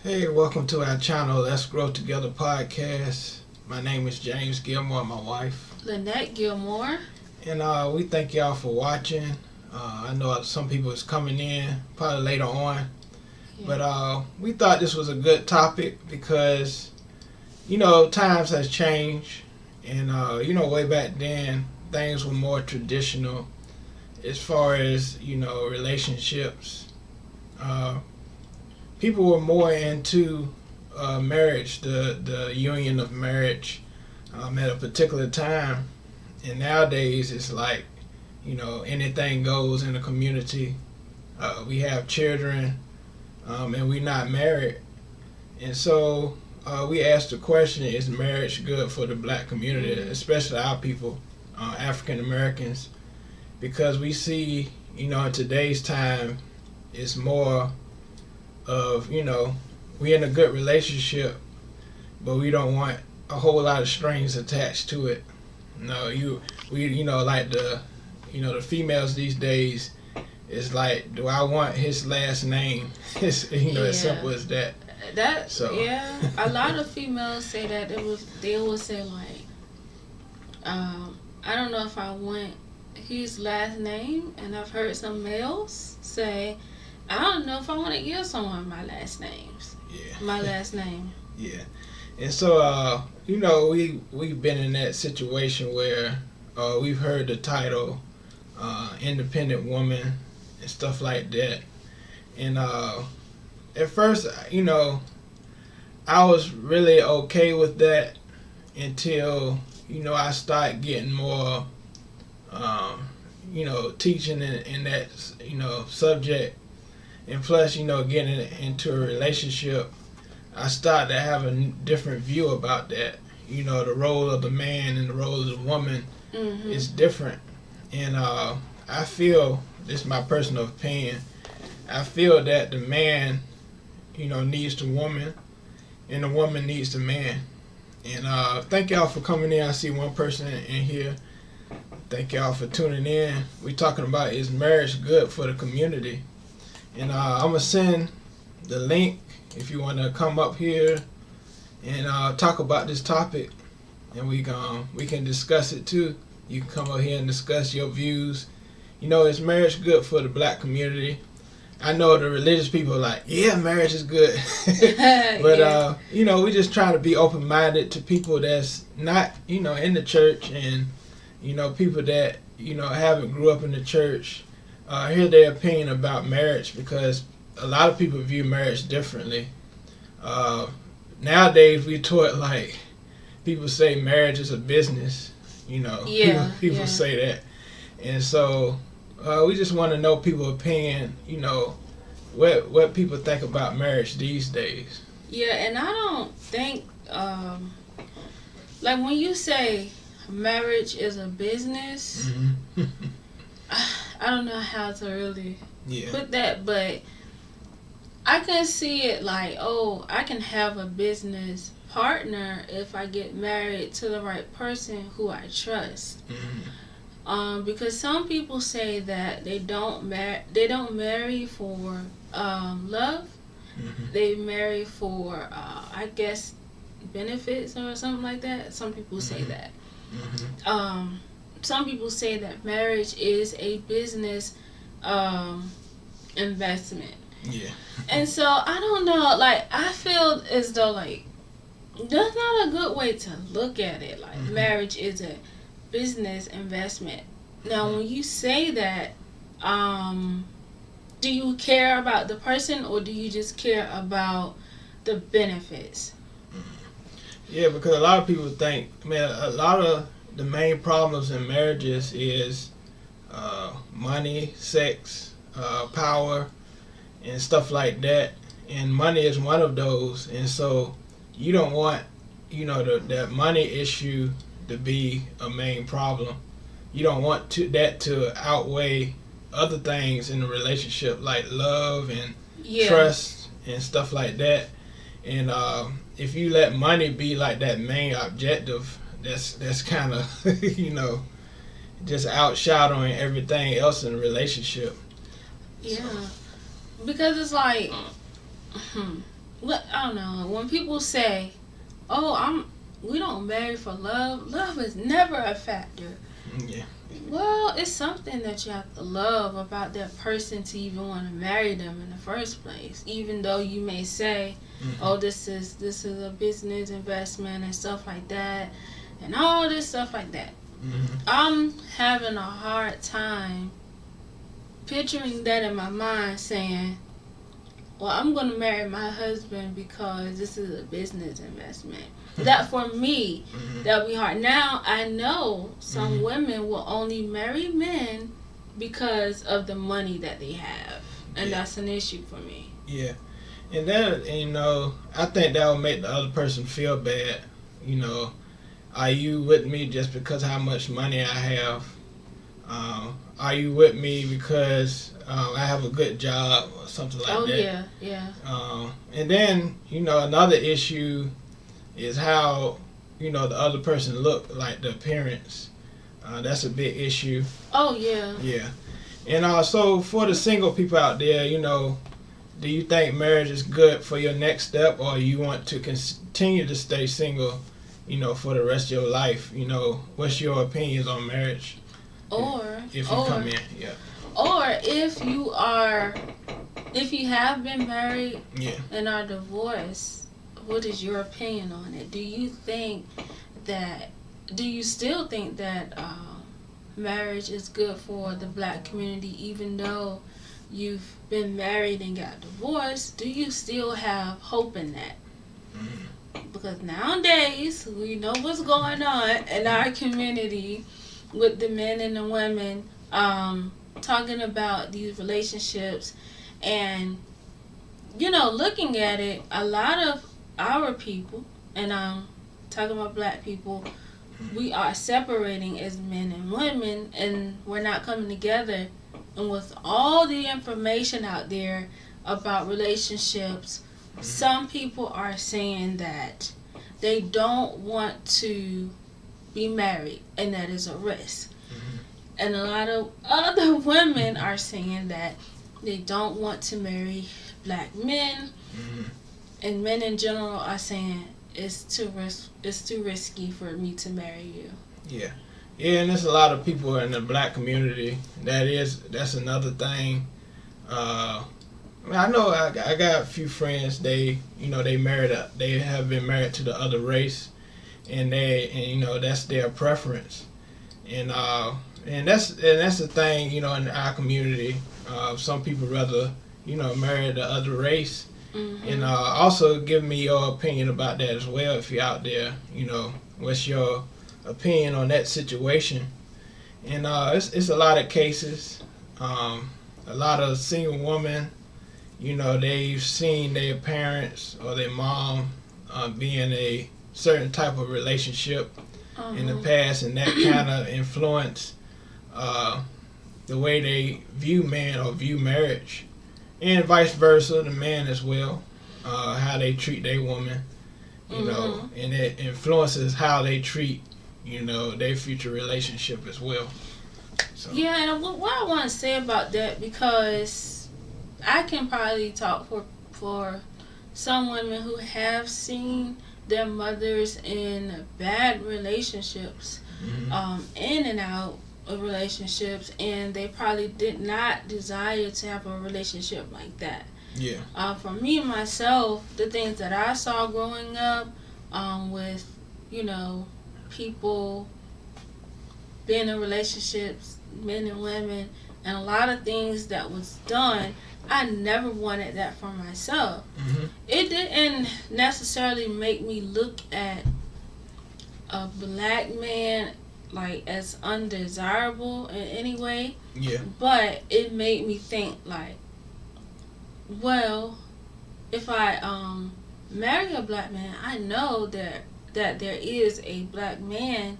Hey, welcome to our channel, Let's Grow Together podcast. My name is James Gilmore, my wife. Lynette Gilmore. And we thank y'all for watching. I know some people is coming in, probably later on. Yeah. But we thought this was a good topic because, times has changed. And, way back then, things were more traditional as far as, relationships. People were more into marriage, the union of marriage at a particular time. And nowadays it's like, anything goes in the community. We have children and we're not married. And so we asked the question, is marriage good for the black community, especially our people, African Americans? Because we see, in today's time, it's more of, we're in a good relationship, but we don't want a whole lot of strings attached to it. Like the females these days, it's like, do I want his last name? It's, as simple as that. A lot of females say that. They always say like, I don't know if I want his last name, and I've heard some males say, I don't know if I want to give someone my last names. Yeah. My last name. Yeah. And so, we've been in that situation where we've heard the title independent woman and stuff like that. And at first, I was really okay with that until, I started getting more, teaching in that, subject. And plus, getting into a relationship, I started to have a different view about that. The role of the man and the role of the woman is different. And I feel, this is my personal opinion, I feel that the man, needs the woman and the woman needs the man. And thank y'all for coming in. I see one person in here. Thank y'all for tuning in. We're talking about, is marriage good for the community? And I'm going to send the link if you want to come up here and talk about this topic. And we can discuss it too. You can come up here and discuss your views. Is marriage good for the black community? I know the religious people are like, yeah, marriage is good. But, we just trying to be open-minded to people that's not, in the church, and, people that, haven't grew up in the church. Hear their opinion about marriage, because a lot of people view marriage differently. Nowadays, we taught, like, people say marriage is a business. People say that. And so we just want to know people's opinion, what people think about marriage these days. Yeah, and I don't think, like when you say marriage is a business, I don't know how to really put that, but I can see it like, I can have a business partner if I get married to the right person who I trust. Because some people say that they don't marry for love. They marry for I guess benefits or something like that. Some people say that. Some people say that marriage is a business investment. Yeah. And so I don't know, like I feel as though like that's not a good way to look at it. Like marriage is a business investment. Now when you say that, do you care about the person, or do you just care about the benefits? Yeah, because a lot of people think, a lot of the main problems in marriages is money, sex, power, and stuff like that. And money is one of those. And so you don't want, that money issue to be a main problem. You don't want that to outweigh other things in the relationship, like love and trust and stuff like that. And if you let money be like that main objective, that's kind of, just outshadowing everything else in the relationship. Yeah, because it's like, I don't know. When people say, "Oh, we don't marry for love," love is never a factor. Yeah. Well, it's something that you have to love about that person to even want to marry them in the first place. Even though you may say, "Oh, this is a business investment and stuff like that," and all this stuff like that. I'm having a hard time picturing that in my mind, saying, "Well, I'm going to marry my husband because this is a business investment." That for me, that would be hard. Now, I know some women will only marry men because of the money that they have. And that's an issue for me. Yeah. And then, I think that will make the other person feel bad. Are you with me just because how much money I have? Are you with me because I have a good job or something like that? Oh, yeah. And then, another issue is how, the other person look, like the appearance. That's a big issue. Oh, yeah. Yeah. And so for the single people out there, do you think marriage is good for your next step, or you want to continue to stay single, for the rest of your life? What's your opinions on marriage? Or if you come in, yeah. Or if you have been married and are divorced, what is your opinion on it? Do you still think that marriage is good for the black community, even though you've been married and got divorced? Do you still have hope in that? Because nowadays, we know what's going on in our community with the men and the women talking about these relationships, and looking at it, a lot of our people, and I'm talking about black people, we are separating as men and women, and we're not coming together. And with all the information out there about relationships, some people are saying that they don't want to be married, and that is a risk. And a lot of other women are saying that they don't want to marry black men, and men in general are saying it's too risky for me to marry you. Yeah, and there's a lot of people in the black community. That's another thing. I know I got a few friends. They they have been married to the other race, and that's their preference, and that's the thing, in our community. Some people rather marry the other race. And also give me your opinion about that as well. If you're out there, what's your opinion on that situation? And it's a lot of cases. A lot of single women, they've seen their parents or their mom be in a certain type of relationship in the past, and that kind of influenced the way they view men or view marriage. And vice versa, the man as well, how they treat their woman, and it influences how they treat, their future relationship as well. So. Yeah, and what I want to say about that, because I can probably talk for some women who have seen their mothers in bad relationships, in and out of relationships, and they probably did not desire to have a relationship like that. Yeah. For me myself, the things that I saw growing up, with people being in relationships, men and women, and a lot of things that was done, I never wanted that for myself. It didn't necessarily make me look at a black man like as undesirable in any way. Yeah. But it made me think like, well, if I marry a black man, I know that there is a black man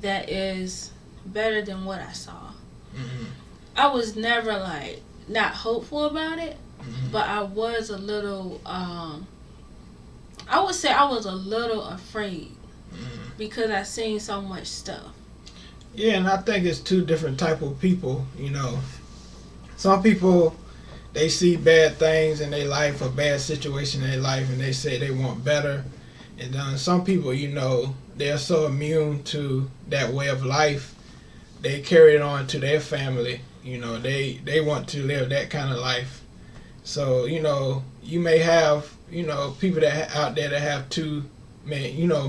that is better than what I saw. I was never like not hopeful about it, but I was a little I would say I was a little afraid because I seen so much stuff. Yeah, and I think it's two different type of people. Some people, they see bad things in their life or bad situation in their life, and they say they want better. And some people, they're so immune to that way of life, they carry it on to their family. They want to live that kind of life. So, you may have, people that out there that have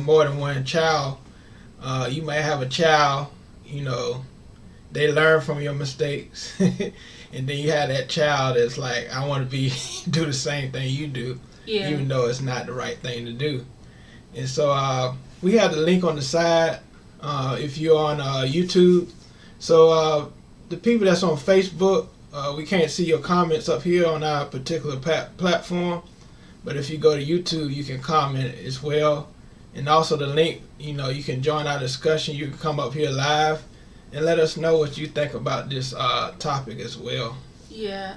more than one child. You might have a child, they learn from your mistakes. And then you have that child that's like, I want to do the same thing you do, even though it's not the right thing to do. And so we have the link on the side if you're on YouTube. So the people that's on Facebook, we can't see your comments up here on our particular platform. But if you go to YouTube, you can comment as well. And also the link, you can join our discussion. You can come up here live and let us know what you think about this topic as well. Yeah.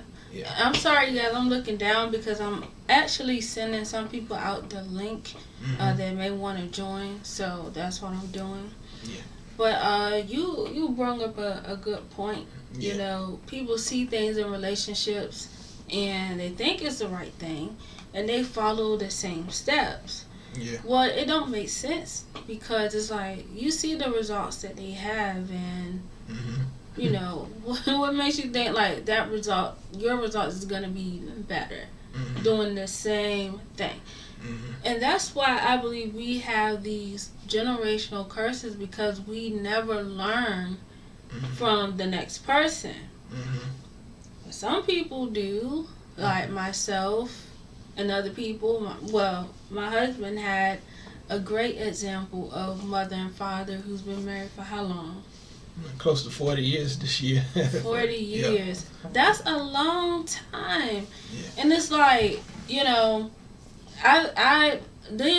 I'm sorry, guys. I'm looking down because I'm actually sending some people out the link that may want to join. So that's what I'm doing. Yeah. But you brought up a good point. Yeah. People see things in relationships and they think it's the right thing, and they follow the same steps. Yeah. Well, it don't make sense because it's like you see the results that they have, and what makes you think like that result, your result is gonna be better doing the same thing. And that's why I believe we have these generational curses, because we never learn from the next person. Some people do, like myself and other people. My husband had a great example of mother and father who's been married for how long? Close to 40 years this year. 40 years. Yep. That's a long time. Yeah. And it's like, the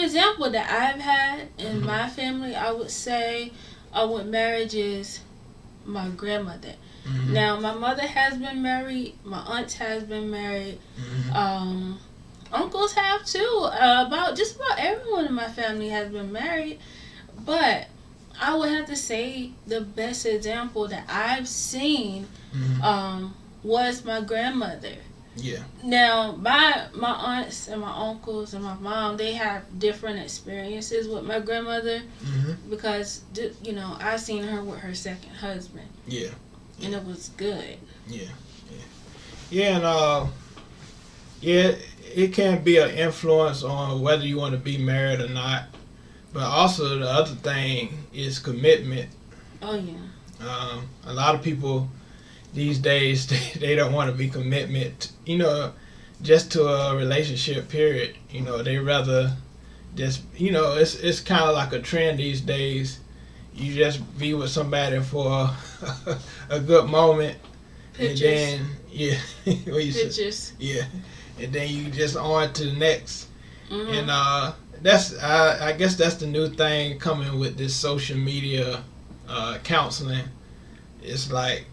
example that I've had in my family, I would say, with marriage is my grandmother. Now, my mother has been married. My aunt has been married. Uncles have too. Just about everyone in my family has been married. But I would have to say the best example that I've seen was my grandmother. Yeah. Now, my aunts and my uncles and my mom, they have different experiences with my grandmother because, I seen her with her second husband. Yeah. And it was good. Yeah. And it can be an influence on whether you want to be married or not. But also the other thing is commitment. Oh, yeah. A lot of people these days, they don't want to be commitment, just to a relationship, period. They rather just, it's kind of like a trend these days. You just be with somebody for a good moment. Pictures. And then, Pictures. Yeah. And then you just on to the next. And I guess that's the new thing coming with this social media counseling. It's like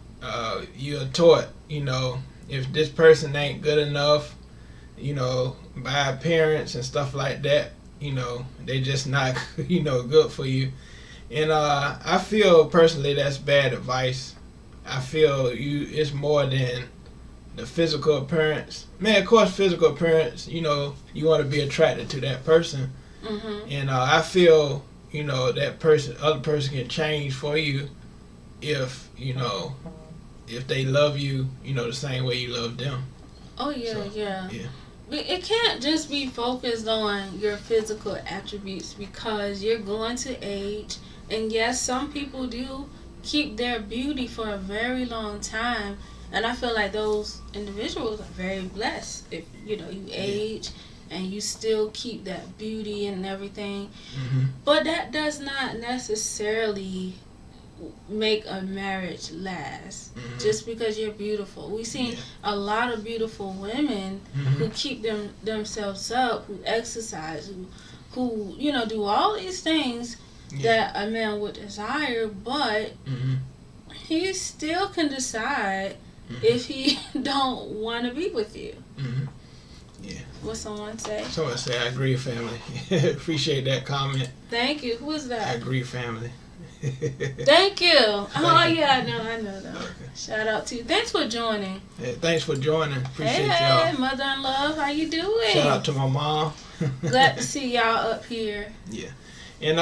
you're taught, if this person ain't good enough, by parents and stuff like that, they just not, good for you. And I feel personally that's bad advice. I feel it's more than the physical appearance. Man, of course, physical appearance, you want to be attracted to that person. And I feel, that other person can change for you if, if they love you, the same way you love them. Oh, yeah, So, yeah. Yeah. It can't just be focused on your physical attributes because you're going to age. And yes, some people do keep their beauty for a very long time. And I feel like those individuals are very blessed if, you age and you still keep that beauty and everything. But that does not necessarily make a marriage last just because you're beautiful. We've seen a lot of beautiful women who keep themselves up, who exercise, who do all these things that a man would desire, but he still can decide if he don't want to be with you. Yeah. What someone say? Someone say, I agree, family. Appreciate that comment. Thank you. Who is that? I agree, family. Thank you. Oh yeah, I know. Okay. Shout out to you. Thanks for joining. Hey, thanks for joining. Appreciate y'all. Hey, mother-in-law, how you doing? Shout out to my mom. Glad to see y'all up here. Yeah. And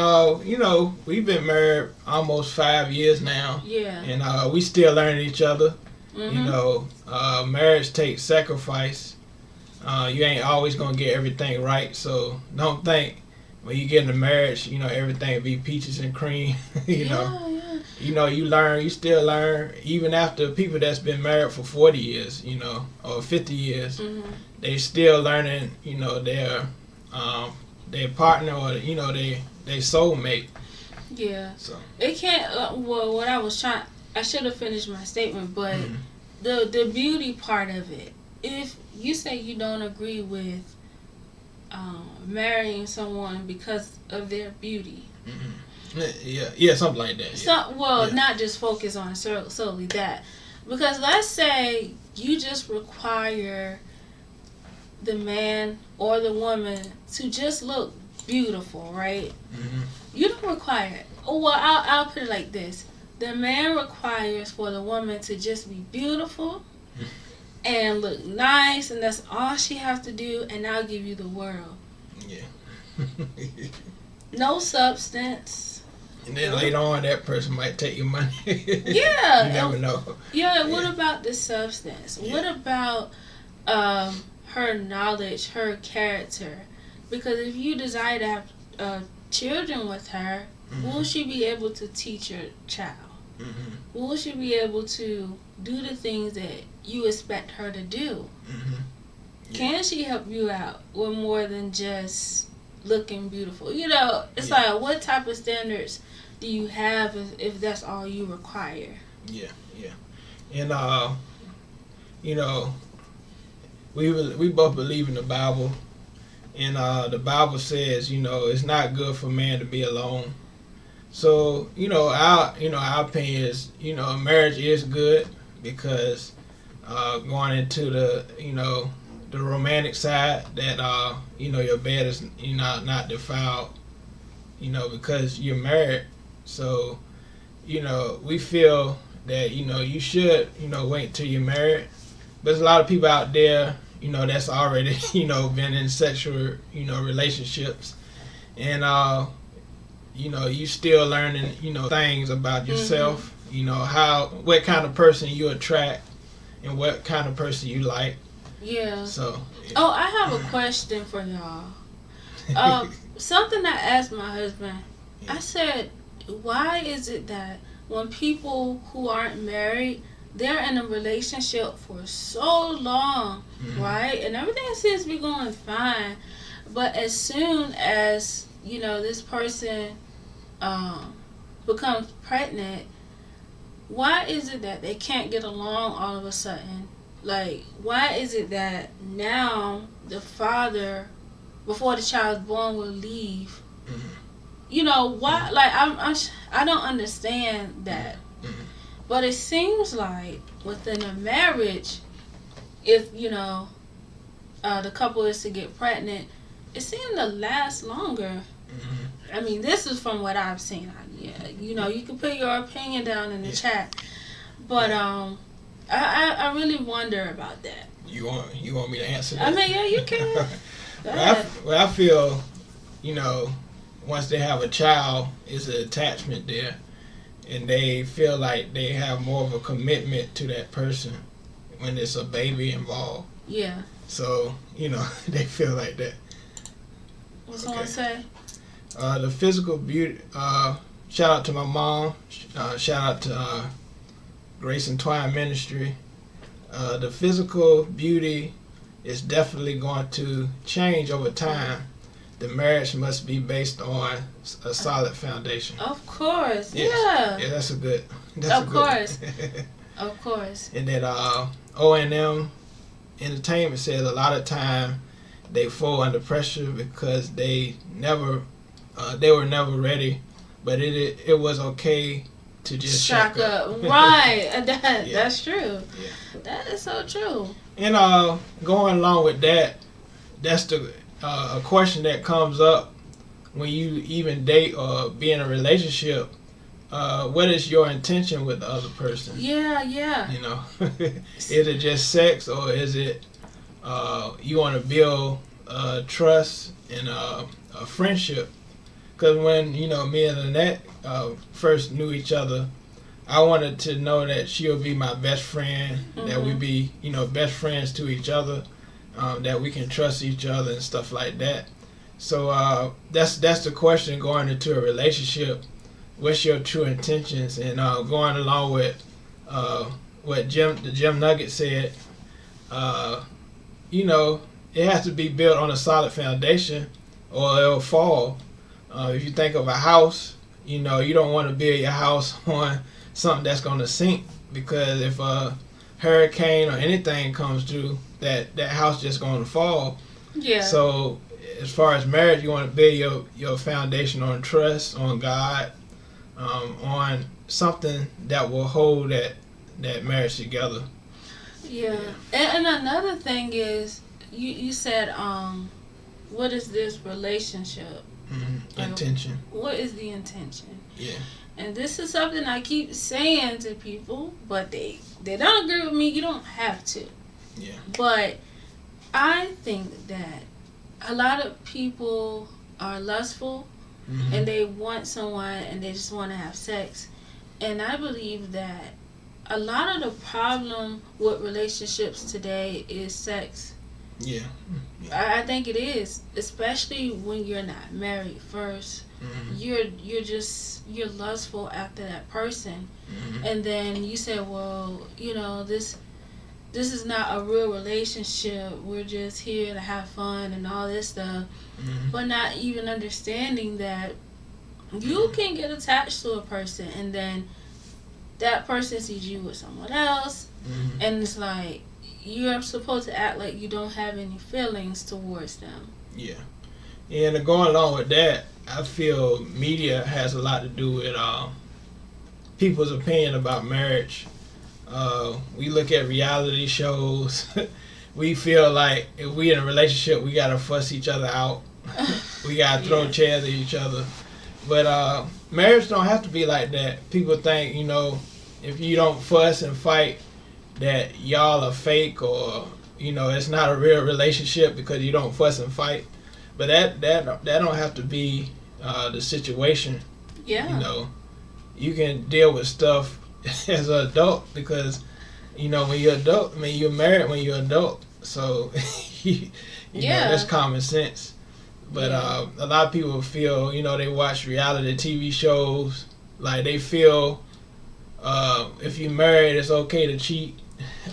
we've been married almost 5 years now. Yeah. And we still learning each other. Mm-hmm. Marriage takes sacrifice. You ain't always gonna get everything right, so don't think when you get in a marriage, everything will be peaches and cream. You still learn, even after people that's been married for 40 years, or 50 years, they still learning, their partner or, their soulmate. Yeah. So it can't, what I should have finished my statement, but the beauty part of it, if you say you don't agree with marrying someone because of their beauty. Yeah, something like that. Yeah. Not just focus on solely that. Because let's say you just require the man or the woman to just look beautiful, right? Mm-hmm. You don't require it. I'll put it like this. The man requires for the woman to just be beautiful and look nice, and that's all she has to do, and I'll give you the world. Yeah. No substance. And then later on, that person might take your money. Yeah. You never know. Yeah, what about the substance? Yeah. What about her knowledge, her character? Because if you desire to have children with her, will she be able to teach your child? Mm-hmm. Will she be able to do the things that you expect her to do? Mm-hmm. Yeah. Can she help you out with more than just looking beautiful? It's like, what type of standards do you have if that's all you require? Yeah. And we both believe in the Bible, and the Bible says, it's not good for man to be alone. So, our opinion is, marriage is good because going into the romantic side, that your bed is not defiled, because you're married. So, we feel that you should wait till you're married. But there's a lot of people out there that's already been in sexual relationships, and you still learning things about yourself. Mm-hmm. What kind of person you attract and what kind of person you like. Yeah. So. Yeah. Oh, I have a question for y'all. Something I asked my husband. Yeah. I said, why is it that when people who aren't married, they're in a relationship for so long, right? And everything seems to be going fine, but as soon as this person becomes pregnant, why is it that they can't get along all of a sudden? Like, why is it that now the father, before the child's born, will leave? Why? Like, I don't understand that. But it seems like within a marriage, if the couple is to get pregnant, it seems to last longer. I mean, this is from what I've seen. You can put your opinion down in the chat, but I really wonder about that. You want me to answer that? I mean, yeah, you can. I feel, once they have a child, it's an attachment there, and they feel like they have more of a commitment to that person when there's a baby involved. Yeah. So they feel like that. What's someone say? The physical beauty. Shout out to my mom. Shout out to Grace and Twine Ministry. The physical beauty is definitely going to change over time. The marriage must be based on a solid foundation. Of course, yes. Yeah, that's a good. Of course. Of course. And then O&M Entertainment says a lot of time they fall under pressure because they were never ready, but it was okay to just shack up. Right. That's true. Yeah. That is so true. And going along with that, that's the a question that comes up when you even date or be in a relationship. what is your intention with the other person? Yeah, yeah. You know, is it just sex, or is it you want to build trust and a friendship? Because when me and Lynette first knew each other, I wanted to know that she'll be my best friend, that we be best friends to each other, that we can trust each other and stuff like that. So that's the question going into a relationship. What's your true intentions? And going along with what the Jim Nugget said, it has to be built on a solid foundation, or it'll fall. If you think of a house, you don't want to build your house on something that's going to sink, because if a hurricane or anything comes through, that house just going to fall. Yeah. So as far as marriage, you want to build your foundation on trust, on God, on something that will hold that marriage together. Yeah. And another thing is, you said, what is this relationship? Intention. What is the intention? Yeah. And this is something I keep saying to people, but they don't agree with me. You don't have to. Yeah. But I think that a lot of people are lustful, and they want someone and they just want to have sex. And I believe that a lot of the problem with relationships today is sex. Yeah. I think it is, especially when you're not married first. You're lustful after that person, and then you say, well, this is not a real relationship. We're just here to have fun and all this stuff, but not even understanding that you can get attached to a person, and then that person sees you with someone else, and it's like you're supposed to act like you don't have any feelings towards them. Yeah. And going along with that, I feel media has a lot to do with people's opinion about marriage. We look at reality shows. We feel like if we in a relationship, we gotta fuss each other out. We gotta throw chairs at each other. But marriage don't have to be like that. People think, if you don't fuss and fight, that y'all are fake, or it's not a real relationship because you don't fuss and fight. But that don't have to be the situation. Yeah. You can deal with stuff as an adult, because when you're adult, you're married when you're adult, so that's common sense. But a lot of people feel, they watch reality TV shows, like they feel if you're married, it's okay to cheat,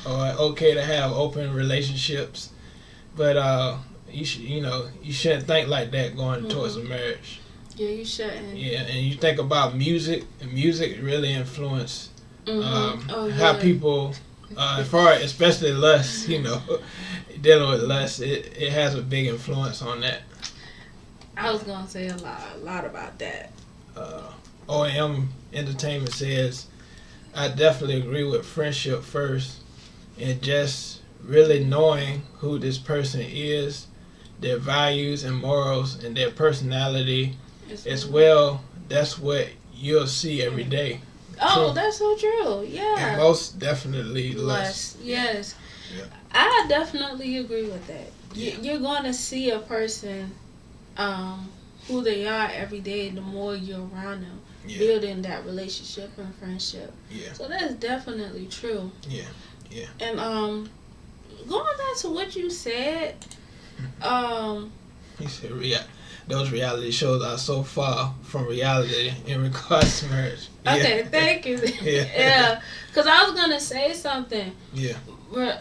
or okay to have open relationships. But you shouldn't think like that going towards a marriage. Yeah, you shouldn't. Yeah, and you think about music, and music really influence how people, as far as especially lust, dealing with lust, it has a big influence on that. I was gonna say a lot about that. OM Entertainment says, I definitely agree with friendship first, and just really knowing who this person is, their values and morals, and their personality as well. That's what you'll see every day. Oh, that's so true. Yeah. And most definitely lust. Yes. Yeah. I definitely agree with that. Yeah. You're going to see a person, who they are every day, the more you're around them, building that relationship and friendship. Yeah. So that's definitely true. Yeah. Yeah. And going back to what you said, you said those reality shows are so far from reality in regards to marriage. Okay, thank you. Yeah. Because I was gonna say something. Yeah. We're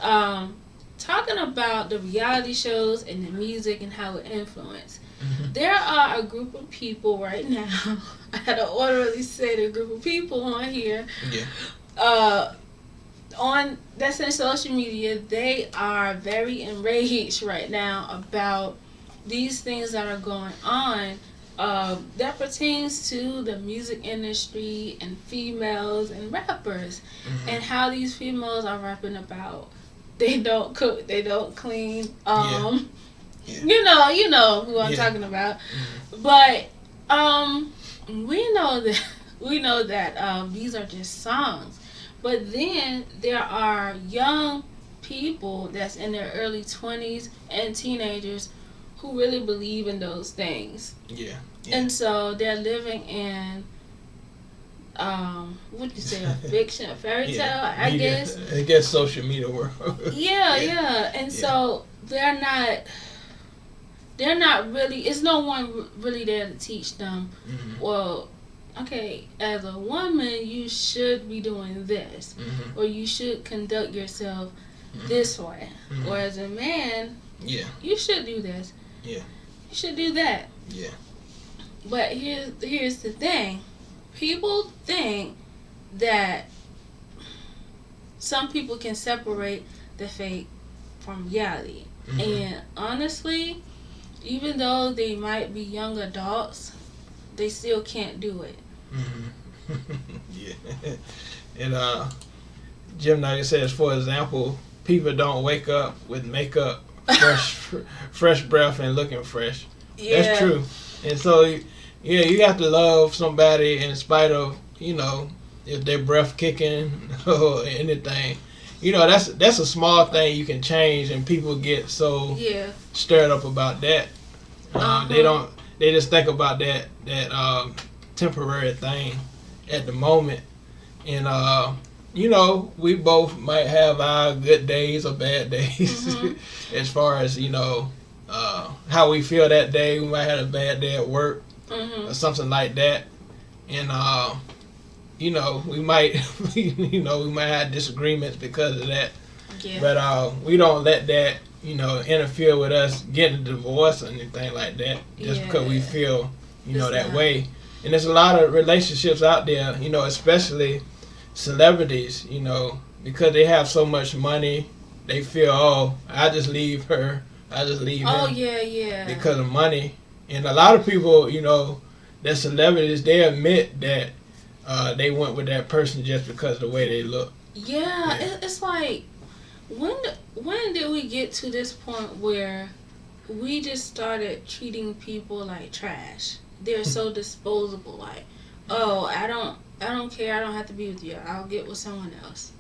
talking about the reality shows and the music and how it influences. There are a group of people right now. I had to orderly say the group of people on here. Yeah. On that's in social media, they are very enraged right now about these things that are going on that pertains to the music industry and females and rappers, and how these females are rapping about they don't cook, they don't clean. You know who I'm talking about. But we know that we know that these are just songs. But then there are young people that's in their early 20s and teenagers who really believe in those things. Yeah. And so they're living in what do you say, a fiction, a fairy tale, I guess. I guess social media world. Yeah. And so they're not really, it's no one really there to teach them, well, okay, as a woman, you should be doing this, or you should conduct yourself this way, or as a man, you should do this. You should do that. But here's the thing. People think that some people can separate the fake from reality. And honestly, even though they might be young adults, they still can't do it. And Jim Knight says, for example, people don't wake up with makeup, fresh breath, and looking fresh. That's true. And so, you have to love somebody in spite of, if their breath kicking or anything. That's a small thing you can change, and people get so stirred up about that. They just think about that temporary thing at the moment. And we both might have our good days or bad days as far as how we feel that day. We might have a bad day at work or something like that, and we might have disagreements because of that. But we don't let that interfere with us getting a divorce or anything like that, just because we feel that way. And there's a lot of relationships out there, especially celebrities, because they have so much money, they feel, oh, I just leave her, I just leave him because of money. And a lot of people, that celebrities, they admit that they went with that person just because of the way they look. It's like, when did we get to this point where we just started treating people like trash? They're so disposable, like, oh, I don't care, I don't have to be with you, I'll get with someone else.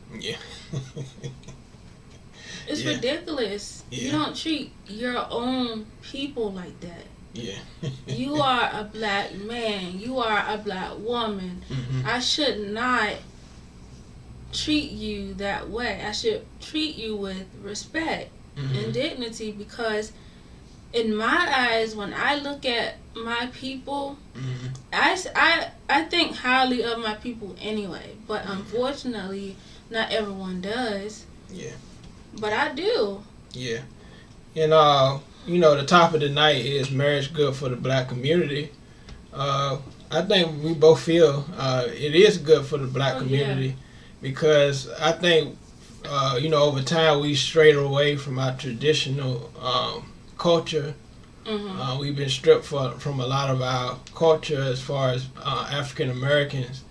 It's ridiculous. You don't treat your own people like that. You are a black man, you are a black woman. I should not treat you that way. I should treat you with respect and dignity, because in my eyes, when I look at my people, I think highly of my people anyway. But unfortunately, not everyone does. But I do. And the topic of the night is marriage good for the black community. I think we both feel it is good for the black community, because I think over time we strayed away from our traditional culture. We've been stripped from a lot of our culture as far as African Americans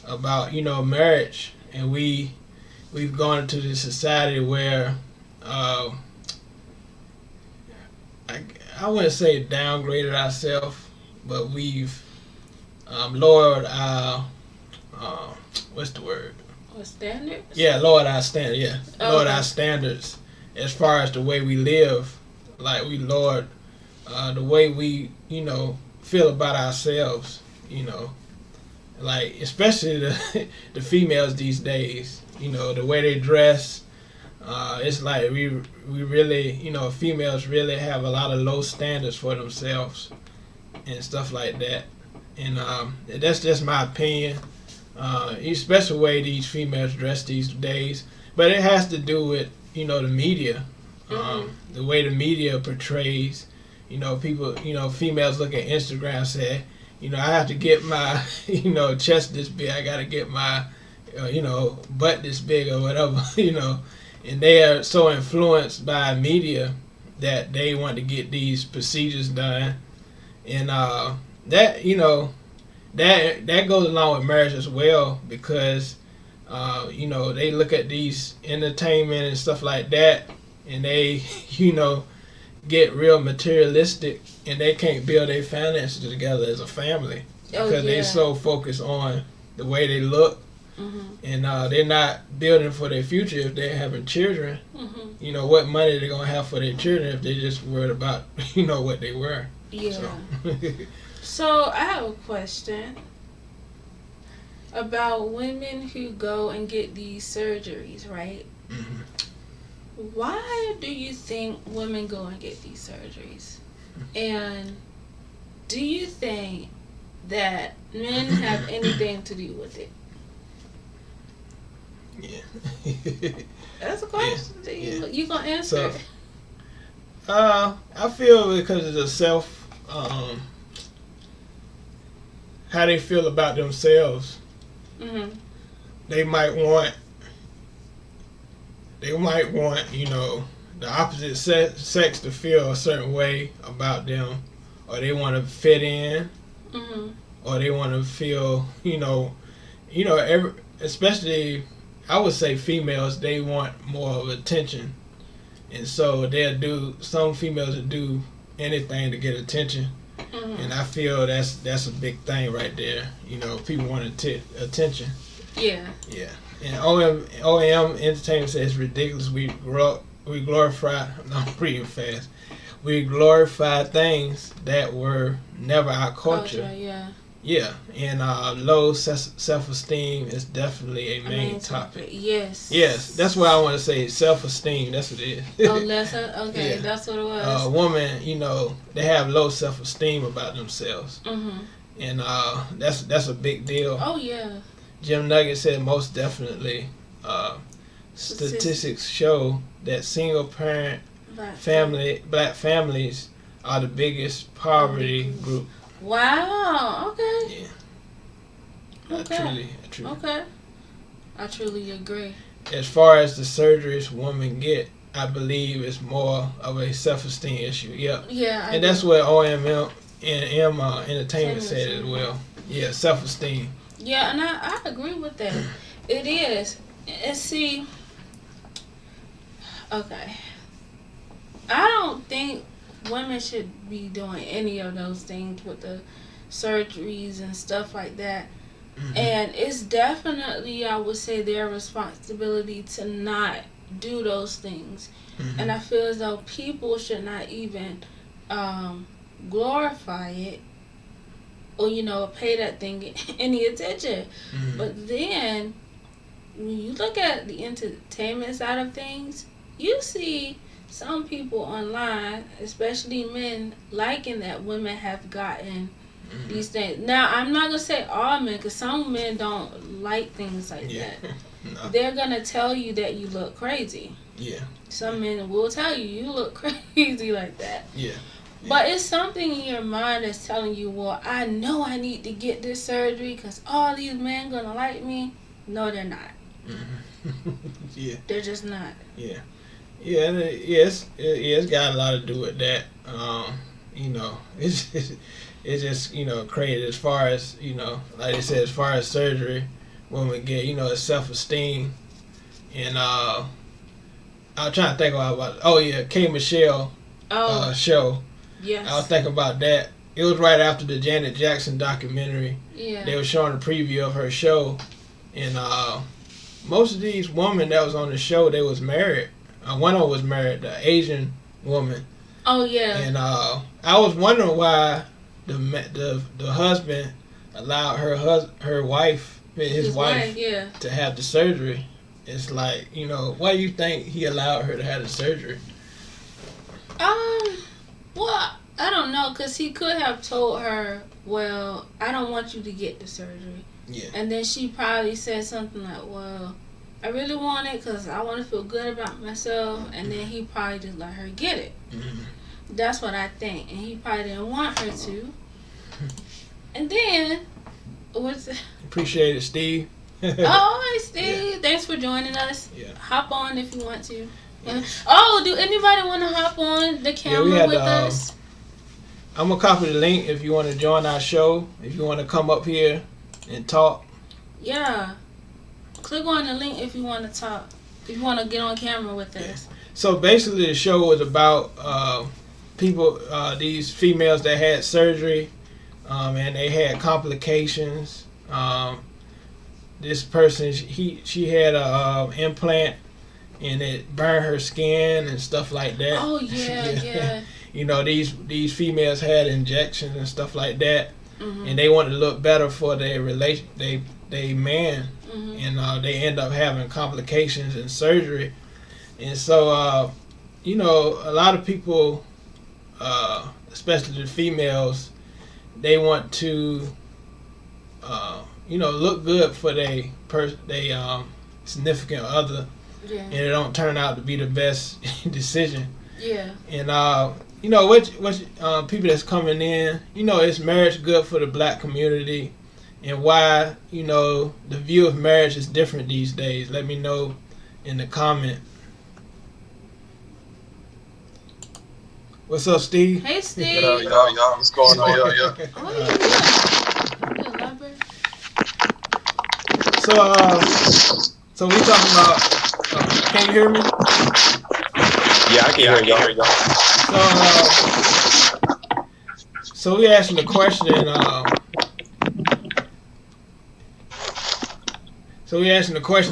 about marriage, and we've gone into this society where I wouldn't say downgraded ourselves, but we've lowered our what's the word? Standards? Lowered our standards. Lowered our standards as far as the way we live. Like, we lowered the way we feel about ourselves. Like, especially the females these days. The way they dress. It's like we really, females really have a lot of low standards for themselves and stuff like that. And that's just my opinion. Especially the way these females dress these days. But it has to do with, the media. The way the media portrays, people, females look at Instagram and say, I have to get my, chest this big. I got to get my, butt this big or whatever, And they are so influenced by media that they want to get these procedures done. And that goes along with marriage as well, because, they look at these entertainment and stuff like that, and they, get real materialistic, and they can't build their finances together as a family because they so focused on the way they look, and they're not building for their future if they're having children. You know, what money they're gonna have for their children if they just worried about what they wear. Yeah. So I have a question about women who go and get these surgeries, right? Why do you think women go and get these surgeries? And do you think that men have anything to do with it? Yeah. That's a question. Yeah. You gonna answer? I feel because of the self, how they feel about themselves. They might want, the opposite sex to feel a certain way about them, or they want to fit in, or they want to feel, especially, I would say females, they want more of attention, and so some females will do anything to get attention, and I feel that's a big thing right there. People want attention. Yeah. Yeah. And OEM Entertainment says it's ridiculous. We glorify. No, I'm reading fast. We glorify things that were never our culture. Yeah. Yeah, and low self-esteem is definitely a main topic. Yes. Yes, that's what I want to say. Self-esteem. That's what it is. Okay, yeah. That's what it was. Women, they have low self-esteem about themselves, and that's a big deal. Oh yeah. Jim Nugget said most definitely. Statistics show that single-parent black families are the biggest poverty group. Wow. Okay. Yeah. Okay. I truly. Okay. I truly agree. As far as the surgeries women get, I believe it's more of a self-esteem issue. Yep. Yeah. And that's what OMM and Entertainment said as well. Yeah, self-esteem. Yeah, and I agree with that. It is. And see, okay. I don't think women should be doing any of those things with the surgeries and stuff like that. And it's definitely, I would say, their responsibility to not do those things. And I feel as though people should not even glorify it or, pay that thing any attention. But then, when you look at the entertainment side of things, you see some people online, especially men, liking that women have gotten these things. Now, I'm not going to say all men, because some men don't like things like that. No. They're going to tell you that you look crazy. Yeah. Some men will tell you look crazy like that. Yeah. But it's something in your mind that's telling you, well, I know I need to get this surgery because all these men going to like me. No, they're not. Yeah. They're just not. Yeah. Yeah, it's got a lot to do with that. It's just crazy as far as like I said, as far as surgery, women get it's self-esteem, and I was trying to think about K Michelle show. Yes. I was thinking about that. It was right after the Janet Jackson documentary. Yeah. They were showing a preview of her show, and most of these women that was on the show, they was married. One of them was married, the Asian woman. Oh yeah. And I was wondering why the husband allowed his wife to have the surgery. It's like, why do you think he allowed her to have the surgery? Well, I don't know, because he could have told her, well, I don't want you to get the surgery. Yeah. And then she probably said something like, well, I really want it because I want to feel good about myself. And then he probably just let her get it. That's what I think. And he probably didn't want her to. And then, Appreciate it, Steve. Oh, hey, Steve. Yeah. Thanks for joining us. Yeah. Hop on if you want to. Yeah. Oh, do anybody want to hop on the camera with us? I'm going to copy the link if you want to join our show. If you want to come up here and talk. Yeah. Click on the link if you want to talk. If you want to get on camera with us. So basically the show was about people, these females that had surgery and they had complications. this person, she had a implant, and it burned her skin and stuff like that. Oh yeah. You know, these females had injections and stuff like that, and they wanted to look better for their man, and they end up having complications and surgery, and so you know, a lot of people, especially the females, they want to you know, look good for they significant other, and it don't turn out to be the best decision. Yeah. And you know, what people that's coming in, you know, is marriage good for the black community, and why, you know, the view of marriage is different these days. Let me know in the comment. What's up, Steve? Hey, Steve. Yo, what's going on? Yo. So we talking about. Can you hear me? Yeah, I can hear y'all. So we asking the question.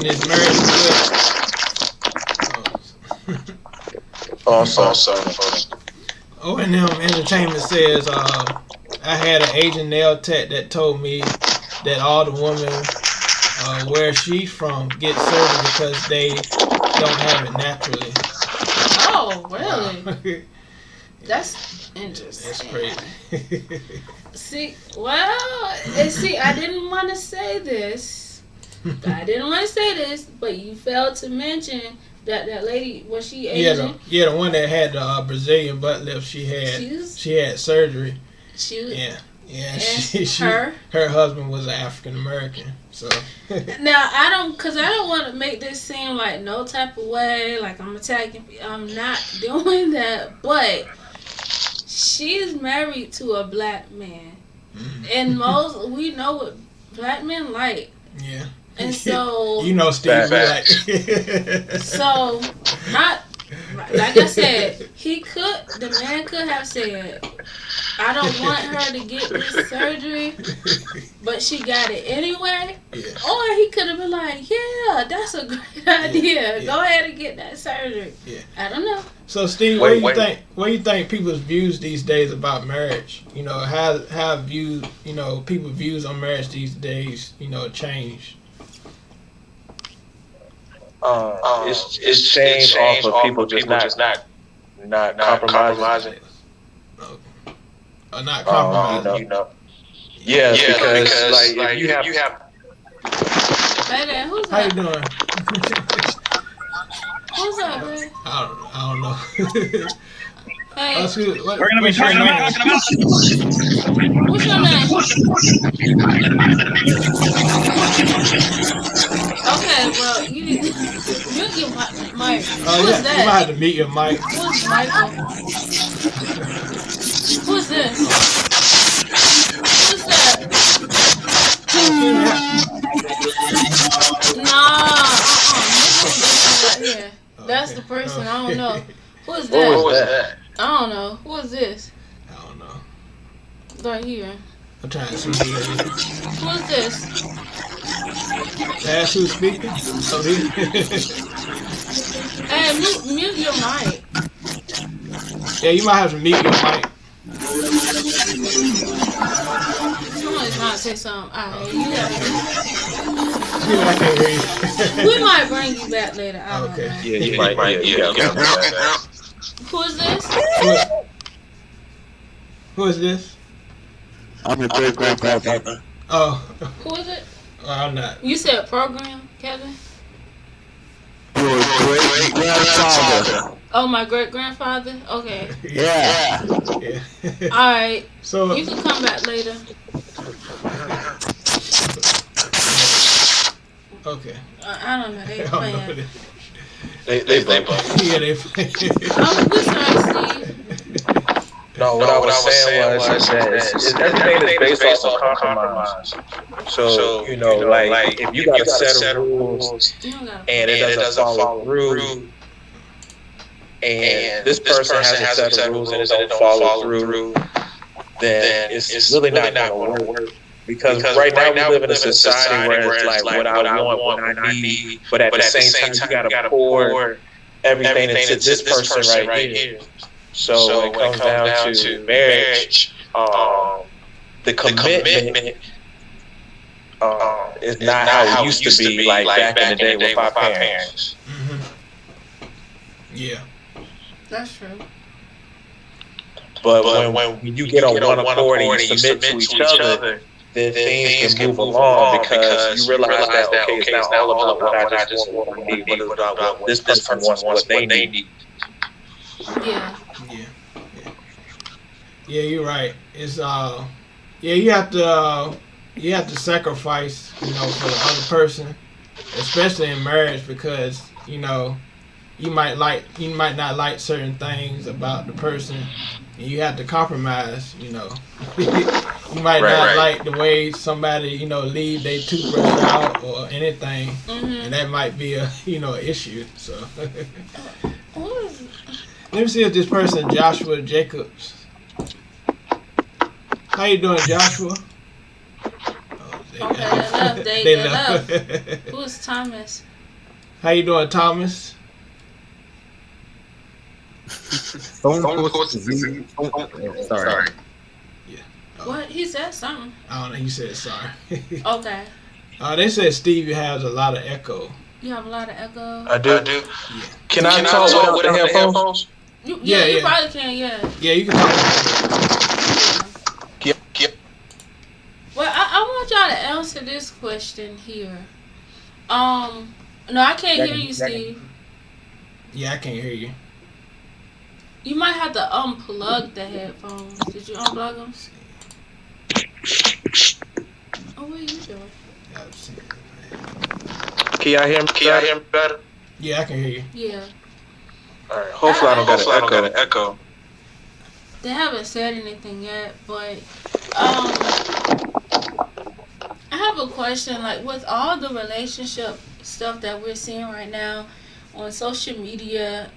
Is marriage good? Oh, sorry. O&M Entertainment says, I had an Asian nail tech that told me that all the women where she's from get surgery because they don't have it naturally. Oh, really? Wow. That's interesting. That's crazy. See, I didn't want to say this. But you failed to mention that lady, was she Asian? Yeah, the one that had the Brazilian butt lift. She had surgery. Her husband was an African American. So now I don't want to make this seem like no type of way, like I'm attacking. I'm not doing that, but she's married to a black man, and we know what black men like. Yeah. And so you know, Steve, like so not like I said, the man could have said, I don't want her to get this surgery, but she got it anyway. Yeah. Or he could have been like, yeah, that's a great idea. Go ahead and get that surgery. Yeah. I don't know. So Steve, what do you think people's views these days about marriage? You know, how people's views on marriage these days, you know, changed? It's changed off of people just not compromising. Not compromising. You know. Yeah, because like if you have. Baby, who's How that? you doing? Who's up, baby? I don't know. Hey, we're gonna be talking about. What's your name? Okay, well, you need to mute your mic. Who's that? You might have to mute your mic. Who's Michael? Who's this? Who's that? Nah, yeah. That's the person. I don't know. Who is that? What was that? I don't know. Who is this? I don't know. Right here. I'm trying to see who it is. Who is this? That's who's speaking? Oh, Hey, mute your mic. Yeah, you might have to mute your mic. Somebody's trying to say something. Alright, you got I can't hear you. We might bring you back later. I don't know. Yeah, you might. Yeah. Who is this? Who is this? I'm your great grandfather. Oh. Who is it? I'm not. You said program, Kevin? Your great grandfather. Oh, my great grandfather? Okay. Yeah. Alright. So you can come back later. Okay. I don't know. They playing. They both. Yeah, they play. We're sorry, Steve. No, what I was saying was that everything is based off of compromise. So you know, like if you got a set of rules and it doesn't follow through, and this person has a set of rules and it don't follow through, then it's really not going to work. Because right now we live in a society where it's like what I want, what I need, but at the same time you gotta pour everything into this person right here. So when it comes down to marriage, the commitment is not how it used to be like back in the day with our parents. Yeah, that's true. But when you get on one accord and you submit to each other, then things can move along because you realize that it's not all about what I just want, what I need, but it's about what this person wants, what they need. Yeah. Yeah, you're right. It's you have to sacrifice, for the other person, especially in marriage, because you might not like certain things about the person, and you have to compromise. You might not like the way somebody leave their toothbrush out or anything, and that might be a issue. So let me see if this person Joshua Jacobs. How you doing, Joshua? They left. Who's Thomas? How you doing, Thomas? Sorry. Yeah. What? He said something. I don't know. He said sorry. Okay. They said Steve has a lot of echo. You have a lot of echo? I do. Yeah. Can I talk without the headphones? You probably can, yeah. Yeah, you can talk. Well, I want y'all to answer this question here. No, I can't hear you, Steve. Yeah, I can't hear you. You might have to unplug the headphones. Did you unplug them? Oh, what are you doing? Can y'all hear me better? Yeah, I can hear you. Yeah. All right. Hopefully I don't got an echo. They haven't said anything yet, but I have a question. Like, with all the relationship stuff that we're seeing right now on social media,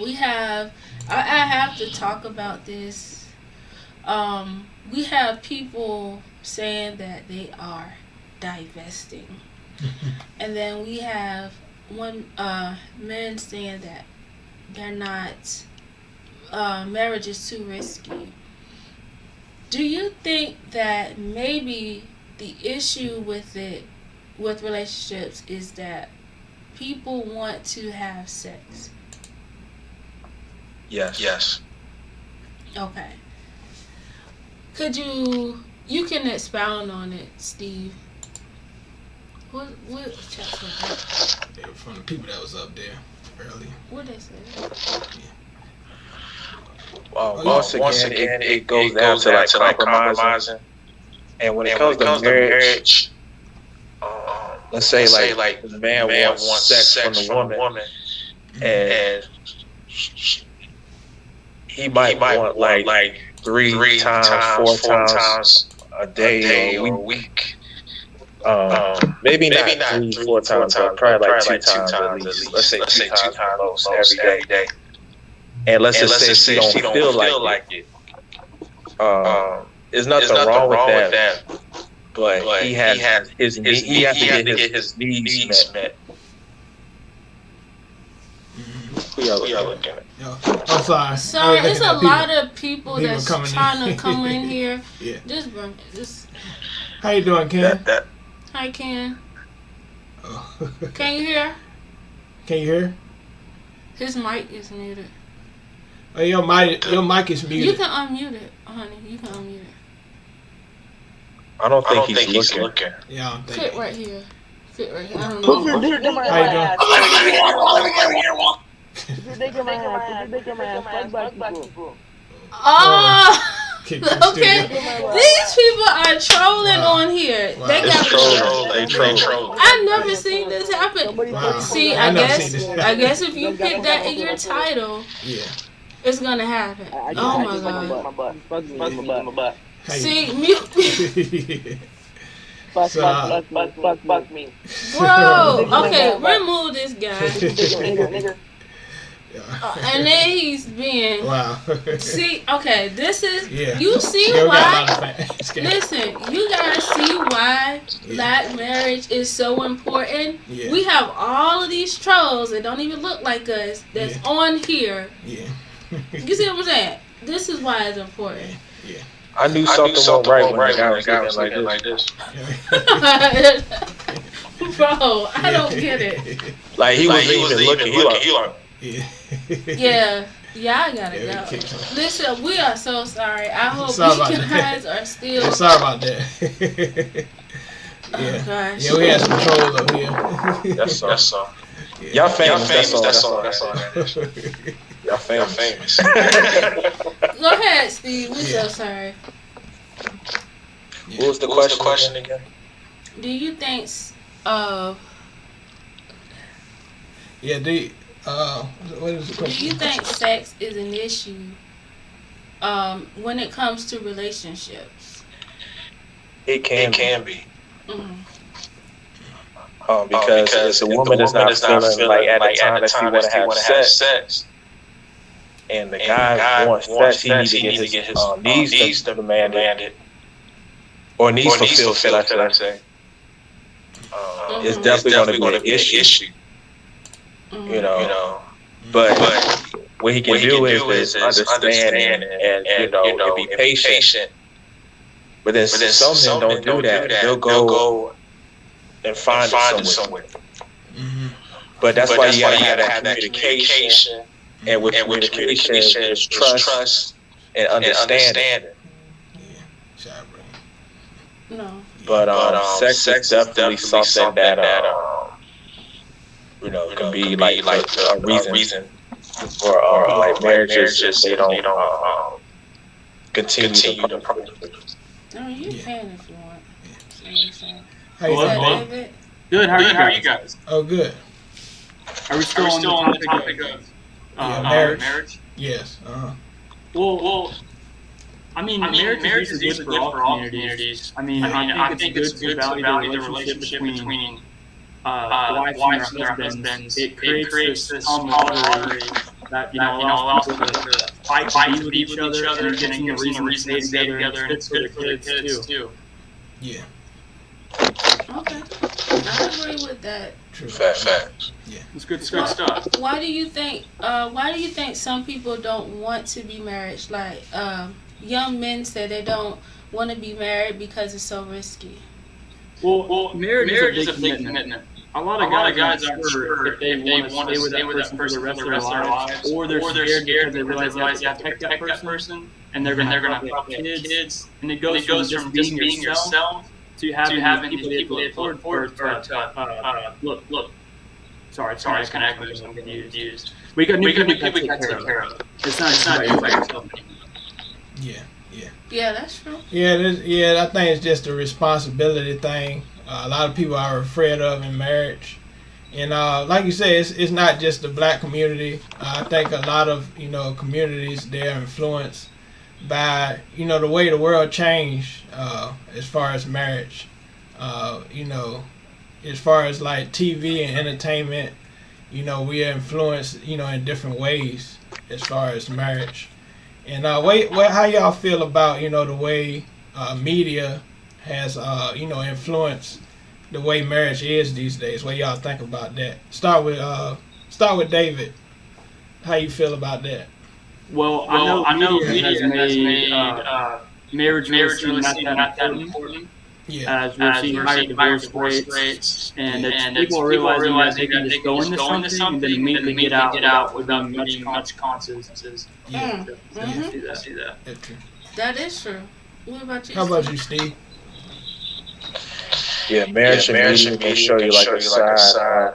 we have, I have to talk about this. We have people saying that they are divesting. And then we have men saying that they're not, marriage is too risky. Do you think that maybe the issue with relationships is that people want to have sex? Yes. Okay. Could you can expound on it, Steve? What chats was that? They were from the people that was up there earlier. What they say? Once again, it goes down to like compromising. And when it comes to marriage, let's say like the man wants sex from the woman, and he might want like 3 times, 4 times a day or a week. Maybe not 3, 4 times, but probably like 2 times at least. Let's say 2 times most every day. And let's just say she don't feel like it. There's nothing wrong with that. But he has to get his needs met. Who y'all looking at? Oh, sorry. Sorry, it's a lot of people that's trying to come in here. Yeah. Just. How you doing, Ken? Hi, Ken. Oh. Can you hear? Can you hear? His mic is muted. Oh, your mic is muted. You can unmute it, honey. You can unmute it. I don't think he's looking. Yeah, I don't think. Fit right here. I don't know. How you doing? Oh, okay. These people are trolling on here. Wow. They got troll. I've never seen this happen. Wow. See, I I never guess if you put that in your title, it's gonna happen. Oh my god. See, mute me. Fuck me. Bro, okay, remove this guy. And then he's being wow. See, okay, this is you see why. Listen, you guys see why black marriage is so important. Yeah. We have all of these trolls that don't even look like us that's on here. Yeah. You see what I'm saying? This is why it's important. Yeah. I knew something wasn't right when the guy was looking like this. Bro, I don't get it. Like he wasn't even looking. He like. Yeah, I gotta go. Listen, we are so sorry. I hope you guys are still. Sorry about that. Yeah. Oh, gosh. Yeah, we had some trolls up here. That's all. Yeah. Y'all famous. That's all. Y'all famous. Go ahead, Steve. We're so sorry. What was the question again? Do you think? What is the question? Do you think sex is an issue when it comes to relationships? It can be. Mm-hmm. Because if a woman is not feeling like at the time that she want to have sex, and the guy wants sex, he needs to get his needs demanded, or needs fulfilled, should I say. It's definitely going to be an issue. You know, but what he can do is understand and you know, be patient. But then some men don't do that. They'll go and find it somewhere. Mm-hmm. But that's why you gotta have that communication. And with communication is trust and understanding. No. But sex is definitely something that you know, can be like a reason for like marriages just they don't continue to. No, you can if you want. How you doing, David? Good. How are you guys? Oh, good. Are we still on the topic of marriage? Yes. Well, I mean, marriage is good for all communities. I mean, I think it's good to value the relationship between wives and their husbands. It creates this camaraderie that allows people to fight to be with each other and getting a reason to stay together. And it's good for the kids too. Yeah. Okay, I agree with that. True. Facts. Yeah, it's good stuff. Why do you think? Some people don't want to be married? Like young men say they don't want to be married because it's so risky. Well, marriage is a big commitment. A lot of guys aren't sure if they want to stay with that person for the rest of their lives, or they're scared because they realize you have to protect that person, and they're going to have kids, and it goes from just being yourself to having people that look forward look. Sorry, it's kind of acronyms I'm going to use. We got people we take care of. It's not you by yourself anymore. Yeah, that's true. Yeah, I think it's just a responsibility thing. A lot of people are afraid of in marriage, and like you say, it's not just the black community. I think a lot of communities, they're influenced by the way the world changed as far as marriage. As far as like TV and entertainment, we are influenced in different ways as far as marriage. And how y'all feel about the way media has influenced the way marriage is these days? What y'all think about that? Start with David. How you feel about that? Well, I know media has made marriage really not that important. Yeah. As we're seeing higher divorce rates, and people realizing that they can just go into something and then immediately get out without much consequences. Yeah. See that. That's true. That is true. What about you? How about you, Steve? Yeah, marriage can show you like a side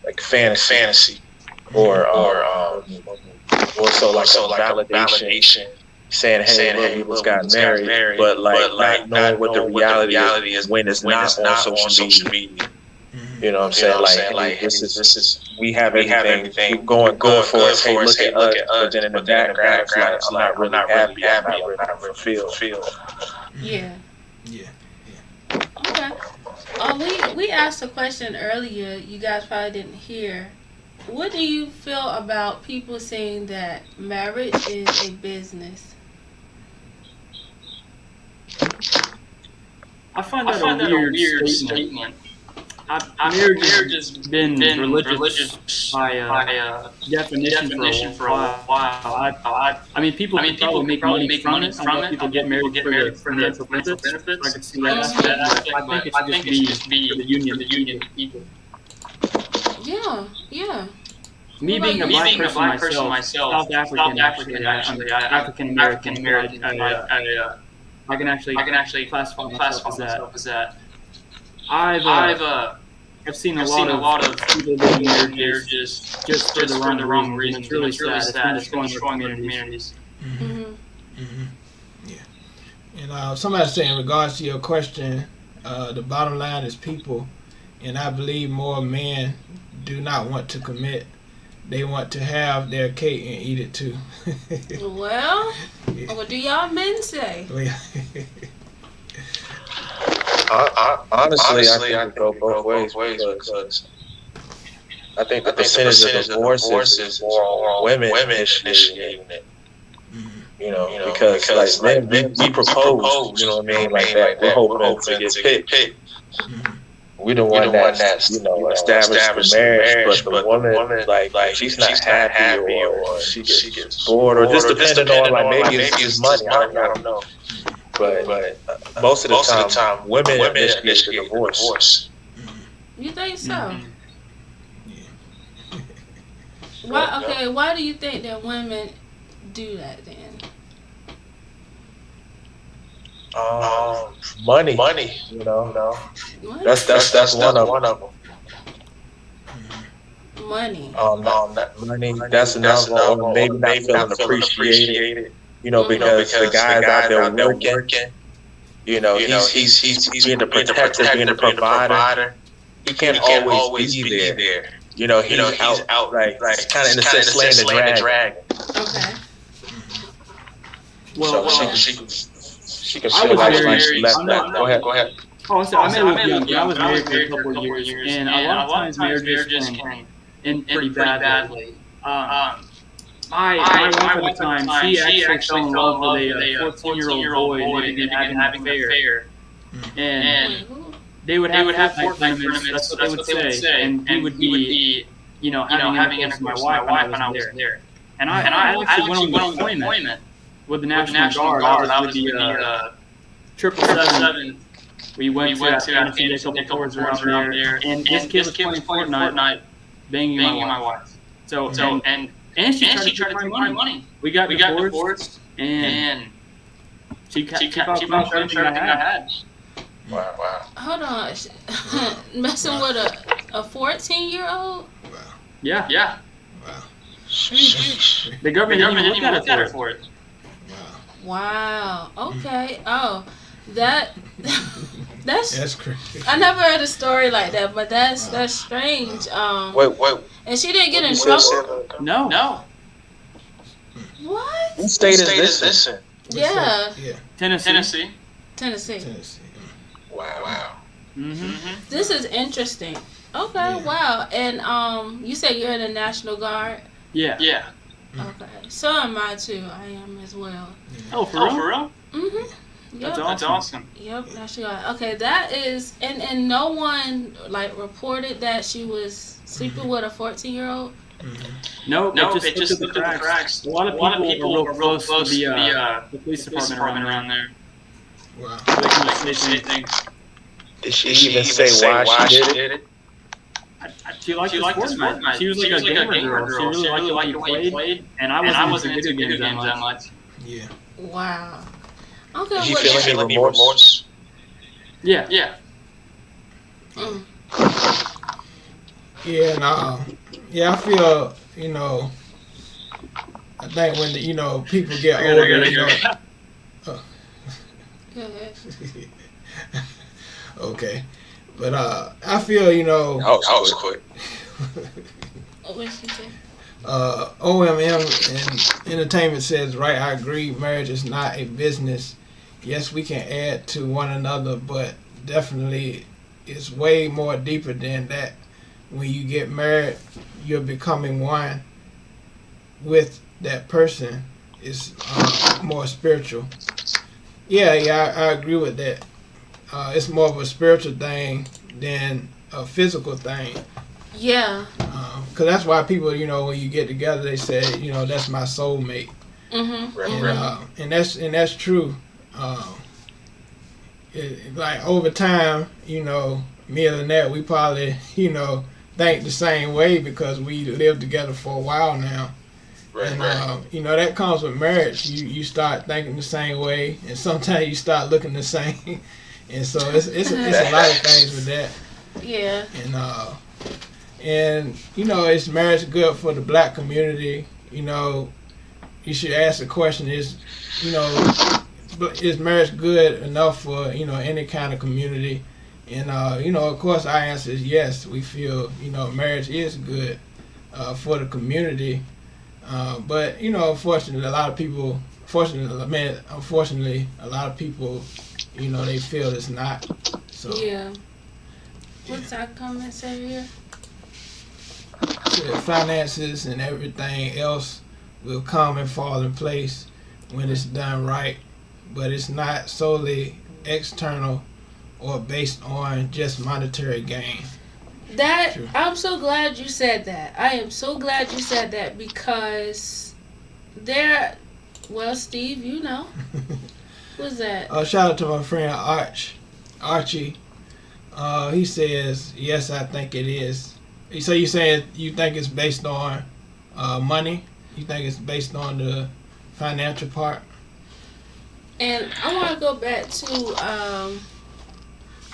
like fantasy, or so like validation. Saying, hey, we just got married, but not knowing what the reality is when it's not on social media. You know what I'm saying? Like this is we have everything going for us. Hey, look at us, but then in the background, it's like I'm not really happy. I'm not really fulfilled. Yeah. Okay. We asked a question earlier. You guys probably didn't hear. what do you feel about people saying that marriage is a business? I find that a weird statement. Marriage has been religious by definition for a while. I mean, people probably make money from it. People get married for financial benefits. I could see that. I think it should just be the union of people. Yeah. Me being a black person myself, South African African American, I can actually classify myself as that. I've seen a lot of people getting marriages just for the wrong reason. It's really sad. It's been destroying their communities. Yeah. And somebody said in regards to your question, the bottom line is people, and I believe more men do not want to commit. They want to have their cake and eat it too. Well, what do y'all men say? Honestly, I think it go both ways because I think the percentage of divorces is more on women initiating it. You know, because like men, we propose, you know what I mean, like that. We're hoping to get picked. We don't want that, established marriage, but the woman, like she's not happy or she gets bored, or just depending on, like, maybe it's money, I don't know. But most of the time, women initiate the divorce. You think so? Why do you think that women do that then? Money, you know. That's one of them. Money. Money. That's another one. Maybe not feeling appreciated. Because the guys out there working. He's being the protector, being the provider. He can't always be there. He's out like kind of in a sense slaying the dragon. Okay. Well, she can feel like she left that. Go ahead. Oh, so I met a young girl. I was married for a couple of years, and a lot of times marriages can end pretty badly. My wife at the time, she actually fell in love with a 14-year-old boy and they'd been having an affair. And they would have Fortnite tournaments, that's what they would say. And he would be, having intercourse with my wife when I was there. And I actually went on the deployment with the National Guard. I was with the 777. We went to Afghanistan, a couple tours around there. And this kid was playing Fortnite, banging my wife. And she tried to take my money. We got divorced, and she kept everything I had. Wow. Hold on. Messing with a 14-year-old? Wow. Yeah. Wow. The government didn't even look at her for it. Wow. Okay. Oh, that's crazy. I never heard a story like that, but that's strange. Wait. And she didn't get in trouble? No. What? What state is this in? Yeah. Tennessee. Wow. This is interesting. Okay, wow. And you said you're in the National Guard? Yeah. Okay. So am I too. I am as well. Oh, for real? Mm-hmm. Yep. That's awesome. Yep, National Guard. Okay, that is and no one reported that she was sleeping with a 14-year-old? No, it just slipped through the cracks. A lot of people were real close to the police department around there. Wow. Did she even say why she did it? She liked Fortnite. She was like a gamer girl. She really liked the way he played, and I wasn't into video games that much. Yeah. Wow. Okay. Did you feel any remorse? Yeah. Yeah, I feel, I think when people get older, Go ahead. Okay. But I feel, that was quick. What did she say? OMM and Entertainment says, right, I agree, marriage is not a business. Yes, we can add to one another, but definitely it's way more deeper than that. when you get married, you're becoming one with that person. It's more spiritual. Yeah, I agree with that. It's more of a spiritual thing than a physical thing. Yeah. Because that's why people, when you get together, they say, that's my soulmate. Mm-hmm. And that's true. Like over time, me and Lynette, we probably, think the same way because we lived together for a while now. And that comes with marriage. You start thinking the same way, and sometimes you start looking the same. And so it's a lot of things with that. Yeah. And is marriage good for the black community? You should ask the question: Is marriage good enough for any kind of community? And of course, our answer is yes. We feel marriage is good for the community. But unfortunately, a lot of people they feel it's not. So yeah. What's our comment say here? Finances and everything else will come and fall in place when it's done right, but it's not solely external or based on just monetary gain. True. I'm so glad you said that. I am so glad you said that because Steve, who's that? Shout out to my friend Archie. He says, yes, I think it is. So you saying you think it's based on money? You think it's based on the financial part? And I want to go back to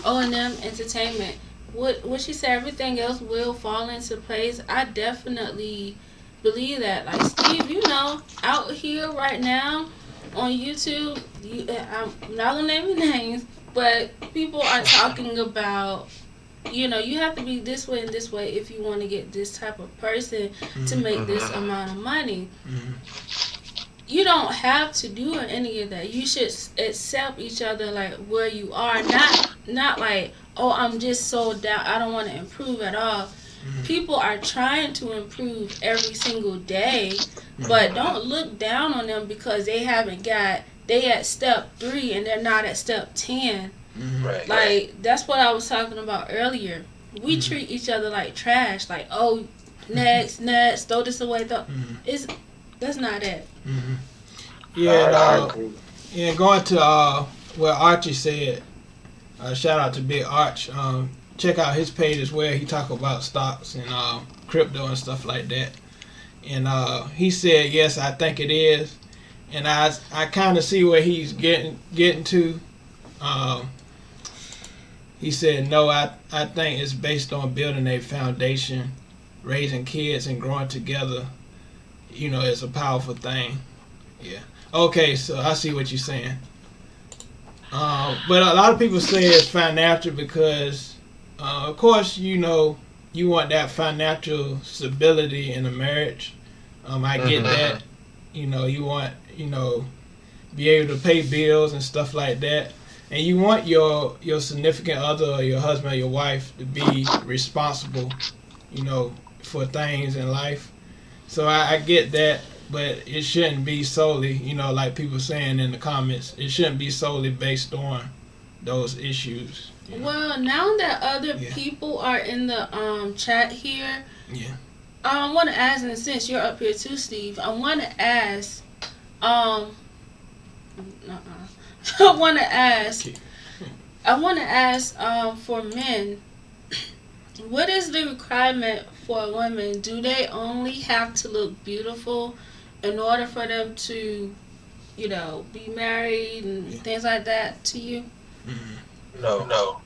O&M Entertainment. What she said, everything else will fall into place. I definitely believe that. Like Steve, out here right now on YouTube, I'm not gonna name any names, but people are talking about, you have to be this way and this way if you want to get this type of person to make this amount of money. You don't have to do any of that. You should accept each other like where you are, not like, oh, I'm just so down, I don't want to improve at all. People are trying to improve every single day, but don't look down on them because they at step 3 and they're not at step 10. Right. Like, that's what I was talking about earlier. We treat each other like trash, like, oh, next, throw this away. That's not it. Yeah, and going to what Archie said, shout out to Big Arch. Check out his page as well. He talk about stocks and crypto and stuff like that. And he said, yes, I think it is. And I kind of see where he's getting to. He said, no, I think it's based on building a foundation, raising kids and growing together. It's a powerful thing. Yeah. Okay, so I see what you're saying. But a lot of people say it's financial because, of course, you want that financial stability in a marriage. I get that. You want, be able to pay bills and stuff like that. And you want your significant other or your husband or your wife to be responsible, for things in life. So I get that, but it shouldn't be solely, like people saying in the comments, it shouldn't be solely based on those issues. Well, now that other people are in the chat here, I want to ask, and since you're up here too, Steve, I want to ask, I want to ask for men, what is the requirement for women? Do they only have to look beautiful in order for them to, be married and things like that to you? No.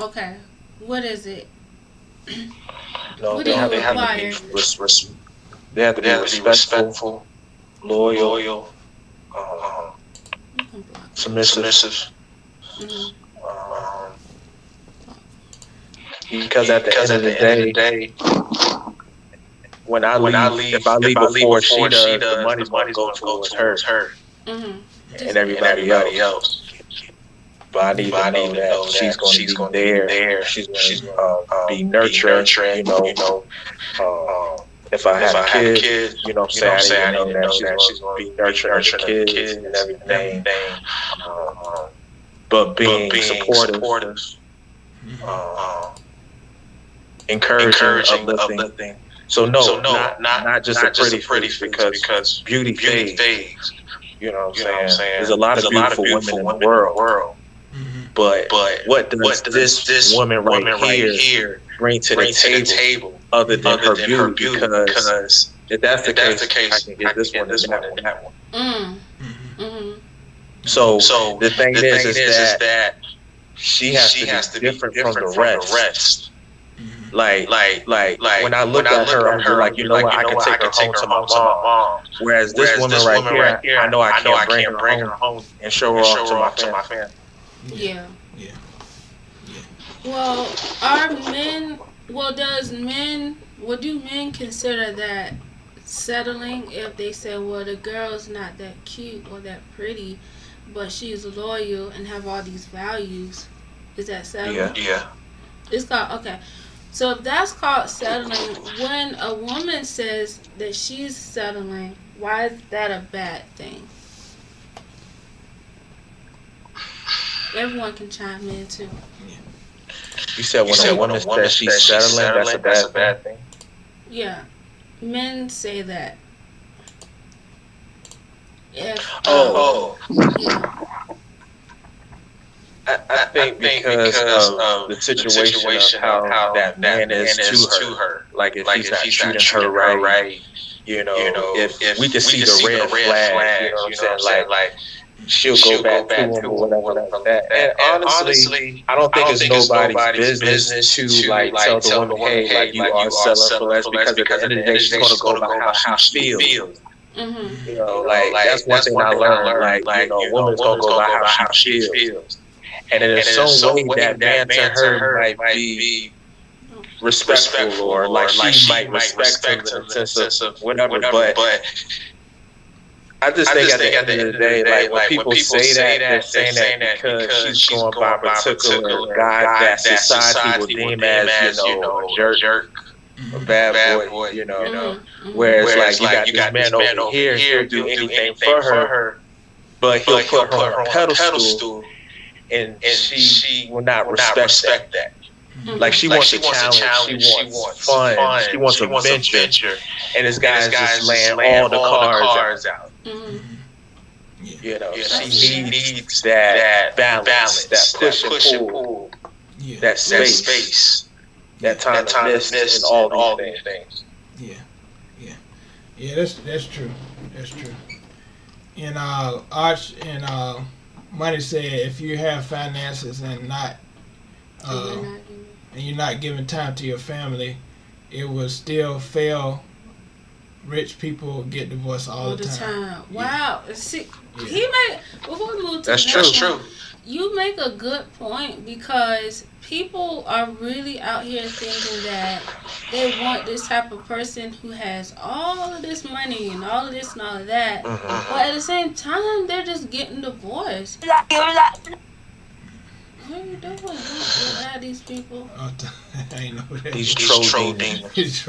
Okay. What is it? No, what they do have you to require? They have to be respectful, loyal, submissive. Because at the end of the day, when I leave, if I leave before she does, the money's going to go towards her and everybody else. but I need to know that she's going to be there. She's going to be nurturing. If I have a kid, you know what I'm saying, I need to know that she's going to be nurturing the kids and everything. But being supportive, encouraging, uplifting. So not just a pretty face, because beauty fades. You know what I'm saying? There's a lot of beautiful women in the world. But what does this woman right here bring to the table other than her beauty? Because if that's the case, I can get this one and that one. So the thing is that she has to be different from the rest. Like when I look at her, I'm like, you know what, I can take her home to my mom. Whereas this woman right here, I know I can't bring her home and show her off to my family. Yeah. Well, do men consider that settling if they say, well, the girl's not that cute or that pretty, but she's loyal and have all these values? Is that settling? Yeah. It's called, okay. So if that's called settling, when a woman says that she's settling, why is that a bad thing? Everyone can chime in too. You said when a woman says she's settling, that's a bad thing? Yeah. Men say that. Yeah. I think because of the situation of how that man is to her. Like if he's not treating her right, you know, if we can see the red flag, you know what I'm saying? Like she'll go back to him or whatever like that. And honestly, I don't think it's nobody's business to like tell the woman, hey, like you are selling for less, because at the end of the day, she's gonna go by how she feels. You know, like that's one thing I learned. Like you know, a woman's gonna go by how she feels. And in some way that man to her might be respectful, or like she might respect him in the sense of whatever, but I just think at the end of the day, like when people say that, they're saying that because she's going by a particular guy that society will deem as, you know, a jerk, a bad boy, you know. Whereas like you got this man over here, he'll do anything for her, but he'll put her on a pedestal, and she will not respect that. Like she wants a challenge, she wants fun, she wants adventure, and this guy's just laying all the cards out. You know, she needs that balance, that push and pull, that space, that time to miss and all these things. Yeah, that's true. And Arch and Money said, if you have finances and you're not giving time to your family, it will still fail. Rich people get divorced all the time. Wow. See, he made, before we move to that's true. You make a good point, because people are really out here thinking that they want this type of person who has all of this money and all of this and all of that. But at the same time, they're just getting divorced. What are you doing? Don't add these people. I ain't know who that These troll demons.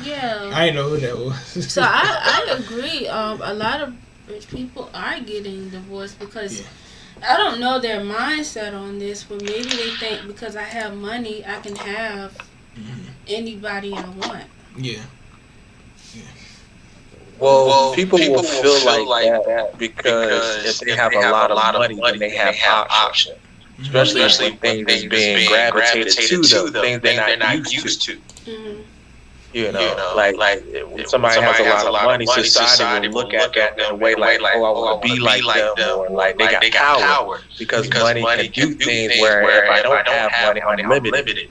Yeah. I ain't know who that was. So I agree. A lot of rich people are getting divorced because I don't know their mindset on this, but maybe they think because I have money, I can have anybody I want. Yeah. Well, people will feel like that because if they have a lot of money, then they have options. Especially when things being gravitated to them, things they're not used to. You know, like when somebody has a lot of money, society will look at that in a way like, oh, I want to be like them, or like they got power because money can do things where if I don't have money, I'm limited.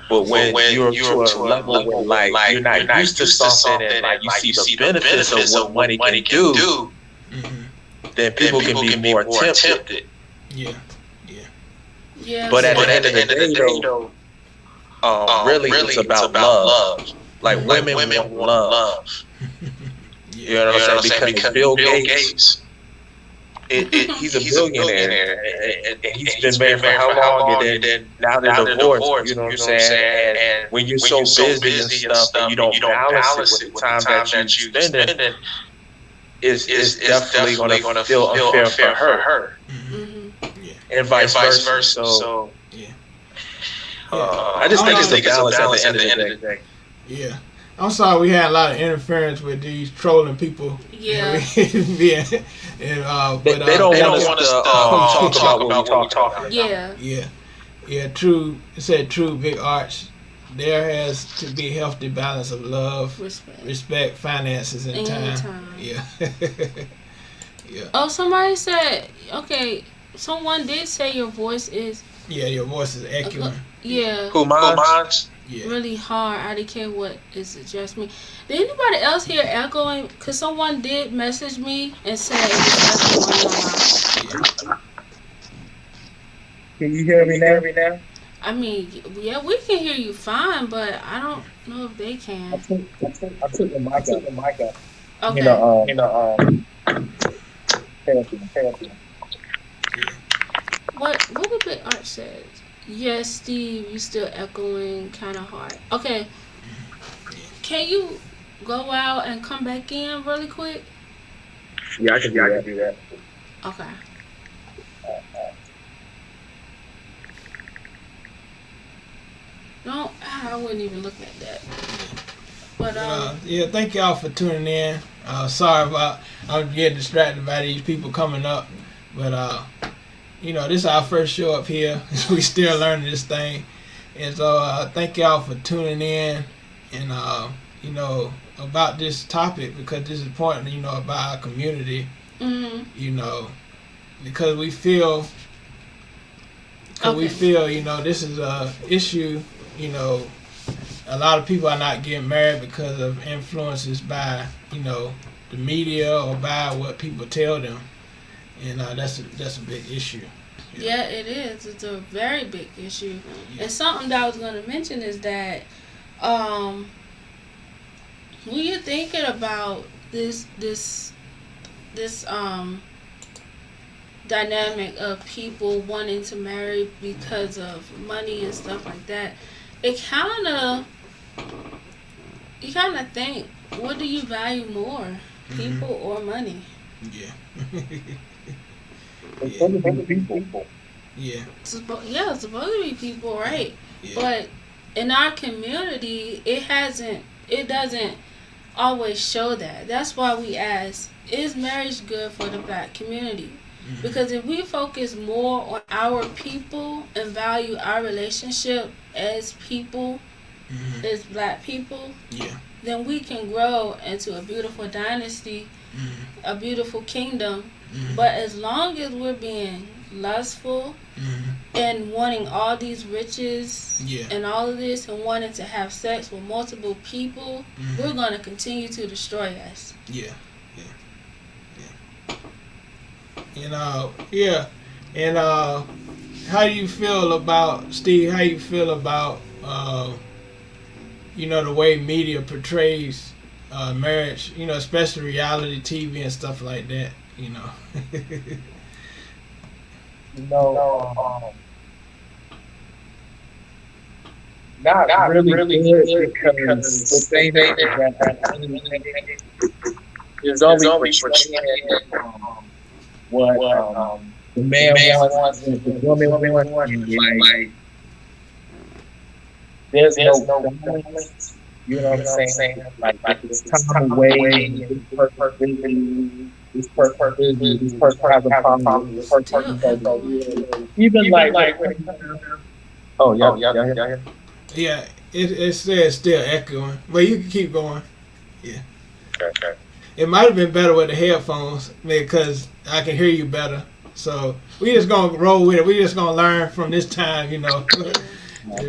But when you're to a level where like you're not used to something and like you see the benefits of what money can do, then people can be more tempted. Yeah. But at the end of the day, though, really it's about love. Like women want love. You know what I'm saying? Because Bill Gates he's a billionaire, and he's been married for how long, and then now they're divorced. You know what I'm saying? And when you're so busy and stuff, and you don't balance it with the time that you spending, is definitely going to feel unfair for her, and vice versa. So, I just think it's a balance at the end of the day. Yeah. I'm sorry we had a lot of interference with these trolling people. Yeah. But they don't want us to talk about what we talk about. Yeah. Yeah. True. It said true, Big Arch. There has to be a healthy balance of love, respect, finances, and time. Yeah. Yeah. Oh, somebody said, okay, someone did say your voice is... Yeah, your voice is echoing. Yeah. Who, mine? Yeah. Really hard. I didn't care what is just me. Did anybody else hear echoing? Because someone did message me and say it was echoing. Can you hear me now? I mean, yeah, we can hear you fine, but I don't know if they can. I took the mic up. Okay. Therapy. What did Big Arch say? Yes, Steve, you still echoing kind of hard. Okay. Can you go out and come back in really quick? Yeah, I can do that. Okay. No, I wouldn't even look at that. But yeah, thank y'all for tuning in. Sorry about I'm getting distracted by these people coming up, but this is our first show up here. We still learning this thing, and so thank y'all for tuning in, and about this topic, because this is important. About our community. Mm-hmm. Because we feel. This is a issue. A lot of people are not getting married because of influences by the media or by what people tell them. And that's a big issue. Yeah, it is. It's a very big issue. Yeah. And something that I was going to mention is that when you're thinking about this dynamic of people wanting to marry because of money and stuff like that, you kind of think, what do you value more, people or money? Yeah. People. Yeah. It's supposed to be people, right? Yeah. But in our community, it doesn't always show that. That's why we ask, is marriage good for the Black community? Mm-hmm. Because if we focus more on our people and value our relationship as people, as Black people, then we can grow into a beautiful dynasty, a beautiful kingdom. But as long as we're being lustful and wanting all these riches and all of this and wanting to have sex with multiple people, we're going to continue to destroy us. Yeah. And how do you feel about, Steve, the way media portrays marriage, especially reality TV and stuff like that, Not really good, because the thing that there's always what the man wants, the woman wants, like there's no balance. You know what I'm saying? Like it's time away, this person has a problem, this person does. Even like oh yeah. Yeah, it's still echoing, but you can keep going. Yeah. Okay. It might have been better with the headphones because I can hear you better. So we just gonna roll with it. We just gonna learn from this time, and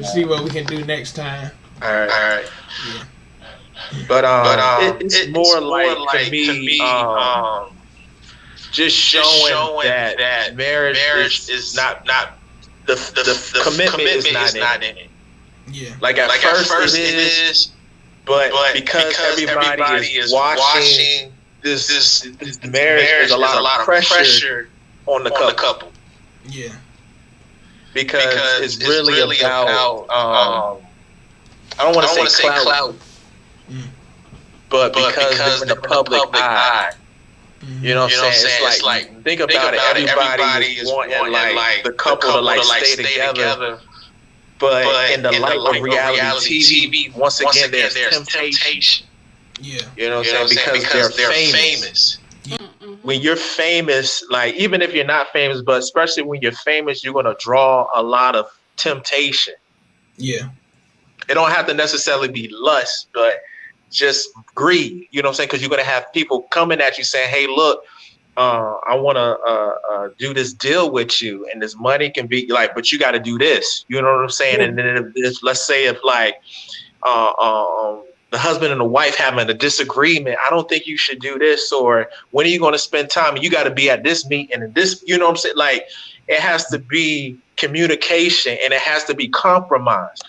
see what we can do next time. All right. Yeah. But it's more like to me, just showing that marriage is not the commitment is not in it. Yeah. Like at first it is, but because everybody is watching this marriage is a lot of pressure on the couple. Yeah. Because it's really about I don't want to say clout, but because they're in the public eye. You know what I'm saying? It's like think about it. Everybody is wanting like the couple to like stay together. But in the light of reality TV, once again, there's temptation. Yeah. You know what I'm saying? Because they're famous. When you're famous, like even if you're not famous, but especially when you're famous, you're gonna draw a lot of temptation. Yeah. It don't have to necessarily be lust, but just greed. You know what I'm saying? Because you're gonna have people coming at you saying, "Hey, look, I want to do this deal with you, and this money can be like, but you got to do this." You know what I'm saying? And then let's say if like the husband and the wife having a disagreement, I don't think you should do this, or when are you going to spend time? And you got to be at this meeting and this. You know what I'm saying? Like it has to be communication and it has to be compromise.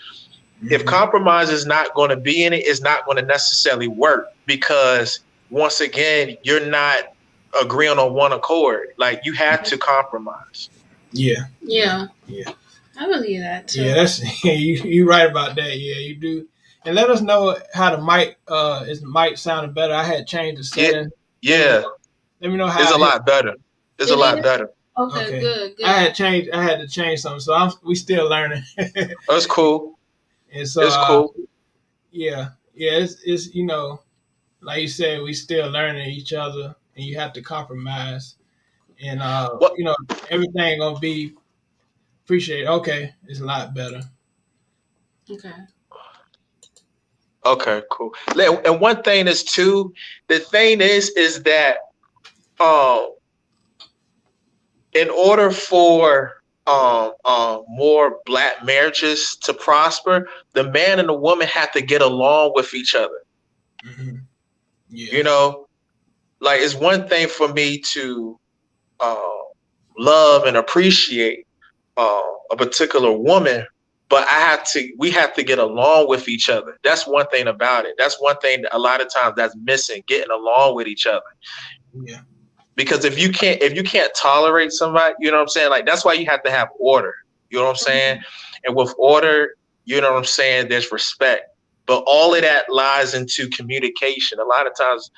If compromise is not going to be in it, it's not going to necessarily work because once again, you're not agreeing on one accord. Like you have to compromise. Yeah. Yeah. Yeah. I believe that too. Yeah, that's you right about that. Yeah, you do. And let us know how the mic is the mic sounding better. I had changed the setting. Yeah. Let me know how it's a lot better. It's a lot better. Okay, good. I had to change something, so we still learning. That's cool. And so it's cool. Yeah. It's you know, like you said, we still learning each other, and you have to compromise, and you know, everything gonna be appreciated. Okay, it's a lot better. Okay, cool. And one thing is too, the thing is that in order for more Black marriages to prosper, the man and the woman have to get along with each other. Mm-hmm. Yeah. You know, like it's one thing for me to love and appreciate a particular woman, but we have to get along with each other. That's one thing about it. That's one thing that a lot of times that's missing, getting along with each other. Yeah. Because if you can't tolerate somebody, you know what I'm saying? Like that's why you have to have order. You know what I'm saying? And with order, you know what I'm saying, there's respect. But all of that lies into communication. A lot of times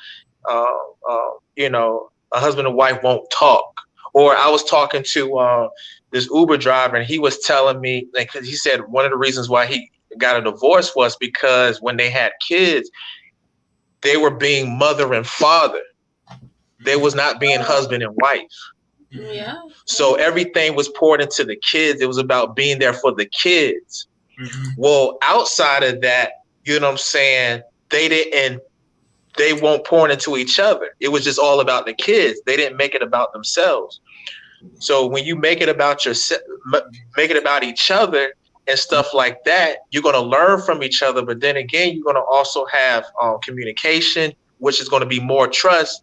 you know, a husband and wife won't talk. Or I was talking to this Uber driver, and he was telling me, like, he said one of the reasons why he got a divorce was because when they had kids, they were being mother and father. They was not being husband and wife. Yeah. So everything was poured into the kids. It was about being there for the kids. Mm-hmm. Well, outside of that, you know what I'm saying, they won't pour into each other. It was just all about the kids. They didn't make it about themselves. So when you make it about make it about each other and stuff like that, you're going to learn from each other. But then again, you're going to also have communication, which is going to be more trust.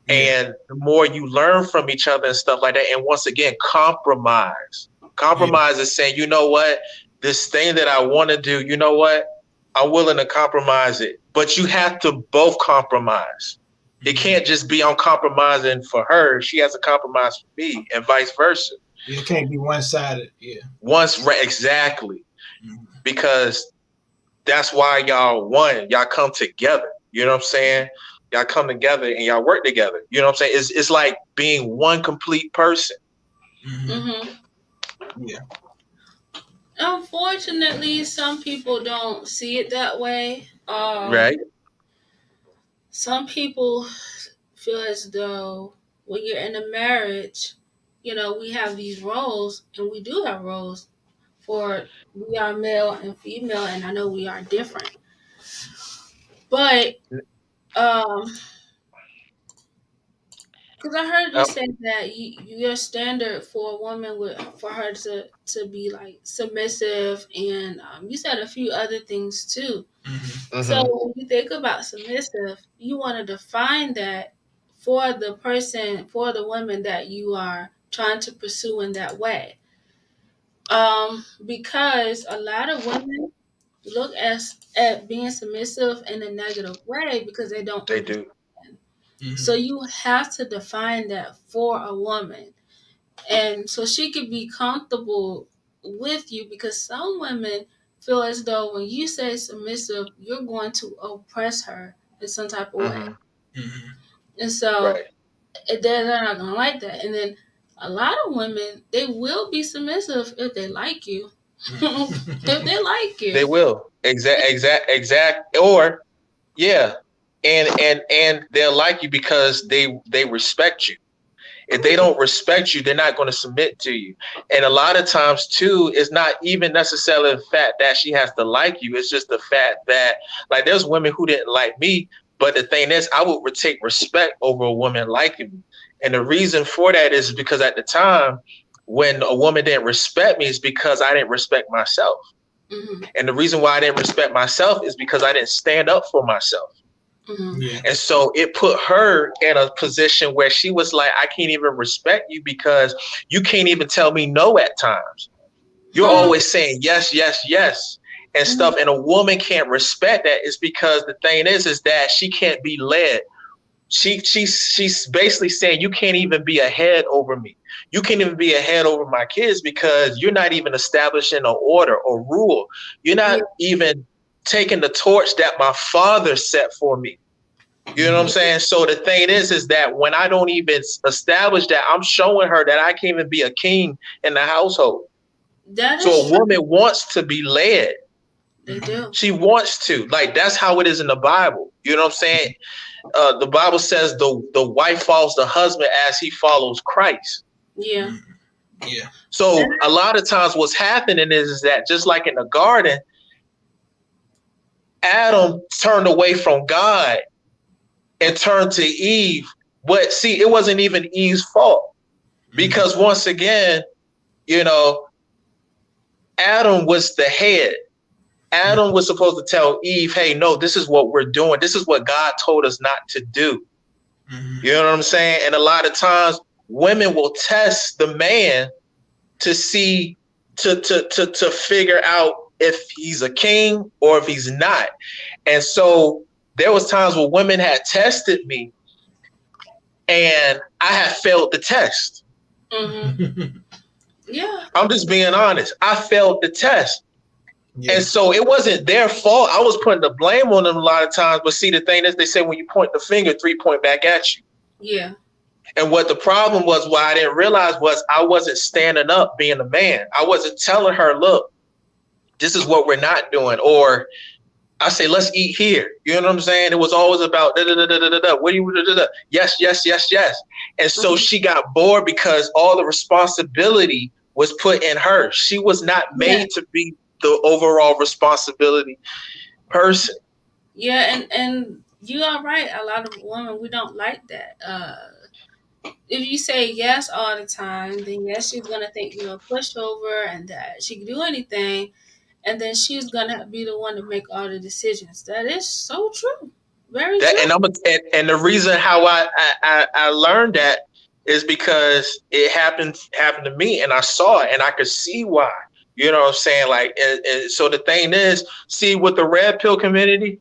And the more you learn from each other and stuff like that, and once again, compromise. Compromise is saying, you know what, this thing that I want to do, you know what, I'm willing to compromise it. But you have to both compromise. It can't just be on compromising for her. She has to compromise for me, and vice versa. It can't be one-sided. Yeah. Exactly. Mm-hmm. Because that's why y'all come together. You know what I'm saying? Y'all come together and y'all work together. You know what I'm saying? It's like being one complete person. Mm-hmm. Yeah. Unfortunately, some people don't see it that way. Right. Some people feel as though when you're in a marriage, you know, we have these roles, and we do have roles for we are male and female, and I know we are different. But because I heard you say that your standard for a woman for her to be like submissive, and you said a few other things too. Mm-hmm. So when you think about submissive, you want to define that for the person, for the woman that you are trying to pursue in that way. Because a lot of women look at being submissive in a negative way because they don't. They do. Mm-hmm. So you have to define that for a woman. And so she could be comfortable with you, because some women feel as though when you say submissive, you're going to oppress her in some type of way. Mm-hmm. And so they're not going to like that. And then a lot of women, they will be submissive if they like you. If they like you. They will. Exact. Or, yeah. And they'll like you because they respect you. If they don't respect you, they're not going to submit to you. And a lot of times, too, it's not even necessarily the fact that she has to like you. It's just the fact that, like, there's women who didn't like me. But the thing is, I would take respect over a woman liking me. And the reason for that is because at the time, when a woman didn't respect me, is because I didn't respect myself. Mm-hmm. And the reason why I didn't respect myself is because I didn't stand up for myself. Mm-hmm. Yeah. And so it put her in a position where she was like, I can't even respect you because you can't even tell me no at times. You're always saying yes, yes, yes and stuff. And a woman can't respect that. It's because the thing is that she can't be led. She's basically saying you can't even be a head over me. You can't even be a head over my kids because you're not even establishing an order or rule. You're not even taking the torch that my father set for me. You know what I'm saying? So the thing is that when I don't even establish that, I'm showing her that I can't even be a king in the household. So a woman wants to be led. They do. She wants to. Like, that's how it is in the Bible. You know what I'm saying? The Bible says the wife follows the husband as he follows Christ. Yeah. Yeah. So a lot of times what's happening is that just like in the garden, Adam turned away from God and turned to Eve. But see, it wasn't even Eve's fault because once again, you know, Adam was the head. Adam was supposed to tell Eve, hey, no, this is what we're doing. This is what God told us not to do. Mm-hmm. You know what I'm saying? And a lot of times women will test the man to see, to figure out if he's a king or if he's not. And so there was times where women had tested me and I had failed the test. Mm-hmm. Yeah. I'm just being honest. I failed the test. Yeah. And so it wasn't their fault. I was putting the blame on them a lot of times. But see, the thing is, they say when you point the finger, 3 point back at you. Yeah. And what the problem was, what I didn't realize was I wasn't standing up being a man. I wasn't telling her, look, this is what we're not doing. Or I say, let's eat here. You know what I'm saying? It was always about da da da da da da. What do you da da da? Yes, yes, yes, yes. And so she got bored because all the responsibility was put in her. She was not made to be the overall responsibility person. Yeah, and you are right. A lot of women, we don't like that. If you say yes all the time, then yes, she's gonna think you're a pushover and that she can do anything, and then she's gonna be the one to make all the decisions. That is so true, very true. And the reason how I learned that is because it happened to me, and I saw it, and I could see why. You know what I'm saying? Like, and so the thing is, see, with the red pill community,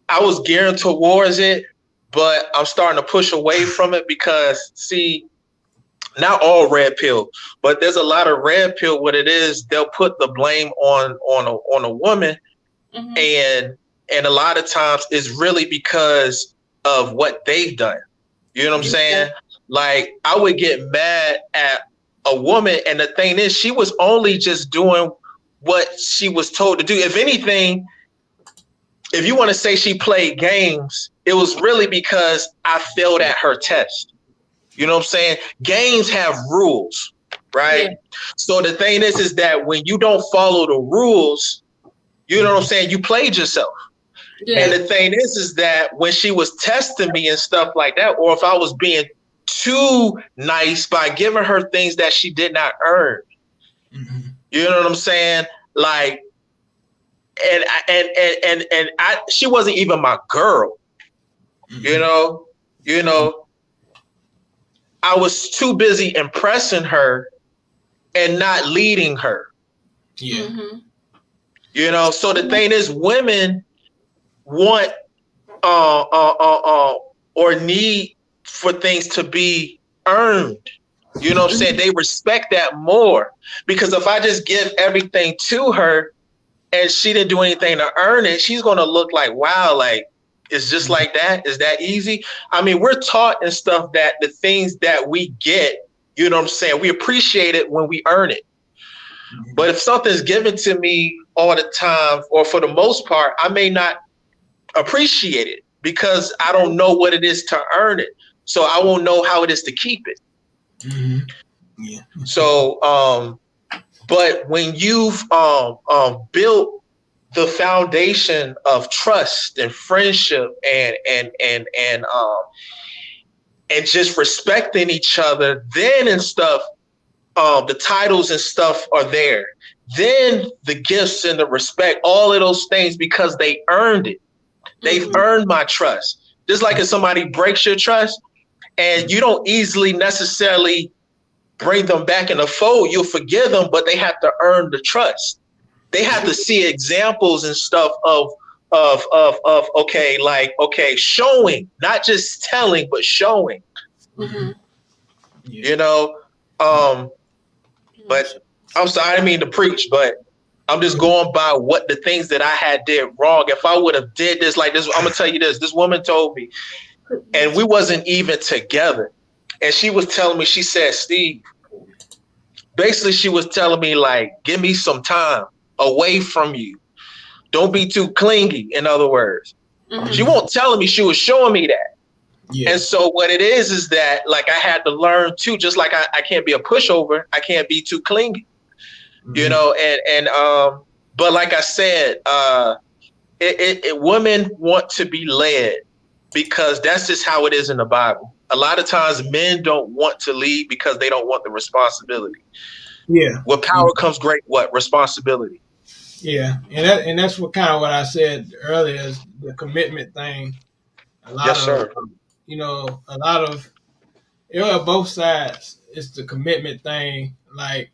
I was gearing towards it, but I'm starting to push away from it because, see, not all red pill, but there's a lot of red pill. What it is, they'll put the blame on a woman, mm-hmm. and a lot of times it's really because of what they've done. You know what I'm saying? Like, I would get mad at a woman, and the thing is, she was only just doing what she was told to do. If anything, if you want to say she played games, it was really because I failed at her test. You know what I'm saying? Games have rules, right? Yeah. So the thing is that when you don't follow the rules, you know what I'm saying? You played yourself. Yeah. And the thing is that when she was testing me and stuff like that, or if I was being too nice by giving her things that she did not earn. Mm-hmm. You know what I'm saying? Like, and she wasn't even my girl. Mm-hmm. You know, I was too busy impressing her and not leading her. Yeah. Mm-hmm. You know, so the thing is, women want or need for things to be earned. You know what I'm saying? They respect that more, because if I just give everything to her and she didn't do anything to earn it, she's going to look like, wow, like, it's just like that. Is that easy? I mean, we're taught and stuff that the things that we get, you know what I'm saying, we appreciate it when we earn it. But if something's given to me all the time, or for the most part, I may not appreciate it because I don't know what it is to earn it. So I won't know how it is to keep it. Mm-hmm. Yeah. So, but when you've built the foundation of trust and friendship and just respecting each other, then and stuff, the titles and stuff are there. Then the gifts and the respect, all of those things, because they earned it. They've earned my trust. Just like if somebody breaks your trust and you don't easily necessarily bring them back in the fold, you'll forgive them, but they have to earn the trust. They have to see examples and stuff of showing, not just telling, but showing. Mm-hmm. You know, but I'm sorry, I didn't mean to preach, but I'm just going by what the things that I had did wrong. If I would have did this like this, I'm gonna tell you this. This woman told me, and we wasn't even together, and she was telling me, she said, Steve, basically she was telling me, like, give me some time away from you. Don't be too clingy, in other words. Mm-hmm. She won't telling me, she was showing me that. Yeah. And so what it is that, like, I had to learn too, just like I can't be a pushover, I can't be too clingy. Mm-hmm. You know, and but like I said, women want to be led, because that's just how it is in the Bible. A lot of times men don't want to lead because they don't want the responsibility. Yeah. With power comes great responsibility. Yeah, and that's what I said earlier, is the commitment thing. A lot of both sides. It's the commitment thing. Like,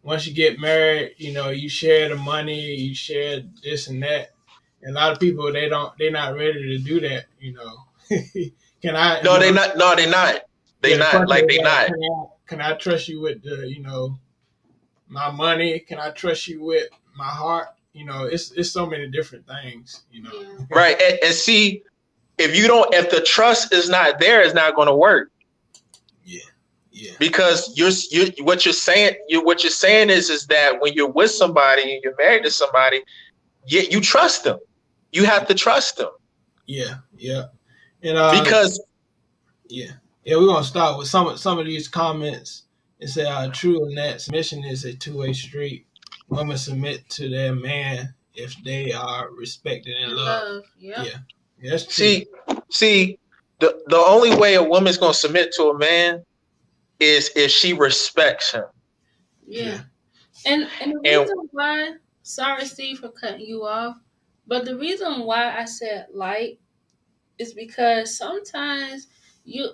once you get married, you know, you share the money, you share this and that. And a lot of people, they're not ready to do that. You know, can I? No, they're not. No, they're not. They're not. Like, they're not. Can I trust you with my money? Can I trust you with my heart? You know, it's so many different things. You know, right? And see, if the trust is not there, it's not going to work. Yeah. Because what you're saying is that when you're with somebody and you're married to somebody, you trust them. You have to trust them. Yeah. And we're gonna start with some of these comments and say how true and that submission is a two-way street. Women submit to their man if they are respected and loved. Yeah, that's true. See, the only way a woman's gonna submit to a man is if she respects him. Yeah. And the reason why, sorry Steve for cutting you off, but the reason why I said like is because sometimes you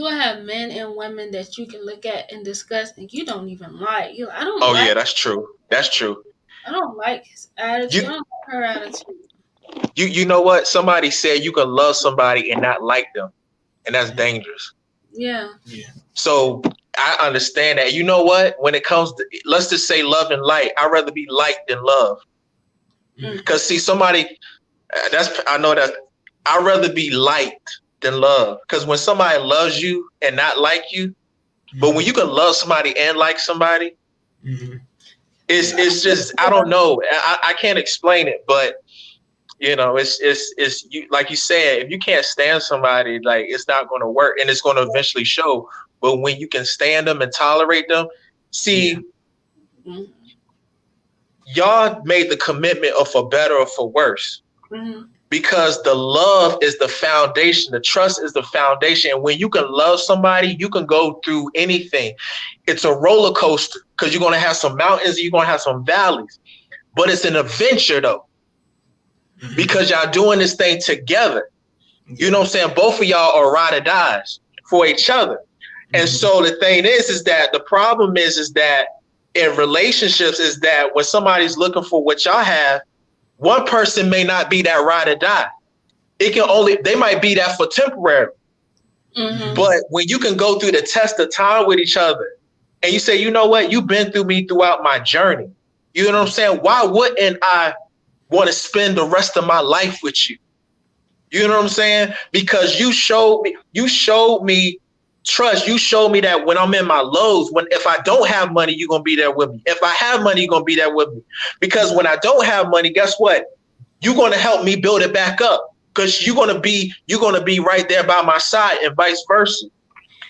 have men and women that you can look at and discuss and you don't even like. I don't like. Oh yeah, that's true. That's true. I don't like his attitude. I don't like her attitude. You know what? Somebody said you can love somebody and not like them, and that's dangerous. Yeah. So I understand that. You know what? When it comes to, let's just say love and light, I'd rather be liked than love. Because see, I know that I'd rather be liked than love. Because when somebody loves you and not like you, but when you can love somebody and like somebody, it's just, I don't know. I can't explain it, but you know, it's you, like you said, if you can't stand somebody, like, it's not going to work, and it's going to eventually show. But when you can stand them and tolerate them, see, y'all made the commitment of for better or for worse, because the love is the foundation. The trust is the foundation. And when you can love somebody, you can go through anything. It's a roller coaster, because you're going to have some mountains and you're going to have some valleys, but it's an adventure though. Because y'all doing this thing together. You know what I'm saying? Both of y'all are ride or dies for each other. And so the thing is that the problem is that in relationships is that when somebody's looking for what y'all have, one person may not be that ride or die. they might be that for temporary. Mm-hmm. But when you can go through the test of time with each other and you say, you know what, you've been through me throughout my journey. You know what I'm saying? Why wouldn't I want to spend the rest of my life with you? You know what I'm saying? Because you showed me trust. You showed me that when I'm in my lows, if I don't have money, you're going to be there with me. If I have money, you're going to be there with me. Because when I don't have money, guess what? You're going to help me build it back up. Because you're going to be right there by my side and vice versa.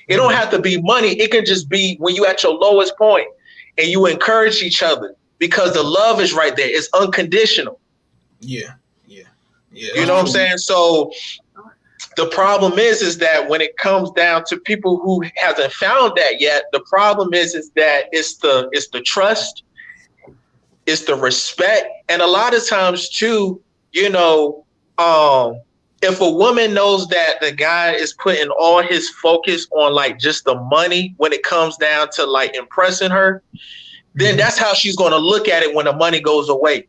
It don't have to be money. It can just be when you at your lowest point and you encourage each other because the love is right there. It's unconditional. Yeah. You know what I'm saying? So the problem is that when it comes down to people who hasn't found that yet, the problem is that it's the trust, it's the respect, and a lot of times too, you know, if a woman knows that the guy is putting all his focus on like just the money when it comes down to like impressing her, then that's how she's going to look at it when the money goes away.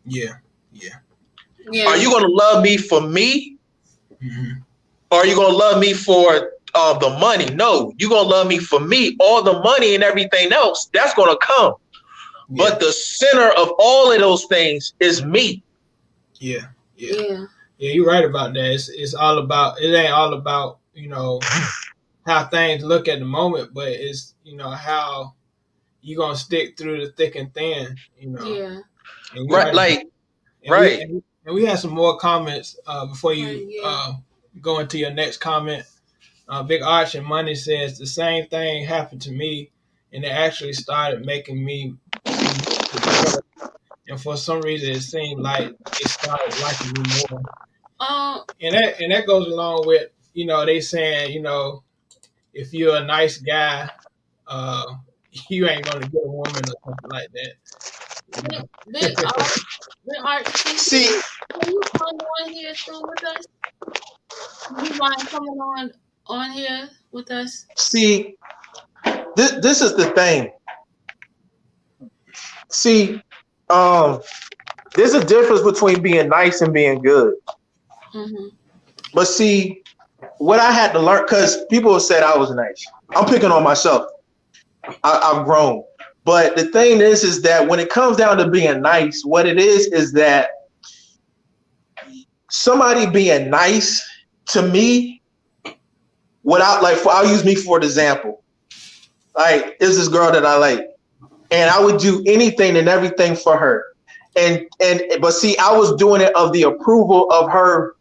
Yeah. Are you going to love me for me? Mm-hmm. Or are you going to love me for the money? No, you're going to love me for me. All the money and everything else, that's going to come. Yeah. But the center of all of those things is me. Yeah, you're right about that. It's all about, it ain't all about, you know, how things look at the moment, but it's, you know, how you going to stick through the thick and thin, you know. Yeah. Right. And we had some more comments before you go into your next comment. Big Arch and Money says the same thing happened to me, and it actually started making me. And for some reason, it seemed like it started liking me more. And that goes along with, you know, they saying, you know, if you're a nice guy, you ain't gonna get a woman or something like that. See, can you come on here too with us? You mind coming on here with us? See, this is the thing. See, there's a difference between being nice and being good. Mm-hmm. But see, what I had to learn, because people said I was nice. I'm picking on myself. I've grown. But the thing is that when it comes down to being nice, what it is that somebody being nice to me, without I'll use me for an example. Like, is this girl that I like, and I would do anything and everything for her, but see, I was doing it of the approval of her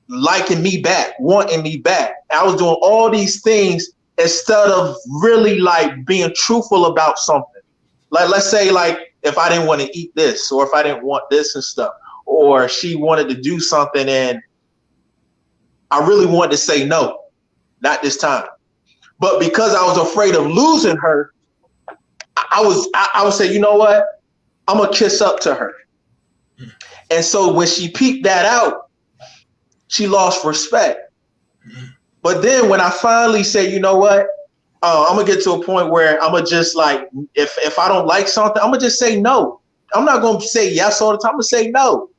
liking me back, wanting me back. I was doing all these things instead of really like being truthful about something. Like, let's say, like, if I didn't want to eat this, or if I didn't want this and stuff, or she wanted to do something and I really wanted to say no, not this time. But because I was afraid of losing her, I would say, you know what? I'm going to kiss up to her. And so when she peeped that out, she lost respect. But then when I finally said, you know what? I'm gonna get to a point where I'm gonna just like, if I don't like something, I'm gonna just say no. I'm not gonna say yes all the time. I'm gonna say no.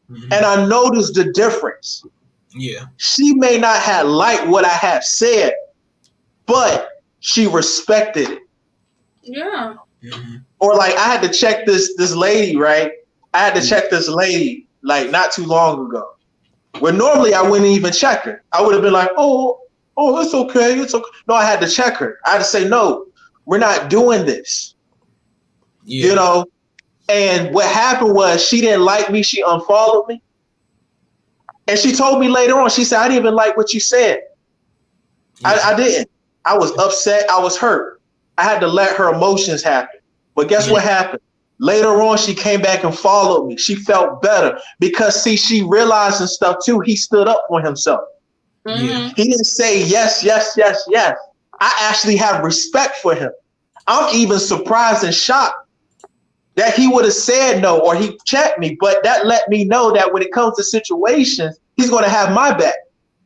Mm-hmm. And I noticed the difference. Yeah. She may not have liked what I had said, but she respected it. Yeah. Mm-hmm. Or like I had to check this lady, right? I had to check this lady like not too long ago. Where normally I wouldn't even check her. I would have been like, oh, it's okay. It's okay. No, I had to check her. I had to say, no, we're not doing this. Yeah. You know? And what happened was she didn't like me. She unfollowed me. And she told me later on, she said, I didn't even like what you said. Yeah. I didn't. I was upset. I was hurt. I had to let her emotions happen. But guess what happened? Later on, she came back and followed me. She felt better because, see, she realized and stuff too. He stood up for himself. Mm-hmm. He didn't say yes, yes, yes, yes. I actually have respect for him. I'm even surprised and shocked that he would have said no or he checked me. But that let me know that when it comes to situations, he's going to have my back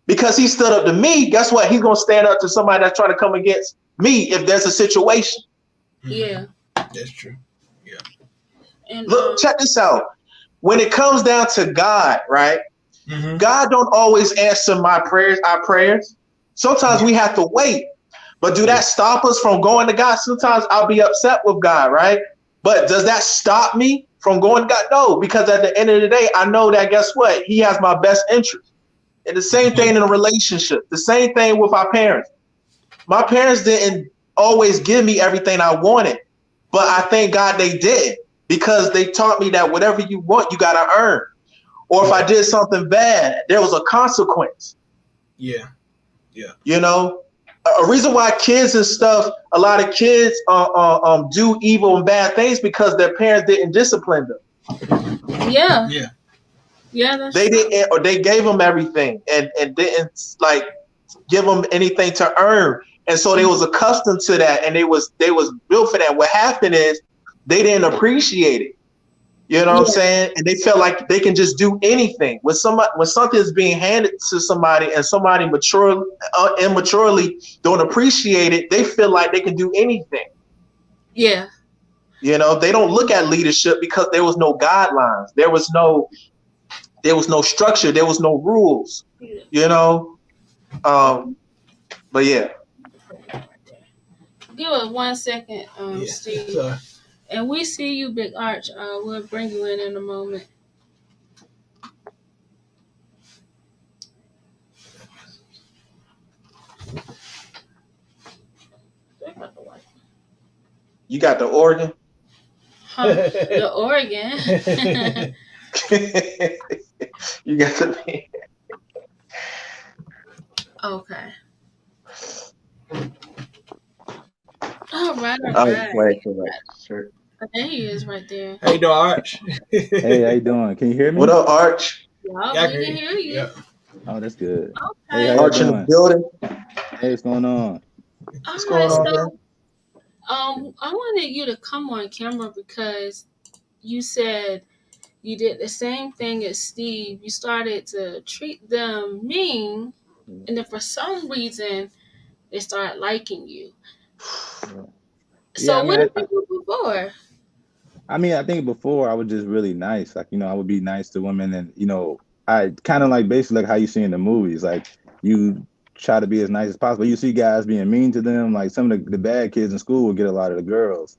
because he stood up to me. Guess what? He's going to stand up to somebody that's trying to come against me if there's a situation. Yeah, that's true. Yeah. And look, check this out. When it comes down to God, right? God don't always answer our prayers. Sometimes we have to wait. But do that stop us from going to God? Sometimes I'll be upset with God, right? But does that stop me from going to God? No, because at the end of the day, I know that, guess what? He has my best interest. And the same thing in a relationship. The same thing with our parents. My parents didn't always give me everything I wanted, but I thank God they did, because they taught me that whatever you want, you got to earn. Or if I did something bad, there was a consequence. Yeah. You know, a reason why kids and stuff, a lot of kids do evil and bad things because their parents didn't discipline them. Yeah. They didn't, or they gave them everything and didn't like give them anything to earn. And so they was accustomed to that, and they was built for that. What happened is they didn't appreciate it. You know what I'm saying? And they felt like they can just do anything. When something is being handed to somebody and somebody immaturely don't appreciate it, they feel like they can do anything. Yeah. You know, they don't look at leadership because there was no guidelines. There was no structure. There was no rules. You know? But yeah. Give us 1 second, Steve. Sorry. And we see you, Big Arch. We'll bring you in a moment. You got the organ? Huh, the organ. You got the... Okay. All right. I was waiting for that. Sure. There he is, right there. How you doing, Arch? Hey, how you doing? Can you hear me? What up, Arch? Yeah, we can hear you. Yeah. Oh, that's good. Okay. Hey, Arch in the building. Hey, what's going on? What's going on, man? I wanted you to come on camera because you said you did the same thing as Steve. You started to treat them mean, and then for some reason, they started liking you. So what did you do before? I mean, I think before I was just really nice. Like, you know, I would be nice to women, and, you know, I kind of like basically like how you see in the movies. Like, you try to be as nice as possible. You see guys being mean to them. Like, some of the bad kids in school would get a lot of the girls.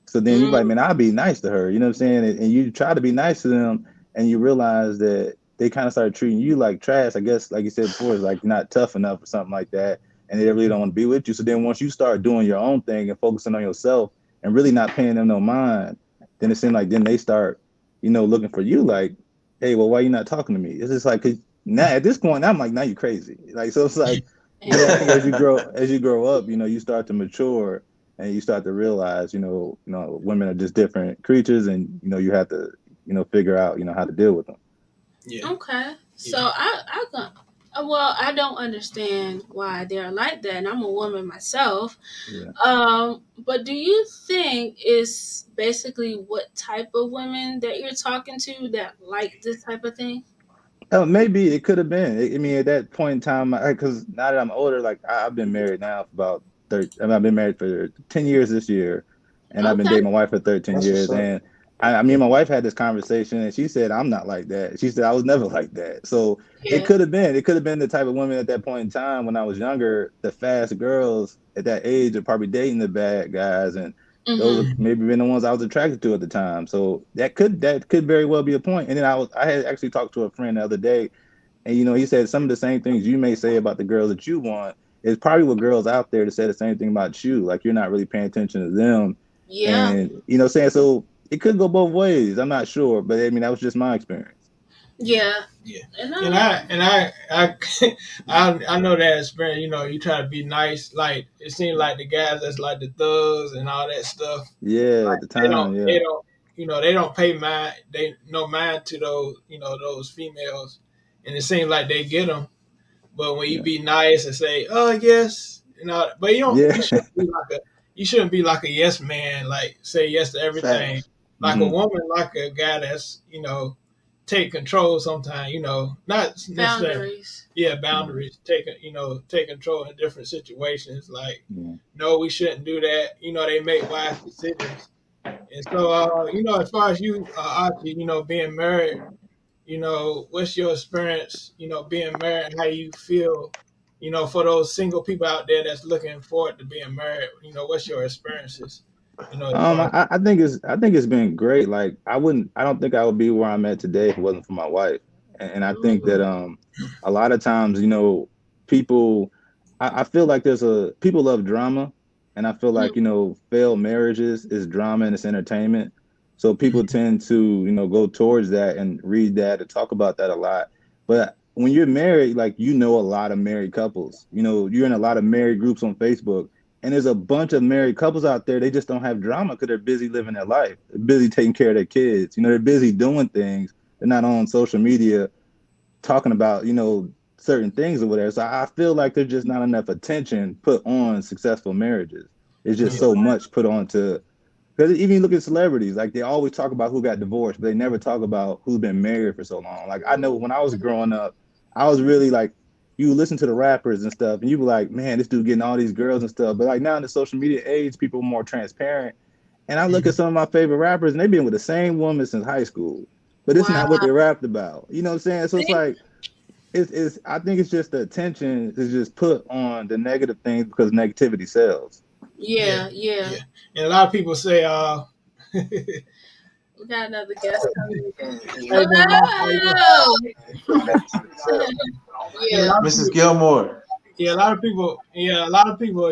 So then you're like, man, I'll be nice to her. You know what I'm saying? And you try to be nice to them, and you realize that they kind of start treating you like trash. I guess, like you said before, it's like you're not tough enough or something like that. And they really don't want to be with you. So then once you start doing your own thing and focusing on yourself and really not paying them no mind, then it seems like then they start, you know, looking for you like, hey, well, why are you not talking to me? It's just like, 'cause now at this point, I'm like, now you crazy. Like, so it's like, you know, I think as you grow up, you know, you start to mature and you start to realize, you know, women are just different creatures, and, you know, you have to, you know, figure out, you know, how to deal with them. Yeah. Okay. So I don't understand why they're like that, and I'm a woman myself. Yeah. But do you think it's basically what type of women that you're talking to that like this type of thing? Maybe it could have been. I mean, at that point in time, because now that I'm older, like I've been married now for about 30. I've been married for 10 years this year, and I've been dating my wife for 13 years. And I mean, my wife had this conversation, and she said, I'm not like that. She said, I was never like that. So it could have been the type of women at that point in time when I was younger, the fast girls at that age are probably dating the bad guys. And those have maybe been the ones I was attracted to at the time. So that could very well be a point. And then I had actually talked to a friend the other day, and, you know, he said some of the same things you may say about the girls that you want is probably what girls out there to say the same thing about you. Like, you're not really paying attention to them. Yeah. And, you know, saying, so it could go both ways. I'm not sure, but I mean, that was just my experience. Yeah. Yeah. And I know that experience. You know, you try to be nice. Like, it seems like the guys that's like the thugs and all that stuff. Yeah, like, at the time. They don't. You know, they don't pay mind. They no mind to those. You know, those females, and it seems like they get them. But when you be nice and say, "Oh yes," you know, but you don't. Yeah. You shouldn't be like a yes man. Like, say yes to everything. Fact. Like a woman, like a guy that's, you know, take control sometimes, you know, not boundaries. Yeah, boundaries. Take control in different situations. Like, no, we shouldn't do that. You know, they make wise decisions. And so, you know, as far as you, Archie, you know, being married, you know, what's your experience, you know, being married, and how you feel, you know, for those single people out there that's looking forward to being married, you know, what's your experiences, you know, as far as I think it's been great. Like I don't think I would be where I'm at today if it wasn't for my wife. And I think that a lot of times, you know, people I feel like people love drama, and I feel like, you know, failed marriages is drama and it's entertainment. So people tend to, you know, go towards that and read that and talk about that a lot. But when you're married, like, you know, a lot of married couples, you know, you're in a lot of married groups on Facebook, and there's a bunch of married couples out there. They just don't have drama because they're busy living their life. They're busy taking care of their kids. You know, they're busy doing things. They're not on social media talking about, you know, certain things or whatever. So I feel like there's just not enough attention put on successful marriages. It's just so much put on to, because even you look at celebrities, like they always talk about who got divorced, but they never talk about who's been married for so long. Like I know when I was growing up, I was really like, you listen to the rappers and stuff, and you be like, man, this dude getting all these girls and stuff. But like now in the social media age, people are more transparent. And I look at some of my favorite rappers, and they've been with the same woman since high school. But it's not what they rapped about. You know what I'm saying? So it's like, it's I think it's just the attention is just put on the negative things because negativity sells. Yeah. And a lot of people say, we got another guest coming in. Yeah. Mrs. Gilmore. Yeah, a lot of people,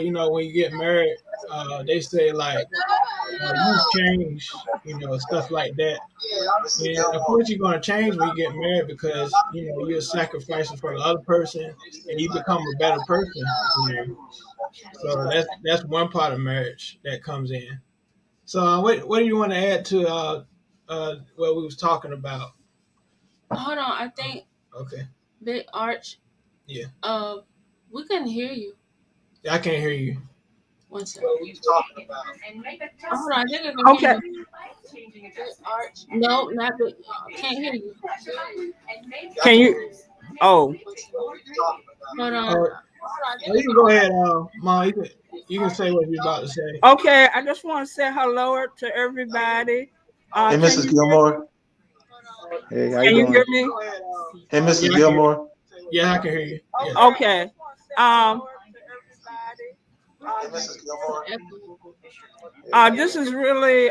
you know, when you get married, they say like, you've changed, you know, stuff like that. And of course, you're going to change when you get married because, you know, you're sacrificing for the other person and you become a better person. You know? So that's one part of marriage that comes in. So what do you want to add to what we was talking about? Hold on, I think. Okay. Big Arch. Yeah. We couldn't hear you. I can't hear you. One second. What we talking about? Hold on, I think I can hear you. Arch. No, not the. Can't hear you. Can you? Oh. Hold on. You can go ahead, Mom. You can say what you're about to say. Okay, I just want to say hello to everybody. Hey, Mrs. Gilmore. Hey, how can you you doing? hear me? Hey, Mrs. Gilmore. Yeah, I can hear you. Yeah. Okay. This is really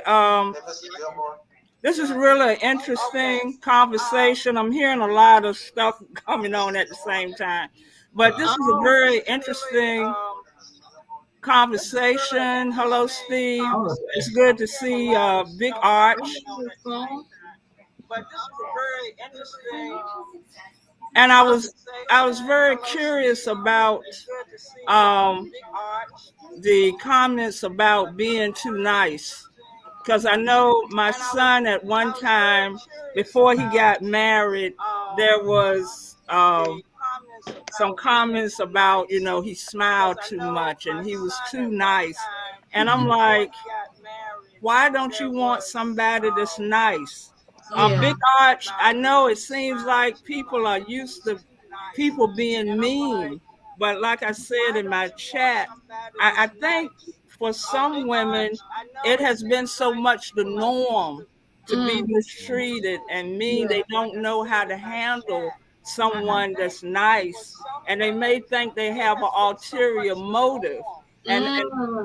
an interesting conversation. I'm hearing a lot of stuff coming on at the same time, but this is a very interesting conversation. Hello, Steve. It's good to see Big Arch. But this is a very interesting. And I was very curious about the comments about being too nice, because I know my son at one time before he got married, there was some comments about, you know, he smiled too much and he was too nice. And I'm like, why don't you want somebody that's nice? Big Arch, I know it seems like people are used to people being mean, but like I said in my chat, I think for some women, it has been so much the norm to be mistreated and mean. They don't know how to handle someone that's nice, and they may think they have an ulterior motive. And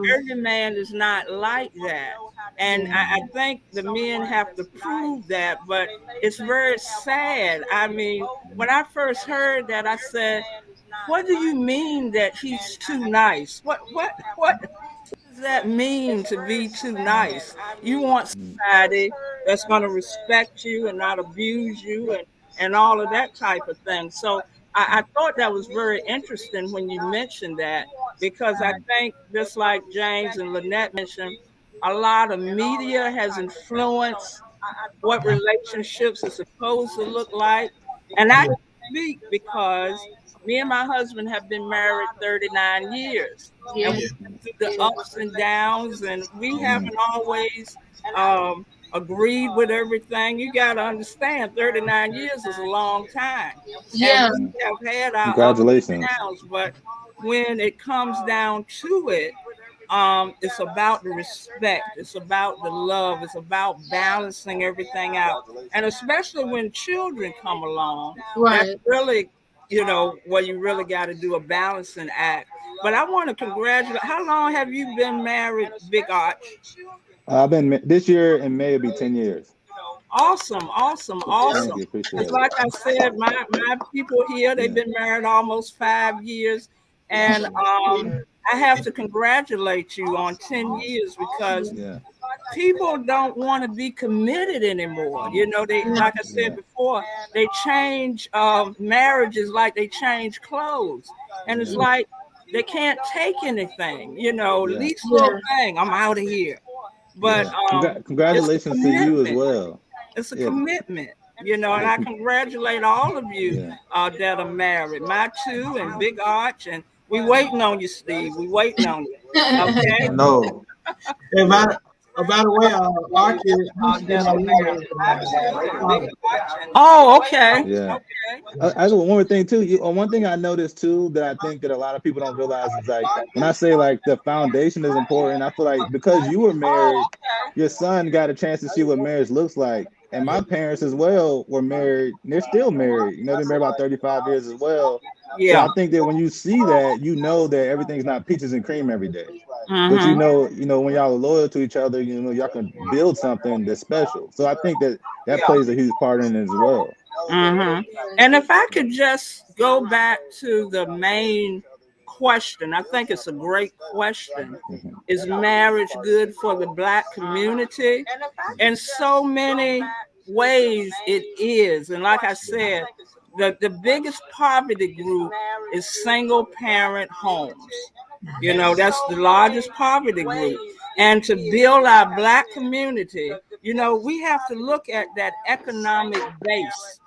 every man is not like that. And I think the men have to prove that, but it's very sad. I mean, when I first heard that, I said, what do you mean that he's too nice? What does that mean to be too nice? You want somebody that's going to respect you and not abuse you and all of that type of thing. So I thought that was very interesting when you mentioned that, because I think, just like James and Lynette mentioned, a lot of media has influenced what relationships are supposed to look like. And I can speak because me and my husband have been married 39 years. And we went through the ups and downs, and we haven't always agreed with everything. You got to understand, 39 years is a long time. Yeah. And we have had our Congratulations. ups and downs, but when it comes down to it, it's about the respect. It's about the love. It's about balancing everything out. And especially when children come along, Right. that's really, you know, where you really got to do a balancing act. But I want to congratulate. How long have you been married, Big Arch? I've been this year in May, it'll be 10 years. Awesome. Thank you, appreciate it. Like I said, my people here, they've been married almost 5 years. And I have to congratulate you on 10 years because people don't want to be committed anymore. You know, they, like I said before, they change marriages like they change clothes. And it's like they can't take anything, you know, least little thing, I'm out of here. But congratulations to you as well. It's a commitment, you know, and I congratulate all of you that are married. My two and Big Arch, and we waiting on you, Steve. We waiting on you. Okay. No. Hey, by the way, Arch Oh, okay. Yeah. I one more thing too. One thing I noticed too that I think that a lot of people don't realize is like when I say like the foundation is important, I feel like because you were married, your son got a chance to see what marriage looks like. And my parents as well were married. And they're still married. You know, they're married about 35 years as well. Yeah. So I think that when you see that, you know that everything's not peaches and cream every day. But you know, when y'all are loyal to each other, you know, y'all can build something that's special. So I think that plays a huge part in it as well. And if I could just go back to the main question, I think it's a great question. Is marriage good for the Black community? In so many ways it is. And like I said, the biggest poverty group is single parent homes. You know, that's the largest poverty group. And to build our Black community, you know, we have to look at that economic base.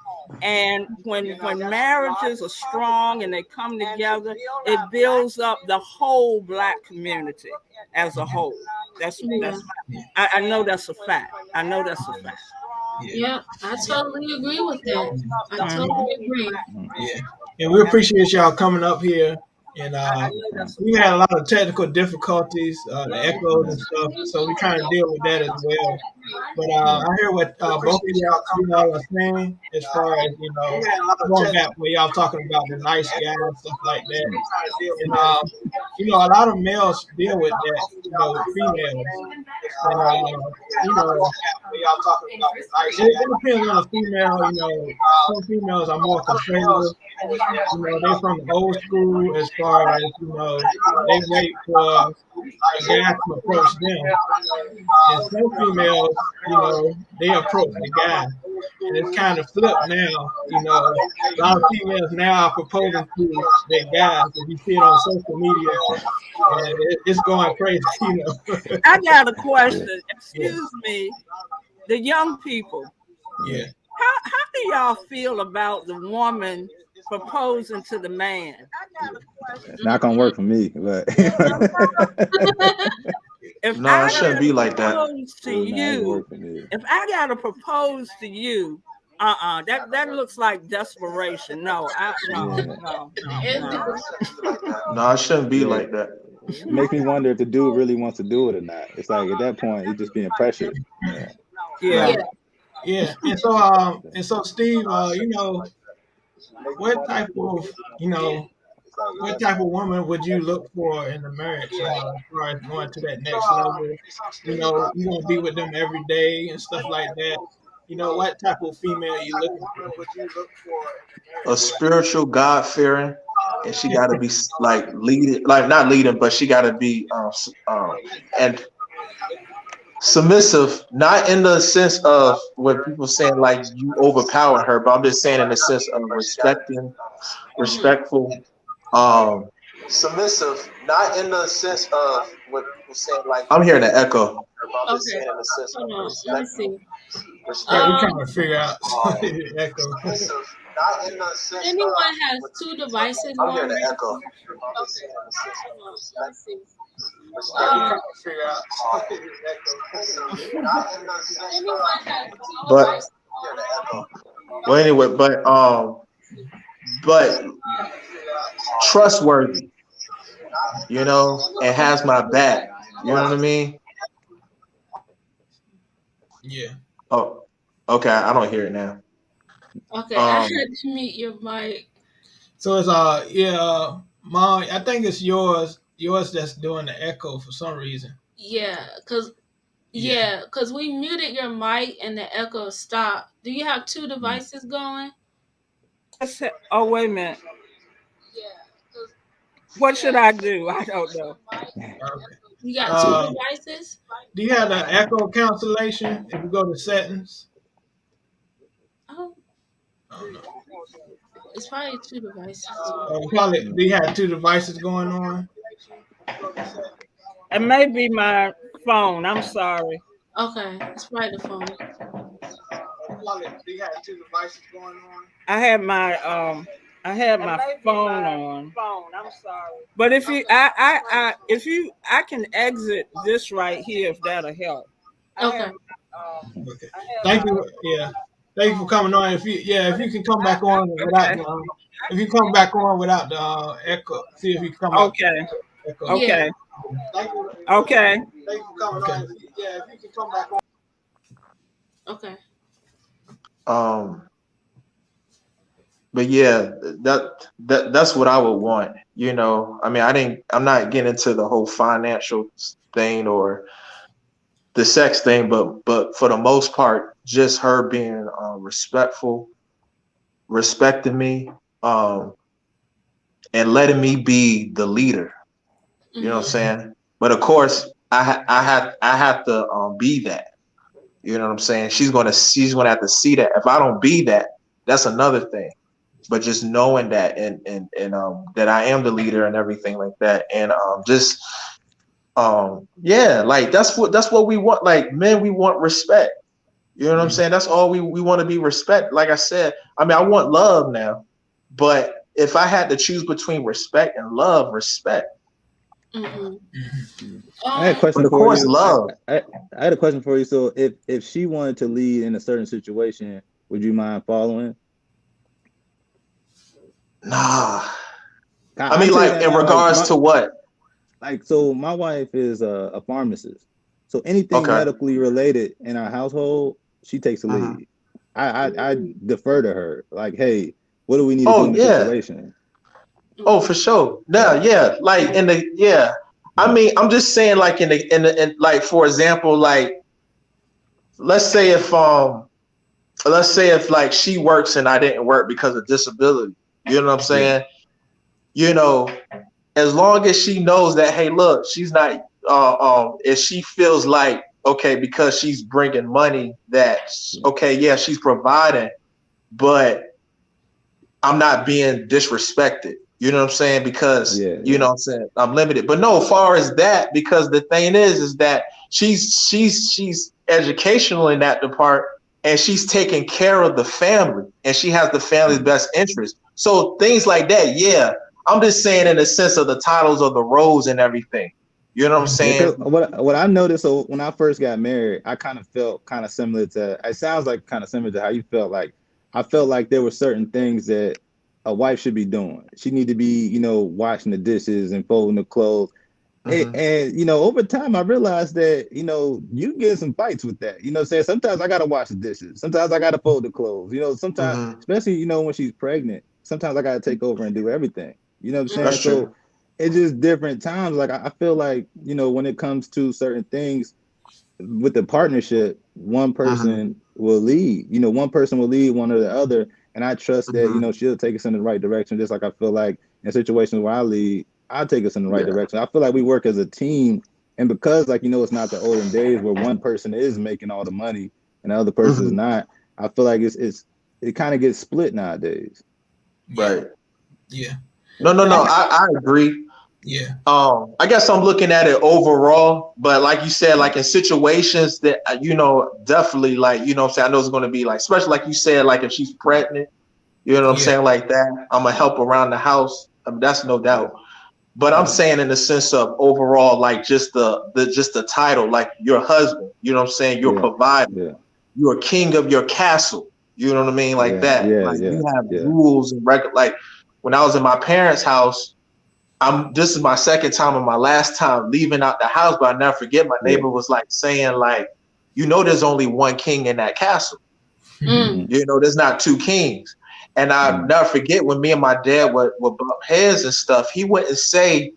And when marriages are strong and they come together, it builds up the whole Black community as a whole. I know that's a fact. Yeah, I totally agree with that. I totally agree. Yeah, and we appreciate y'all coming up here. And we had a lot of technical difficulties, the echoes and stuff, so we're trying to deal with that as well. But I hear what both of y'all are saying as far as, you know, going back where y'all talking about the nice guy and stuff like that. And, you know, a lot of males deal with that, you know, with females. And, you know, it depends on the female, you know, some females are more conservative. You know, they're from the old school as far as, you know, they wait for a guy to approach them. And some females, you know, they approach the guy. And it's kind of flipped now. You know, a lot of females now are proposing to their guys. If you see it on social media, and it's going crazy, you know. I got a question. Excuse me, the young people. Yeah. How do y'all feel about the woman proposing to the man? It's not gonna work for me, but it shouldn't be like that. If I gotta propose to you, that looks like desperation. No, it shouldn't be like that. It makes me wonder if the dude really wants to do it or not. It's like at that point, he's just being pressured. Yeah. And so Steve, you know, what type of woman would you look for in the marriage as far as going to that next level? You know, you want to be with them every day and stuff like that. You know, what type of female are you looking for? A spiritual, God-fearing, and she got to be like leading, like not leading, but she got to be and submissive, not in the sense of what people saying like you overpower her, but I'm just saying in the sense of respectful, submissive, not in the sense of what people saying like I'm hearing an echo. I'm just saying in the sense of respectful. We're trying to figure out the echo. Anyone has two devices. I'm hearing an echo. Let's see. But trustworthy. you know, and has my back. You know what I mean? Yeah. Oh, okay. I don't hear it now. Okay, I had to mute your mic. So it's Mom, I think it's yours that's doing the echo for some reason. Yeah, cause we muted your mic and the echo stopped. Do you have two devices going? Oh, wait a minute. What should I do? I don't know. Okay. You got two devices? Do you have the echo cancellation if you go to settings? Oh no. It's probably two devices. Do you have two devices going on? It may be my phone. I'm sorry. Okay, it's probably the phone. Do you have two devices going on? I had my phone on. I'm sorry. But if you I can exit this right here if that'll help. Okay. Okay. Thank you. Yeah. Thank you for coming on. If you can come back on without if you come back on without the echo, see if you can come Okay. Echo. Okay. Thank you. Okay. Thank you for coming on. Yeah, if you can come back on. Okay. But yeah, that's what I would want. You know, I mean, I'm not getting into the whole financial thing or the sex thing, but for the most part, just her being respectful, respecting me, and letting me be the leader. You know what I'm saying? But of course, I have to be that. You know what I'm saying? She's gonna have to see that. If I don't be that, that's another thing. But just knowing that and that I am the leader and everything like that, and like that's what we want. Like men, we want respect. You know what I'm saying? That's all we want to be respect. Like I said, I mean, I want love now, but if I had to choose between respect and love, respect. I had a question of for course, you. Love. I had a question for you. So if she wanted to lead in a certain situation, would you mind following? Nah. I mean, like in regards to what? Like, so my wife is a pharmacist. So anything medically related in our household, she takes the lead. I defer to her. Like, hey, what do we need to do in this situation? Oh, for sure. Yeah. Like I mean, I'm just saying, like in like, for example, like let's say if like she works and I didn't work because of disability. You know what I'm saying? You know, as long as she knows that, hey, look, she's not if she feels like, okay, because she's bringing money, that she's providing, but I'm not being disrespected. You know what I'm saying? Because you know what I'm saying, I'm limited. But no, as far as that, because the thing is that she's educational in that department, and she's taking care of the family, and she has the family's best interest. So things like that, yeah. I'm just saying in the sense of the titles of the roles and everything. You know what I'm saying? What I noticed, so when I first got married, I kind of felt kind of similar to, it sounds like kind of similar to how you felt. Like I felt like there were certain things that a wife should be doing. She need to be, you know, washing the dishes and folding the clothes. And you know, over time I realized that, you know, you get some fights with that. You know what I'm saying? Sometimes I gotta wash the dishes. Sometimes I gotta fold the clothes. You know, sometimes, especially, you know, when she's pregnant, sometimes I gotta take over and do everything. You know what I'm saying? That's true. So it's just different times. Like I feel like, you know, when it comes to certain things with the partnership, one person will lead. You know, one person will lead, one or the other. And I trust that, you know, she'll take us in the right direction. Just like I feel like in situations where I lead, I'll take us in the right direction. I feel like we work as a team. And because, like, you know, it's not the olden days where one person is making all the money and the other person is not, I feel like it kind of gets split nowadays. Right. Yeah. No. I agree. Yeah. I guess I'm looking at it overall, but like you said, like in situations that, you know, definitely, like, you know what I'm saying, I know it's going to be like, especially like you said, like if she's pregnant, you know what I'm saying, like that, I'm gonna help around the house. I mean, that's no doubt. But I'm saying in the sense of overall, like just the title, like your husband, you know what I'm saying, you're provider, you're a king of your castle, you know what I mean, like that. You have rules and record. Like when I was in my parents' house, this is my second time and my last time leaving out the house, but I never forget my neighbor was like saying like, there's only one king in that castle. There's not two kings. And I never forget when me and my dad would bump heads and stuff, he wouldn't say,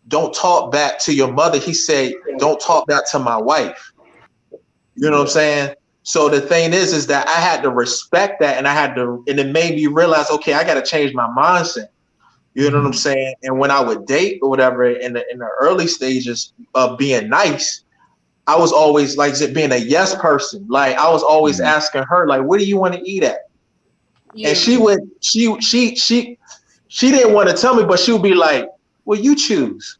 don't talk back to your mother. He said, don't talk back to my wife. You know what I'm saying? So the thing is that I had to respect that, and it made me realize, okay, I got to change my mindset. You know what I'm saying? And when I would date or whatever in the early stages of being nice, I was always like being a yes person. Like I was always asking her, like, where do you want to eat at? Yeah. And she didn't want to tell me, but she would be like, well, you choose.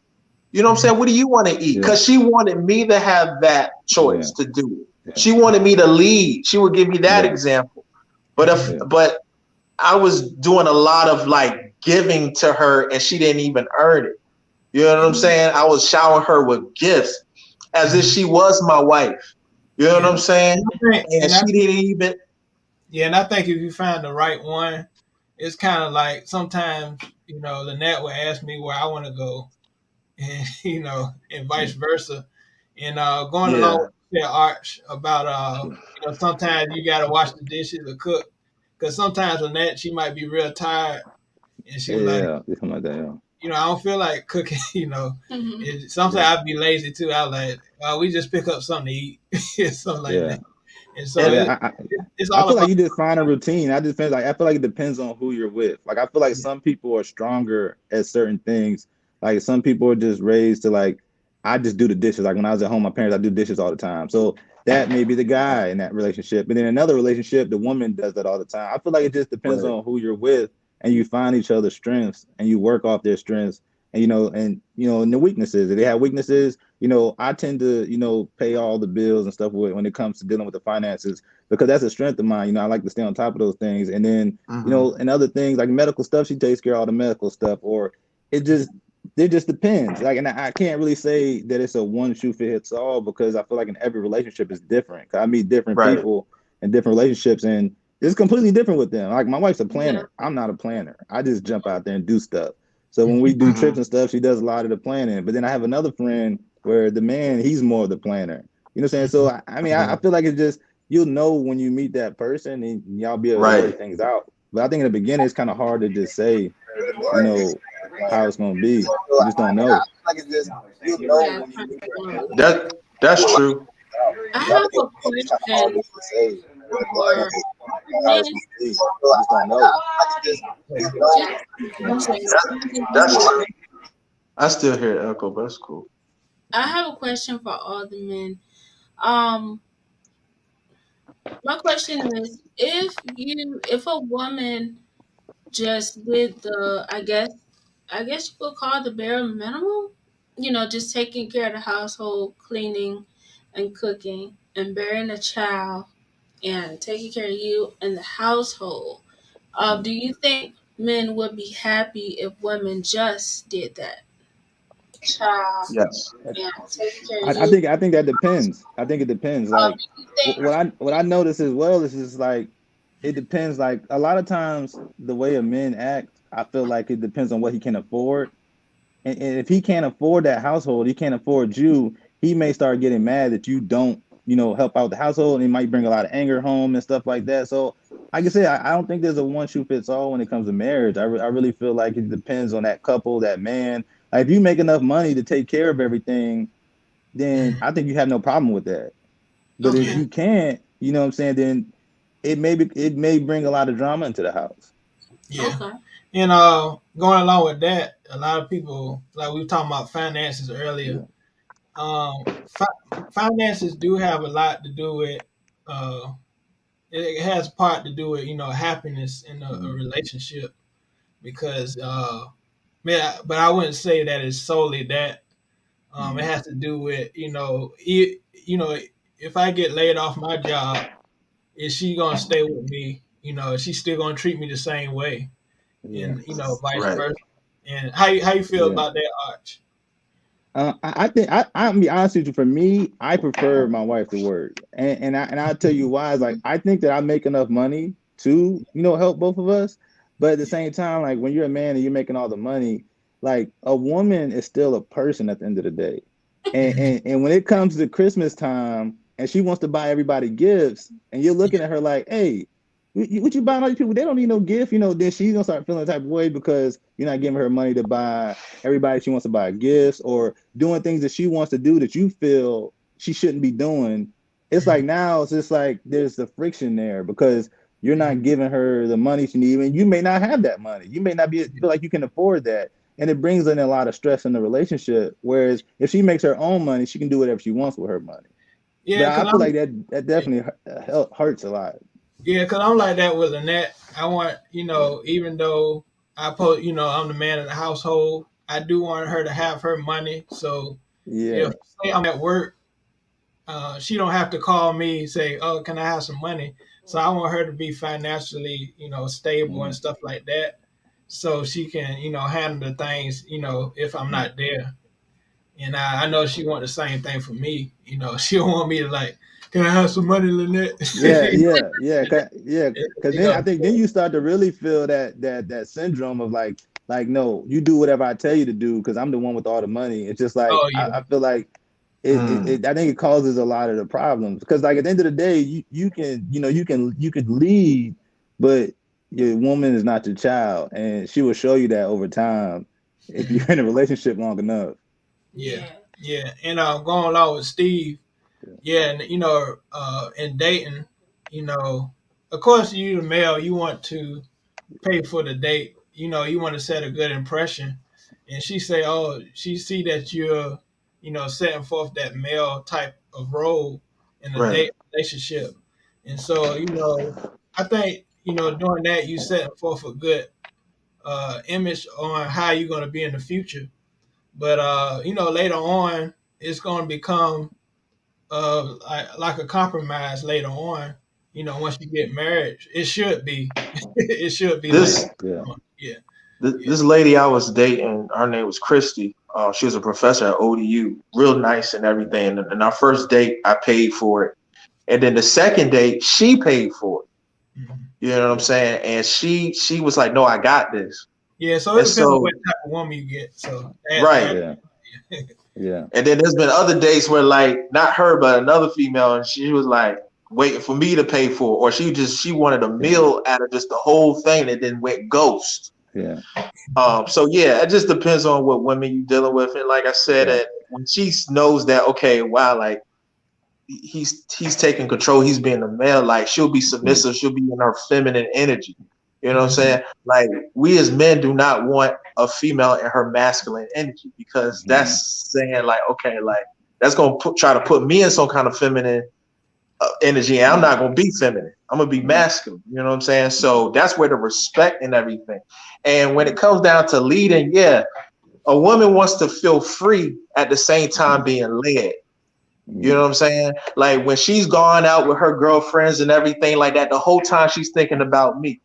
You know what I'm saying? What do you want to eat? Because she wanted me to have that choice to do it. Yeah. She wanted me to lead. She would give me that example. But I was doing a lot of like giving to her and she didn't even earn it. You know what I'm saying? I was showering her with gifts as if she was my wife. You know what I'm saying? And she didn't even. Yeah, and I think if you find the right one, it's kind of like sometimes, Lynette will ask me where I want to go, and and vice versa. And going along with that Arch about sometimes you gotta wash the dishes or cook, because sometimes Lynette, she might be real tired, and she something like that. I don't feel like cooking. Sometimes I'd be lazy too. I like we just pick up something to eat, something like that. And so it's all I feel like you just find a routine. I feel like it depends on who you're with. Like I feel like some people are stronger at certain things. Like some people are just raised to like, I just do the dishes. Like when I was at home, my parents, I do dishes all the time. So that may be the guy in that relationship. But in another relationship, the woman does that all the time. I feel like it just depends on who you're with, and you find each other's strengths and you work off their strengths. And and the weaknesses. If they have weaknesses, I tend to, pay all the bills and stuff when it comes to dealing with the finances, because that's a strength of mine. I like to stay on top of those things. And then, and other things like medical stuff, she takes care of all the medical stuff, or it just depends. Like, and I can't really say that it's a one shoe fits all, because I feel like in every relationship is different. I meet different people in different relationships, and it's completely different with them. Like my wife's a planner. I'm not a planner. I just jump out there and do stuff. So when we do trips and stuff, she does a lot of the planning. But then I have another friend where the man, he's more of the planner. You know what I'm saying? So, I feel like it's just, you'll know when you meet that person and y'all be able to work things out. But I think in the beginning, it's kind of hard to just say, how it's going to be. You just don't know. That's true. I have a question. That's true. I still hear echo, but that's cool. I have a question for all the men. My question is, if a woman just did the, I guess you could call it the bare minimum, just taking care of the household, cleaning and cooking and bearing a child and taking care of you and the household, do you think men would be happy if women just did that? Child. Yes. Yeah, taking care of you. I think that depends. I think it depends. Like what I notice as well is just like, it depends. Like a lot of times the way a man act, I feel like it depends on what he can afford. And if he can't afford that household, he can't afford you, he may start getting mad that you don't, help out the household, and it might bring a lot of anger home and stuff like that. So like I said, I don't think there's a one shoe fits all when it comes to marriage. I really feel like it depends on that couple, that man. Like if you make enough money to take care of everything, then I think you have no problem with that. But if you can't, you know what I'm saying, then it may bring a lot of drama into the house. Yeah. Okay. And going along with that, a lot of people, like we were talking about finances earlier, finances do have a lot to do with, it has part to do with, happiness in a relationship, because, but I wouldn't say that it's solely that. It has to do with, if I get laid off my job, is she going to stay with me? Is she still going to treat me the same way? And, vice versa. And how you feel about that, Arch? I think I'll be honest with you. For me, I prefer my wife to work, and I'll tell you why. Is like I think that I make enough money to help both of us, but at the same time, like when you're a man and you're making all the money, like a woman is still a person at the end of the day. And when it comes to Christmas time and she wants to buy everybody gifts and you're looking at her like, hey, what you buying all these people? They don't need no gift, then she's gonna start feeling the type of way because you're not giving her money to buy everybody she wants to buy gifts or doing things that she wants to do that you feel she shouldn't be doing. It's like now it's just like there's the friction there because you're not giving her the money she needs, and you may not have that money. You may not feel like you can afford that. And it brings in a lot of stress in the relationship. Whereas if she makes her own money, she can do whatever she wants with her money. Yeah, but I feel like that definitely hurts a lot. Yeah, because I'm like that with Lynette. I want, even though I'm the man of the household, I do want her to have her money. So if say I'm at work, she don't have to call me and say, oh, can I have some money? So I want her to be financially, stable and stuff like that. So she can, handle the things, if I'm not there. And I know she want the same thing for me. She don't want me to like, can I have some money, Lynette? Yeah. Because then I think then you start to really feel that syndrome of like, no, you do whatever I tell you to do because I'm the one with all the money. It's just like I feel like I think it causes a lot of the problems because like at the end of the day, you can lead, but your woman is not your child, and she will show you that over time if you're in a relationship long enough. Yeah. And going along with Steve, and in dating, of course you the male, you want to pay for the date. You want to set a good impression. And she say, oh, she see that you're, setting forth that male type of role in the date relationship. And so, I think, doing that, you setting forth a good image on how you're going to be in the future. But, later on, it's going to become like a compromise later on. Once you get married, it should be. It should be this. Yeah. This lady I was dating, her name was Christy. She was a professor at ODU, real nice and everything. And our first date, I paid for it, and then the second date, she paid for it. Mm-hmm. You know what I'm saying? And she was like, "No, I got this." Yeah, so it depends on what type of woman you get. So right. Yeah. And then there's been other dates where like not her but another female, and she was like waiting for me to pay for it, or she wanted a meal out of just the whole thing and then went ghost. Yeah. So yeah, it just depends on what women you're dealing with, and like I said, that when she knows that okay, wow, like he's taking control, he's being a male, like she'll be submissive, she'll be in her feminine energy. You know what I'm saying? Like we as men do not want a female in her masculine energy because that's saying like, okay, like that's gonna try to put me in some kind of feminine energy, and I'm not gonna be feminine. I'm gonna be masculine. You know what I'm saying? So that's where the respect and everything. And when it comes down to leading, a woman wants to feel free at the same time being led. You know what I'm saying? Like when she's gone out with her girlfriends and everything like that, the whole time she's thinking about me.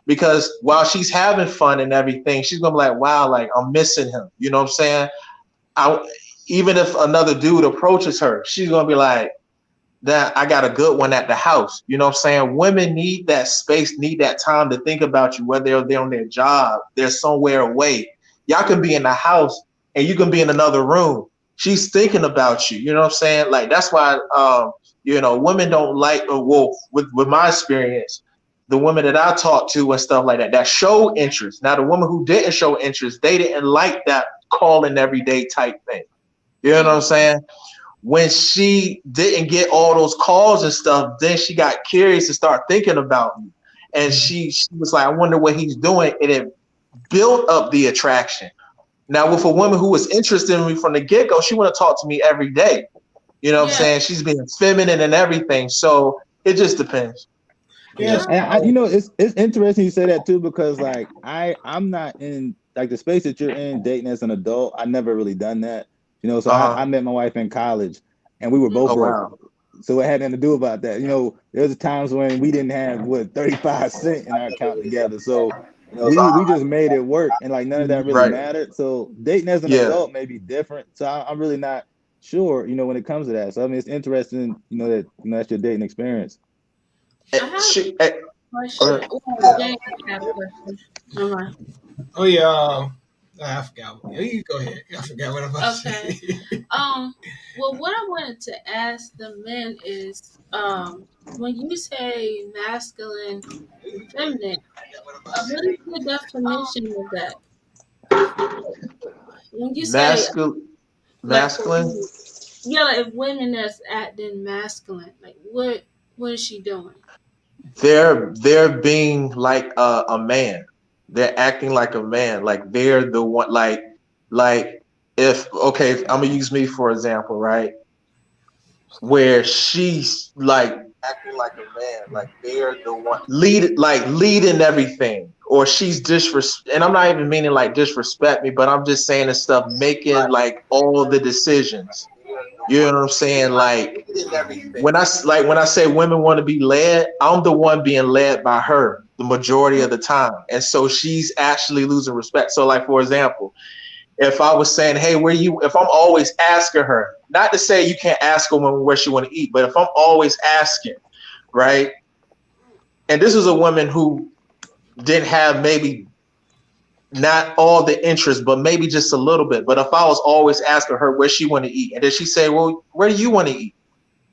Because while she's having fun and everything, she's gonna be like, wow, like I'm missing him. You know what I'm saying? Even if another dude approaches her, she's gonna be like, that I got a good one at the house. You know what I'm saying? Women need that space, need that time to think about you, whether they're on their job, they're somewhere away. Y'all can be in the house and you can be in another room. She's thinking about you. You know what I'm saying? Like that's why women don't like, with my experience, the women that I talk to and stuff like that show interest. Now the woman who didn't show interest, they didn't like that calling everyday type thing. You know what I'm saying? When she didn't get all those calls and stuff, then she got curious and started thinking about me. And she was like, I wonder what he's doing. And it built up the attraction. Now, with a woman who was interested in me from the get-go, she want to talk to me every day. You know what I'm saying? She's being feminine and everything. So it just depends. Yeah. And it's interesting you say that too, because like I'm not in like the space that you're in dating as an adult. I never really done that. So I met my wife in college and we were both broke. Wow. So it had nothing to do about that. There was times when we didn't have 35 cents in our account together. So we just made it work, and like none of that really mattered. So dating as an adult may be different. So I'm really not sure, when it comes to that. So I mean, it's interesting, that that's your dating experience. Oh yeah, I forgot. You go ahead. I forgot what I'm about to say. Well, what I wanted to ask the men is, when you say masculine and feminine, what is the definition of that? When you say masculine, like if women that's acting masculine, like what is she doing? they're being like a man. They're acting like a man. Like they're the one. Like if I'm gonna use me for example, right? Where she's like acting like a man, like they're the one leading everything, or she's disrespect. And I'm not even meaning like disrespect me, but I'm just saying this stuff, making like all the decisions. You know what I'm saying? Like when I say women want to be led, I'm the one being led by her the majority of the time, and so she's actually losing respect. So, like for example, if I was saying, "Hey, if I'm always asking her, not to say you can't ask a woman where she want to eat, but if I'm always asking, right? And this is a woman who didn't have maybe not all the interest, but maybe just a little bit. But if I was always asking her where she want to eat, and then she say, "Well, where do you want to eat?"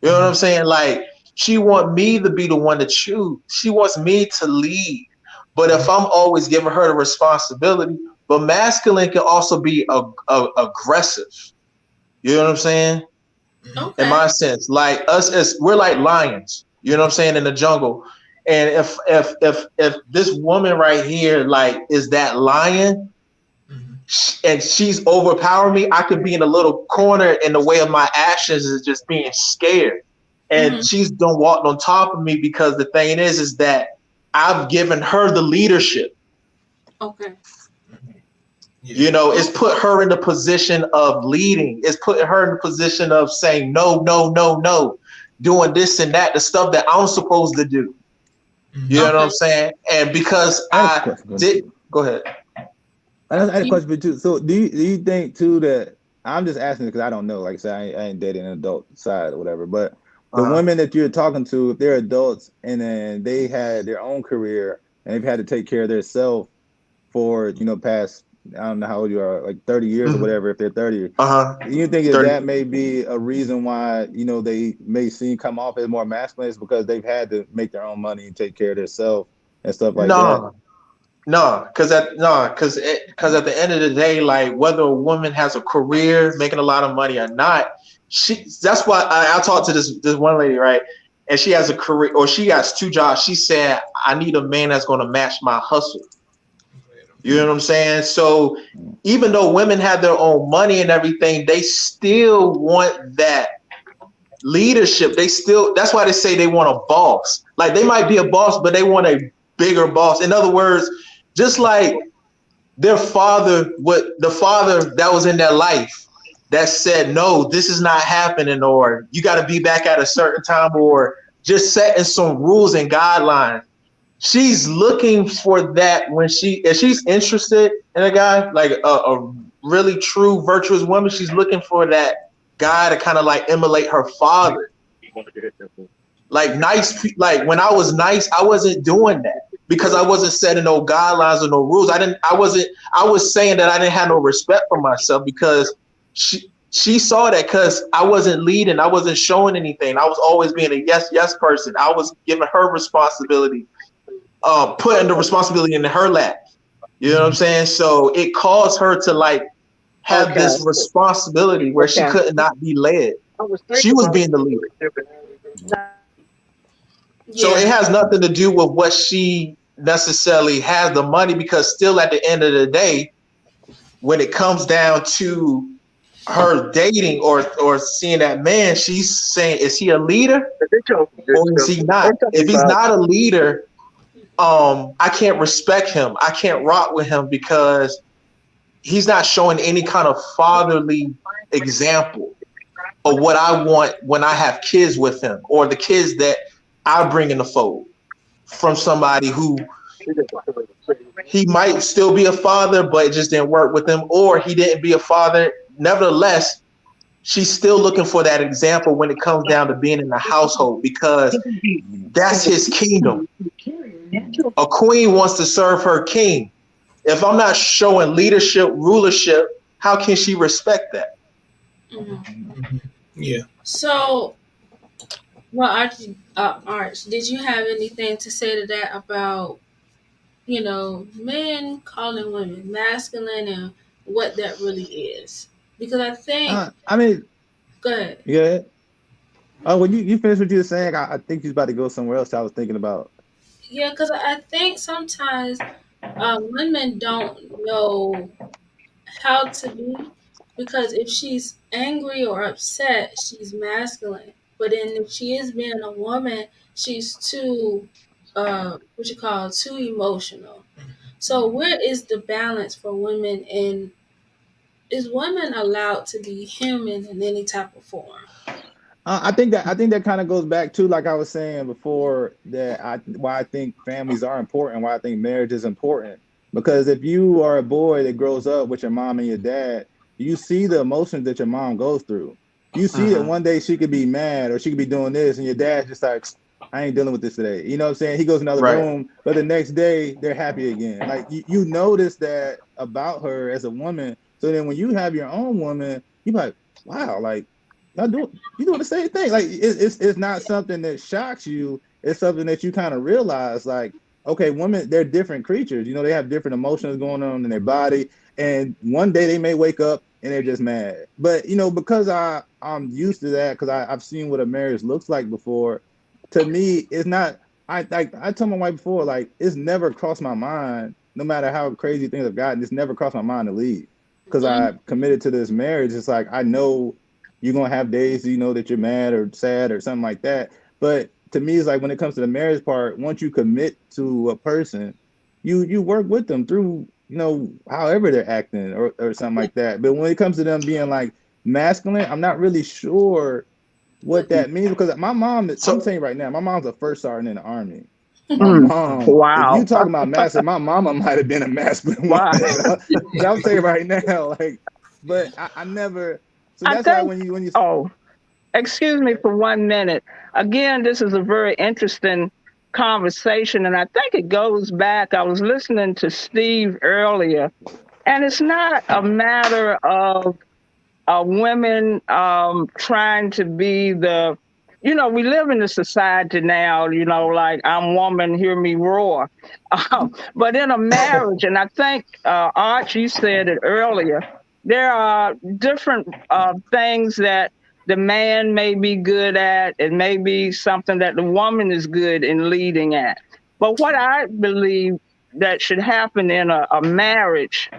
You know what I'm saying? Like she want me to be the one to choose. She wants me to lead. But if I'm always giving her the responsibility, but masculine can also be aggressive. You know what I'm saying? Okay. In my sense, like us, we're like lions. You know what I'm saying, in the jungle. And if this woman right here like is that lion, and she's overpowering me, I could be in a little corner in the way of my actions is just being scared. And she's done walked on top of me because the thing is that I've given her the leadership. Okay. You know, it's put her in the position of leading. It's putting her in the position of saying no, no, no, no, doing this and that, the stuff that I'm supposed to do. You know what I'm saying? And because I did, go ahead. I had a question for you too. So do you think too that, I'm just asking because I don't know, like I said, I ain't dating an adult side or whatever, but the women that you're talking to, if they're adults and then they had their own career and they've had to take care of themselves for, past, I don't know how old you are, like 30 years or whatever, if they're 30. You think that may be a reason why, they may come off as more masculine is because they've had to make their own money and take care of themselves and stuff like that? No, because at the end of the day, like whether a woman has a career making a lot of money or not, that's why I talked to this one lady, right? And she has a career, or she has 2 jobs. She said, I need a man that's going to match my hustle. You know what I'm saying? So even though women have their own money and everything, they still want that leadership. That's why they say they want a boss. Like they might be a boss, but they want a bigger boss. In other words, just like the father that was in their life that said, no, this is not happening, or you got to be back at a certain time, or just setting some rules and guidelines. She's looking for that if she's interested in a guy, like a really true virtuous woman, she's looking for that guy to kind of like emulate her father. Like when I was nice, I wasn't doing that because I wasn't setting no guidelines or no rules. I was saying that I didn't have no respect for myself because she saw that because I wasn't leading, I wasn't showing anything. I was always being a yes person. I was giving her responsibility. Putting the responsibility in her lap. You know what I'm saying? So it caused her to like have this responsibility where she could not be led. She was being the leader. So it has nothing to do with what she necessarily has the money, because still at the end of the day, when it comes down to her dating or seeing that man, she's saying, is he a leader or is he not? If he's not a leader, I can't respect him. I can't rock with him because he's not showing any kind of fatherly example of what I want when I have kids with him, or the kids that I bring in the fold from somebody who he might still be a father, but it just didn't work with him, or he didn't be a father. Nevertheless, she's still looking for that example when it comes down to being in the household, because that's his kingdom. A queen wants to serve her king. If I'm not showing leadership, rulership, how can she respect that? Mm-hmm. Yeah. So, well, Arch, did you have anything to say to that about, men calling women masculine and what that really is? Because I think. I mean, go ahead. Yeah. Oh, when you finish what you were saying, I think he's about to go somewhere else. I was thinking about. Yeah, because I think sometimes women don't know how to be, because if she's angry or upset, she's masculine. But then if she is being a woman, she's too too emotional. So where is the balance for women, and is women allowed to be human in any type of form? I think that kind of goes back to, like I was saying before, why I think families are important, why I think marriage is important. Because if you are a boy that grows up with your mom and your dad, you see the emotions that your mom goes through. You see that one day she could be mad or she could be doing this, and your dad's just like, I ain't dealing with this today. You know what I'm saying? He goes in another room, but the next day they're happy again. Like you notice that about her as a woman. So then when you have your own woman, you're like, wow, like you doing the same thing. Like it's not something that shocks you. It's something that you kind of realize, like, okay, women, they're different creatures. They have different emotions going on in their body. And one day they may wake up and they're just mad. But, because I'm used to that, because I've seen what a marriage looks like before, to me, it's not, I told my wife before, like, it's never crossed my mind, no matter how crazy things have gotten, it's never crossed my mind to leave. Because I'm committed to this marriage. It's like, I know you're going to have days, that you're mad or sad or something like that. But to me, it's like when it comes to the marriage part, once you commit to a person, you work with them through, however they're acting or something like that. But when it comes to them being like masculine, I'm not really sure what that means, because my mom, I'm saying right now, my mom's a first sergeant in the Army. My mom, wow. If you talking about masculine, my mama might have been a masculine one. I'm saying right now, like, but I never. So that's why when you. Oh, excuse me for 1 minute. Again, this is a very interesting conversation, and I think it goes back. I was listening to Steve earlier, and it's not a matter of women trying to be the. We live in a society now, like, I'm woman, hear me roar. But in a marriage, and I think, Arch, you said it earlier, there are different things that the man may be good at. It may be something that the woman is good in leading at. But what I believe that should happen in a marriage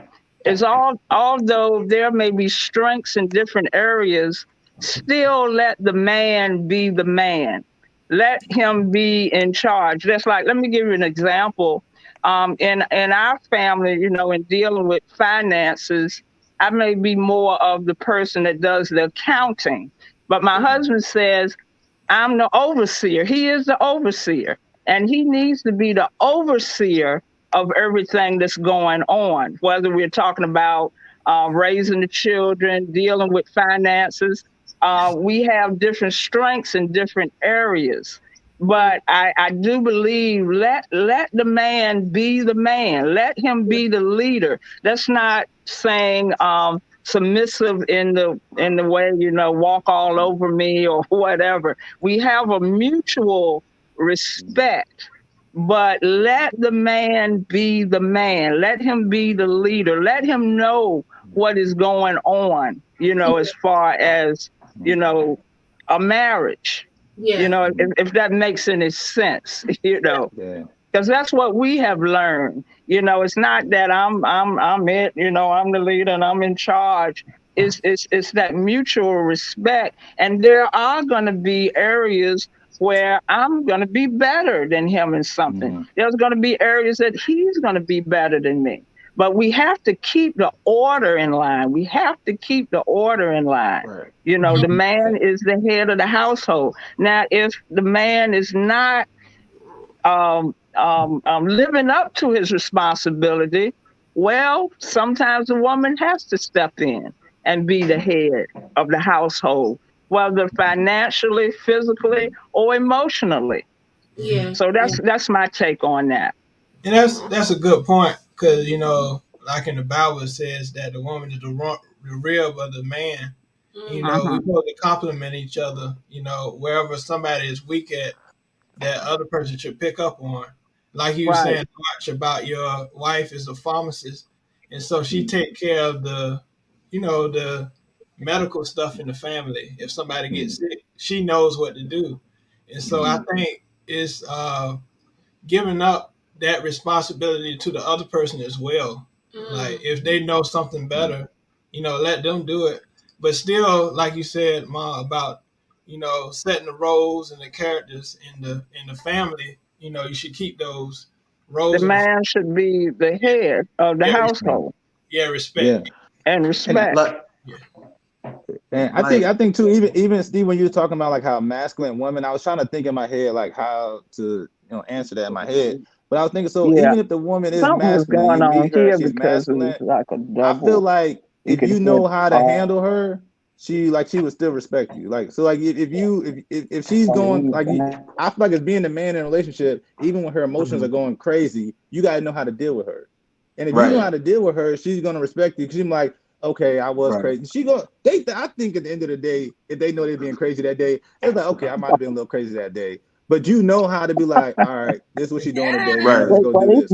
is, although there may be strengths in different areas, still let the man be the man. Let him be in charge. That's like, let me give you an example. In our family, in dealing with finances, I may be more of the person that does the accounting. But my husband says, I'm the overseer. He is the overseer. And he needs to be the overseer of everything that's going on, whether we're talking about raising the children, dealing with finances. We have different strengths in different areas. But I do believe let the man be the man. Let him be the leader. That's not saying submissive in the way, walk all over me or whatever. We have a mutual respect, but let the man be the man. Let him be the leader. Let him know what is going on, as far as, a marriage. Yeah. If that makes any sense, because that's what we have learned. It's not that I'm it, I'm the leader and I'm in charge. It's that mutual respect. And there are going to be areas where I'm going to be better than him in something. Mm-hmm. There's going to be areas that he's going to be better than me. But we have to keep the order in line. Right. The man is the head of the household. Now, if the man is not living up to his responsibility, well, sometimes the woman has to step in and be the head of the household, whether financially, physically, or emotionally. Yeah. So that's my take on that. And that's a good point. because like in the Bible it says that the woman is the rib of the man. We supposed to complement each other. Wherever somebody is weak at, that other person should pick up on. Like you were saying, much about your wife is a pharmacist, and so she take care of the medical stuff in the family. If somebody gets sick, she knows what to do, and so I think it's giving up that responsibility to the other person as well. Like if they know something better, let them do it. But still, like you said, Ma, about setting the roles and the characters in the family. You should keep those roles. The man should be the head of the household. Yeah, respect. And respect. And I think too, even Steve, when you were talking about like how masculine women, I was trying to think in my head like how to answer that in my head. But I was thinking, so even if the woman is masculine, you meet her, she's masculine. Like I feel like if you know how to handle her, she would still respect you. Like so, like if she's going like I feel like as being the man in a relationship, even when her emotions are going crazy, you gotta know how to deal with her. And if you know how to deal with her, she's gonna respect you because she's like, okay, I was crazy. I think at the end of the day, if they know they're being crazy that day, it's like, okay, I might have been a little crazy that day. But you know how to be like, all right, this is what she's doing today. Let's go do this.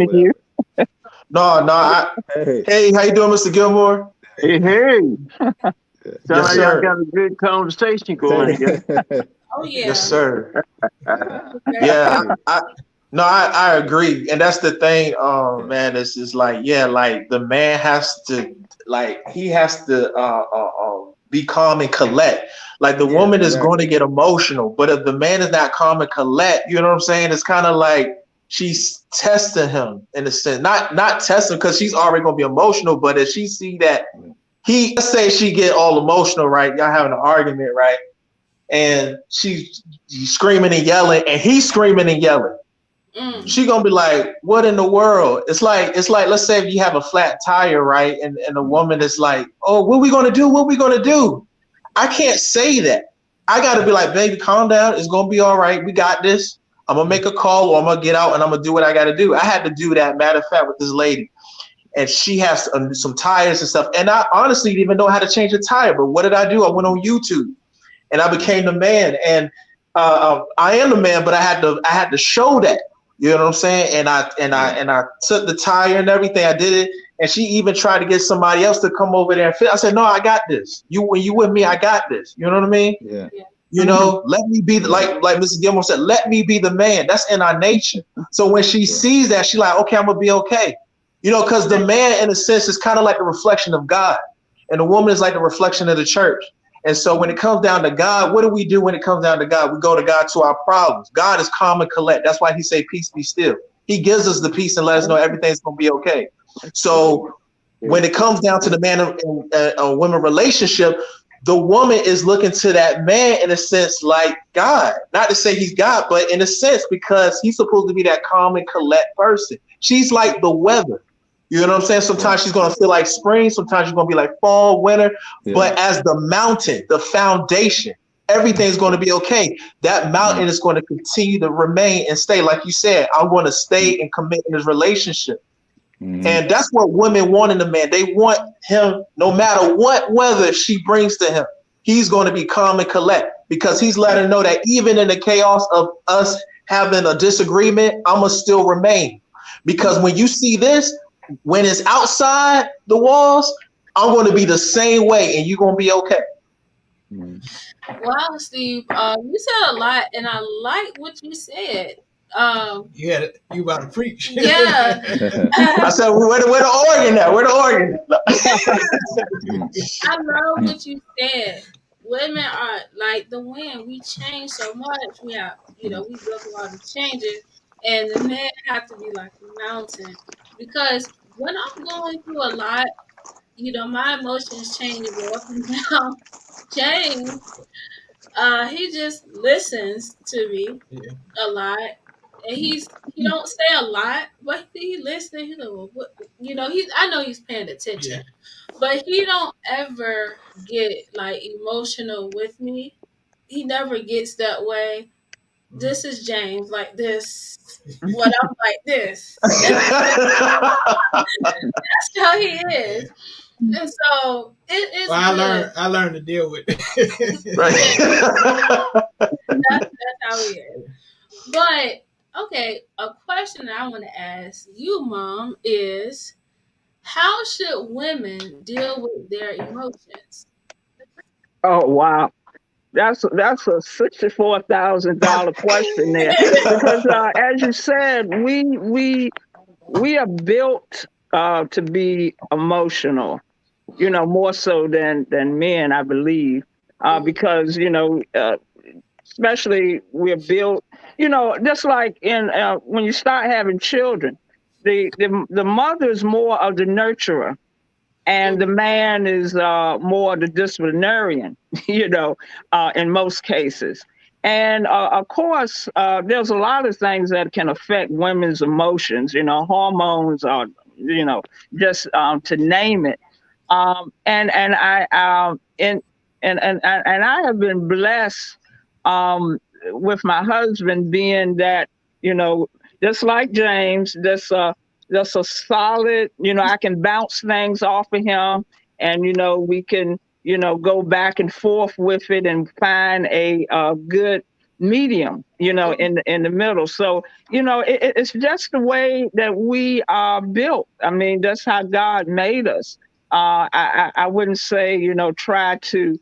Hey, how you doing, Mr. Gilmore? Hey. Sound like y'all got a good conversation going here. Oh yeah. Yes, sir. Yeah, I agree, and that's the thing, man. It's just like, like the man has to, be calm and collect. Like the woman is going to get emotional, but if the man is not calm and collect, you know what I'm saying? It's kind of like she's testing him in a sense, not testing because she's already going to be emotional, but if she see that let's say she get all emotional, right? Y'all having an argument, right? And she's screaming and yelling, and he's screaming and yelling. She gonna be like, what in the world? It's like let's say if you have a flat tire, right? And the woman is like, oh, what we gonna do? What we gonna do? I can't say that. I gotta be like, baby, calm down. It's gonna be all right. We got this. I'm gonna make a call, or I'm gonna get out and I'm gonna do what I gotta do. I had to do that, matter of fact, with this lady. And she has some tires and stuff. And I honestly didn't even know how to change a tire. But what did I do? I went on YouTube and I became the man. And I am the man, but I had to show that. You know what I'm saying? And I took the tire and everything. I did it. And she even tried to get somebody else to come over there and fit. I said, no, I got this. When you with me, I got this. You know what I mean? Yeah. Let me be like Mrs. Gilmore said, let me be the man. That's in our nature. So when she sees that, she's like, okay, I'm gonna be okay. Because the man, in a sense, is kind of like a reflection of God, and the woman is like the reflection of the church. And so when it comes down to God, what do we do when it comes down to God? We go to God to our problems. God is calm and collect. That's why he say, peace be still. He gives us the peace and let us know everything's going to be okay. So when it comes down to the man and woman relationship, the woman is looking to that man in a sense like God. Not to say he's God, but in a sense because he's supposed to be that calm and collect person. She's like the weather. You know what I'm saying? Sometimes she's going to feel like spring. Sometimes she's going to be like fall, winter. Yeah. But as the mountain, the foundation, everything's going to be okay. That mountain is going to continue to remain and stay. Like you said, I'm going to stay and commit in this relationship. And that's what women want in a man. They want him, no matter what weather she brings to him, he's going to be calm and collect because he's letting her know that even in the chaos of us having a disagreement, I'm going to still remain. Because when you see this, when it's outside the walls, I'm going to be the same way and you're going to be okay. Wow, Steve, you said a lot and I like what you said. You about to preach. Yeah. I said, where the organ at? Where the organ? I love what you said. Women are like the wind. We change so much. We have, we go through all the changes. And the men have to be like a mountain. Because when I'm going through a lot, my emotions change, go up and down, change. He just listens to me a lot. And he don't say a lot, but he listening. He's like, well, what, I know he's paying attention, but he don't ever get like emotional with me. He never gets that way. this is James like this. What I'm like this. That's how he is. And so it's I learned to deal with it. That's how he is. But okay, a question that I want to ask you, Mom, is how should women deal with their emotions? Oh wow. That's a $64,000 question there, because as you said, we are built to be emotional, more so than men, I believe, because especially we're built, just like in when you start having children, the mother is more of the nurturer, and the man is more the disciplinarian, in most cases. And of course, there's a lot of things that can affect women's emotions, hormones, or just to name it. And I have been blessed with my husband being that, just like James, that's a solid, I can bounce things off of him, and, we can, go back and forth with it and find a good medium, in the middle. So, it's just the way that we are built. I mean, that's how God made us. I wouldn't say, try to,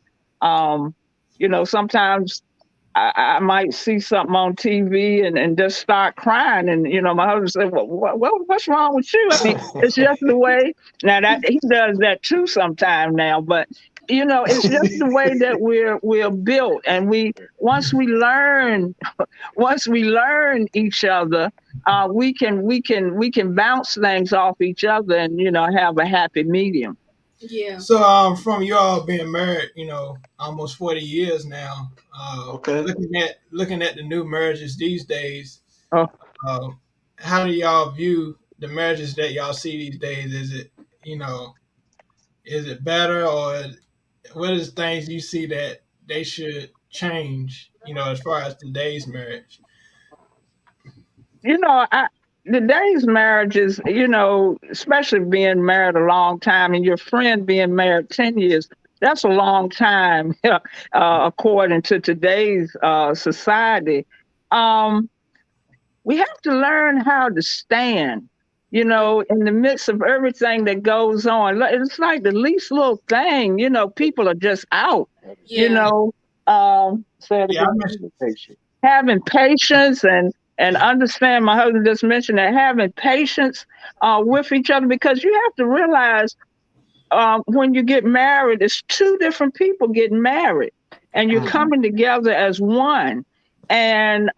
sometimes I might see something on TV and just start crying, and my husband said, "What's wrong with you?" I mean, it's just the way. Now that he does that too sometime now, but it's just the way that we're built, and once we learn each other, we can bounce things off each other, and have a happy medium. Yeah. So from you all being married, almost 40 years now, okay. Looking at the new marriages these days, how do y'all view the marriages that y'all see these days? Is it better, or what is things you see that they should change, as far as today's marriage? Today's marriages, especially being married a long time, and your friend being married 10 years, that's a long time, according to today's society. We have to learn how to stand, in the midst of everything that goes on. It's like the least little thing, people are just out, having patience and understand. My husband just mentioned that, having patience with each other, because you have to realize when you get married, it's two different people getting married, and you're coming together as one. And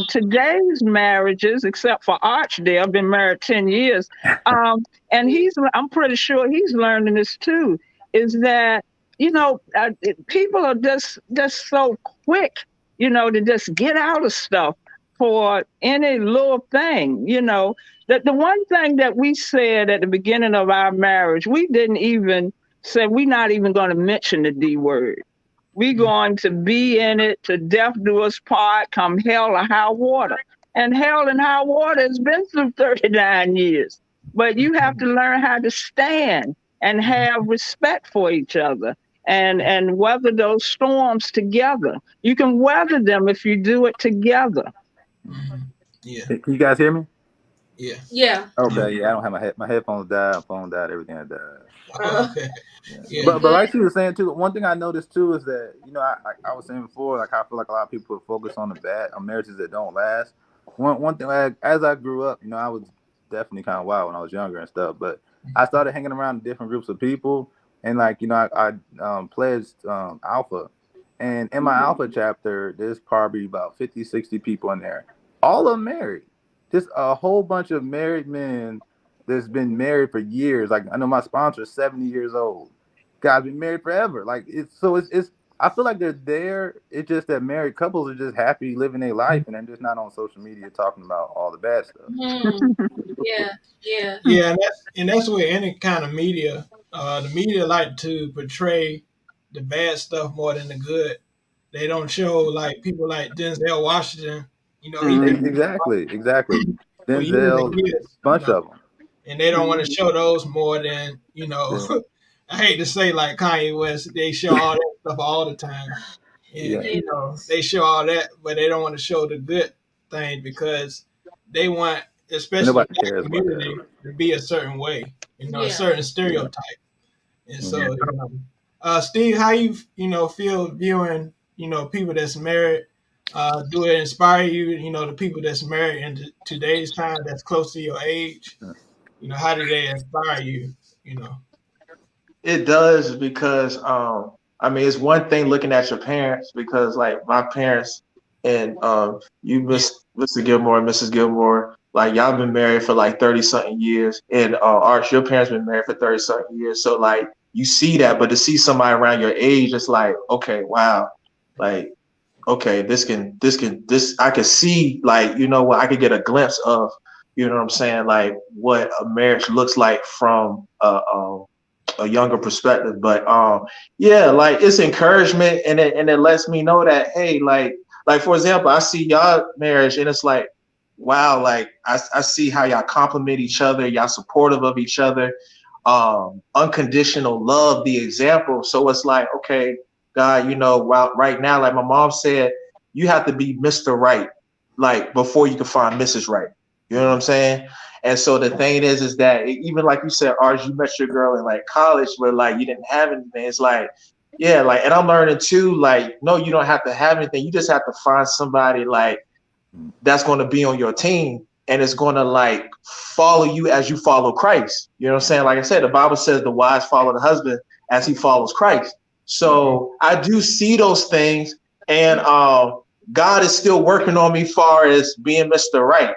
today's marriages, except for Archdale, been married 10 years, and I'm pretty sure he's learning this too, is that, people are just so quick, to just get out of stuff for any little thing, that the one thing that we said at the beginning of our marriage, we didn't even say, we're not even going to mention the D word. We're going to be in it to death do us part, come hell or high water. And hell and high water has been through 39 years. But you have to learn how to stand and have respect for each other and weather those storms together. You can weather them if you do it together. Yeah. Can you guys hear me? Yeah. Yeah. Okay. Yeah, I don't have my headphones died, my phone died, everything had died. Okay. Yeah. But like you were saying too, one thing I noticed too is that, I was saying before, like I feel like a lot of people focus on marriages that don't last. One thing, like, as I grew up, I was definitely kind of wild when I was younger and stuff, but I started hanging around different groups of people, and like, I pledged Alpha, and in my Alpha chapter, there's probably about 50, 60 people in there. All of them married. Just a whole bunch of married men that's been married for years. Like, I know my sponsor is 70 years old. Guys been married forever. Like, it's I feel like they're there. It's just that married couples are just happy living their life, and they're just not on social media talking about all the bad stuff. Yeah. And that's where any kind of media, the media like to portray the bad stuff more than the good. They don't show, like, people like Denzel Washington You know, even exactly. for years and Denzel, years, bunch of them, and they don't want to show those more than I hate to say like Kanye West, they show all that stuff all the time. And they show all that, but they don't want to show the good thing because they want, especially the community, to be a certain way, a certain stereotype. And so, Steve, how you feel viewing people that's married? Do it inspire you? The people that's married in today's time that's close to your age. How do they inspire you? It does because I mean, it's one thing looking at your parents because like my parents and you, Mr. Gilmore and Mrs. Gilmore, like y'all been married for like 30 something years, and Arch, your parents been married for 30 something years. So like you see that, but to see somebody around your age, it's like, okay, wow, like okay, this I can see like what I could get a glimpse of, you know what I'm saying, like what a marriage looks like from a younger perspective. But yeah, like it's encouragement, and it lets me know that hey, like for example, I see y'all marriage and it's like wow, like I see how y'all compliment each other, y'all supportive of each other, unconditional love, the example. So it's like, okay, God, right now, like my mom said, you have to be Mr. Right, like before you can find Mrs. Right. You know what I'm saying? And so the thing is that even like you said, Arj, you met your girl in like college where like you didn't have anything. It's like, yeah, like, and I'm learning too, like, no, you don't have to have anything. You just have to find somebody like that's going to be on your team and it's going to like follow you as you follow Christ. You know what I'm saying? Like I said, the Bible says the wives follow the husband as he follows Christ. So I do see those things, and God is still working on me far as being Mr. Right.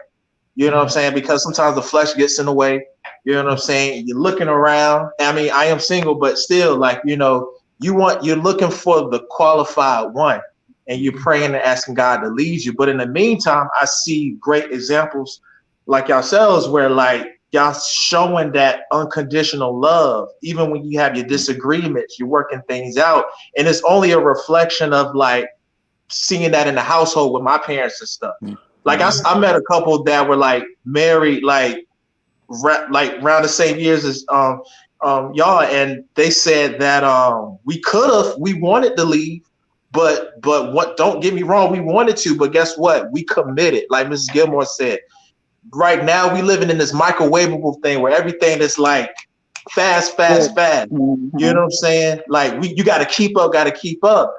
You know what I'm saying? Because sometimes the flesh gets in the way. You know what I'm saying? You're looking around. I mean, I am single, but still, like, you're looking for the qualified one, and you're praying and asking God to lead you. But in the meantime, I see great examples like yourselves where like y'all showing that unconditional love, even when you have your disagreements, you're working things out. And it's only a reflection of like seeing that in the household with my parents and stuff. Like I met a couple that were like married, like around the same years as y'all, and they said that we wanted to leave, but what? Don't get me wrong, we wanted to, but guess what? We committed. Like Mrs. Gilmore said, right now we living in this microwavable thing where everything is like fast. You know what I'm saying? Like you got to keep up,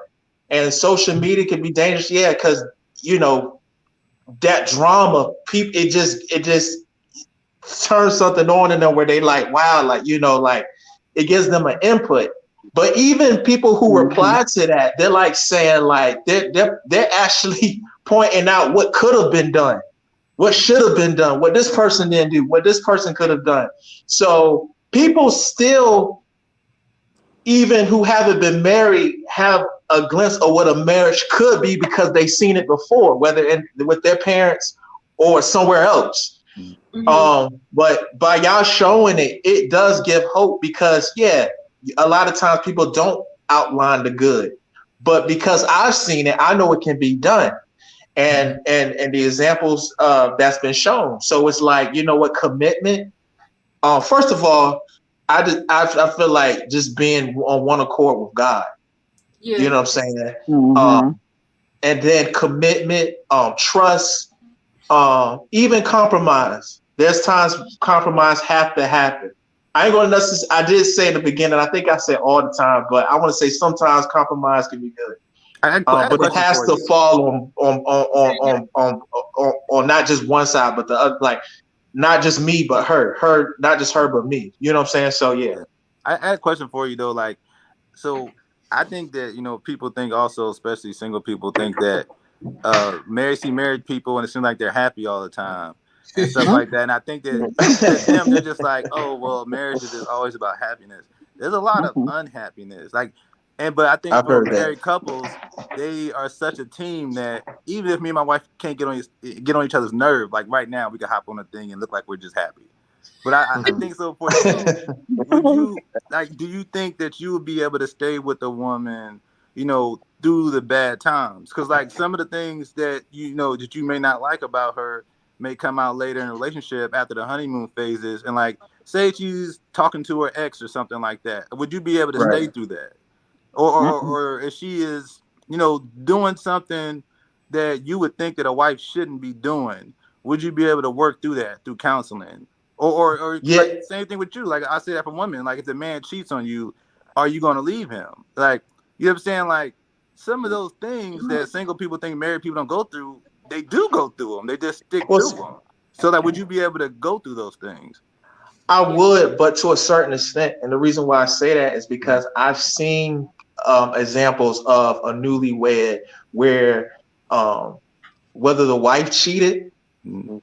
and social media can be dangerous, yeah, because that drama, people, it just turns something on in them where they like, wow, like, like it gives them an input. But even people who reply to that, they're like saying like, they're actually pointing out what could have been done, what should have been done, what this person didn't do, what this person could have done. So people still, even who haven't been married, have a glimpse of what a marriage could be because they've seen it before, whether with their parents or somewhere else. But by y'all showing it, it does give hope because, yeah, a lot of times people don't outline the good. But because I've seen it, I know it can be done. And the examples that's been shown. So it's like, commitment. First of all, I feel like just being on one accord with God. Yeah. You know what I'm saying? And then commitment, trust, even compromise. There's times compromise have to happen. I ain't gonna necessarily. I did say in the beginning. I think I said all the time, but I want to say sometimes compromise can be good. But it has to fall on not just one side, but the other. Like not just me, but her, not just her, but me. You know what I'm saying? So yeah. I had a question for you though. Like, so I think that people think also, especially single people, think that married people, and it seems like they're happy all the time and stuff like that. And I think that to them, they're just like, oh well, marriage is just always about happipness. There's a lot of unhappiness, but I think for married couples, they are such a team that even if me and my wife can't get on each other's nerve, like right now, we can hop on a thing and look like we're just happy. But I think so for you, do you think that you would be able to stay with a woman, through the bad times. Because like some of the things that that you may not like about her may come out later in a relationship after the honeymoon phases, and like say she's talking to her ex or something like that. Would you be able to stay through that, or if she is doing something that you would think that a wife shouldn't be doing? Would you be able to work through that through counseling? Or like, same thing with you. Like I say that for women. Like if the man cheats on you, are you going to leave him? Like, you know what I'm saying? Like some of those things that single people think married people don't go through, they do go through them. They just stick through them. So like, would you be able to go through those things? I would, but to a certain extent. And the reason why I say that is because I've seen examples of a newlywed where whether the wife cheated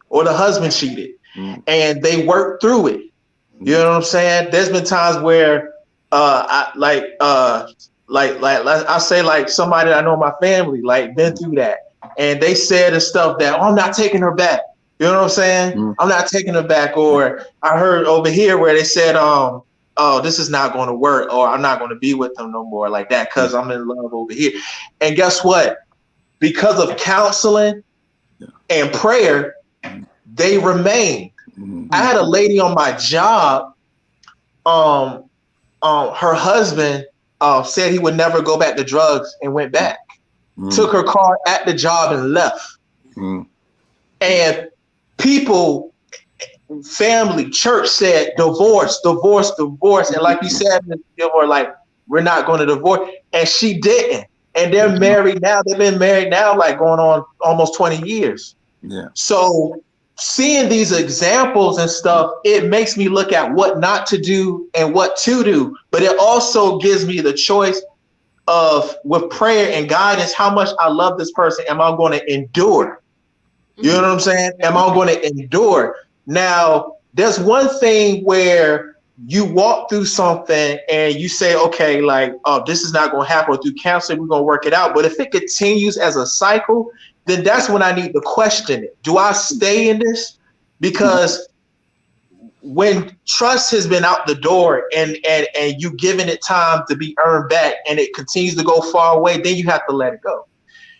or the husband cheated, and they worked through it. You know what I'm saying? There's been times where I say like somebody that I know in my family like been through that, and they said and stuff that I'm not taking her back. You know what I'm saying? I'm not taking her back. Or I heard over here where they said oh, this is not going to work, or I'm not going to be with them no more like that because I'm in love over here. And guess what? Because of counseling and prayer, they remain. I had a lady on my job. Her husband said he would never go back to drugs and went back. Took her car at the job and left. And people, family, church said divorce. And like you said, they were like, we're not going to divorce. And she didn't. And they're married now. They've been married now like going on almost 20 years. Yeah. So seeing these examples and stuff, it makes me look at what not to do and what to do. But it also gives me the choice of, with prayer and guidance, how much I love this person. Am I going to endure? You know what I'm saying? Am I going to endure? Now, there's one thing where you walk through something and you say, okay, like, oh, this is not going to happen. Through counseling, we're going to work it out. But if it continues as a cycle, then that's when I need to question it. Do I stay in this? Because when trust has been out the door and you giving it time to be earned back and it continues to go far away, then you have to let it go.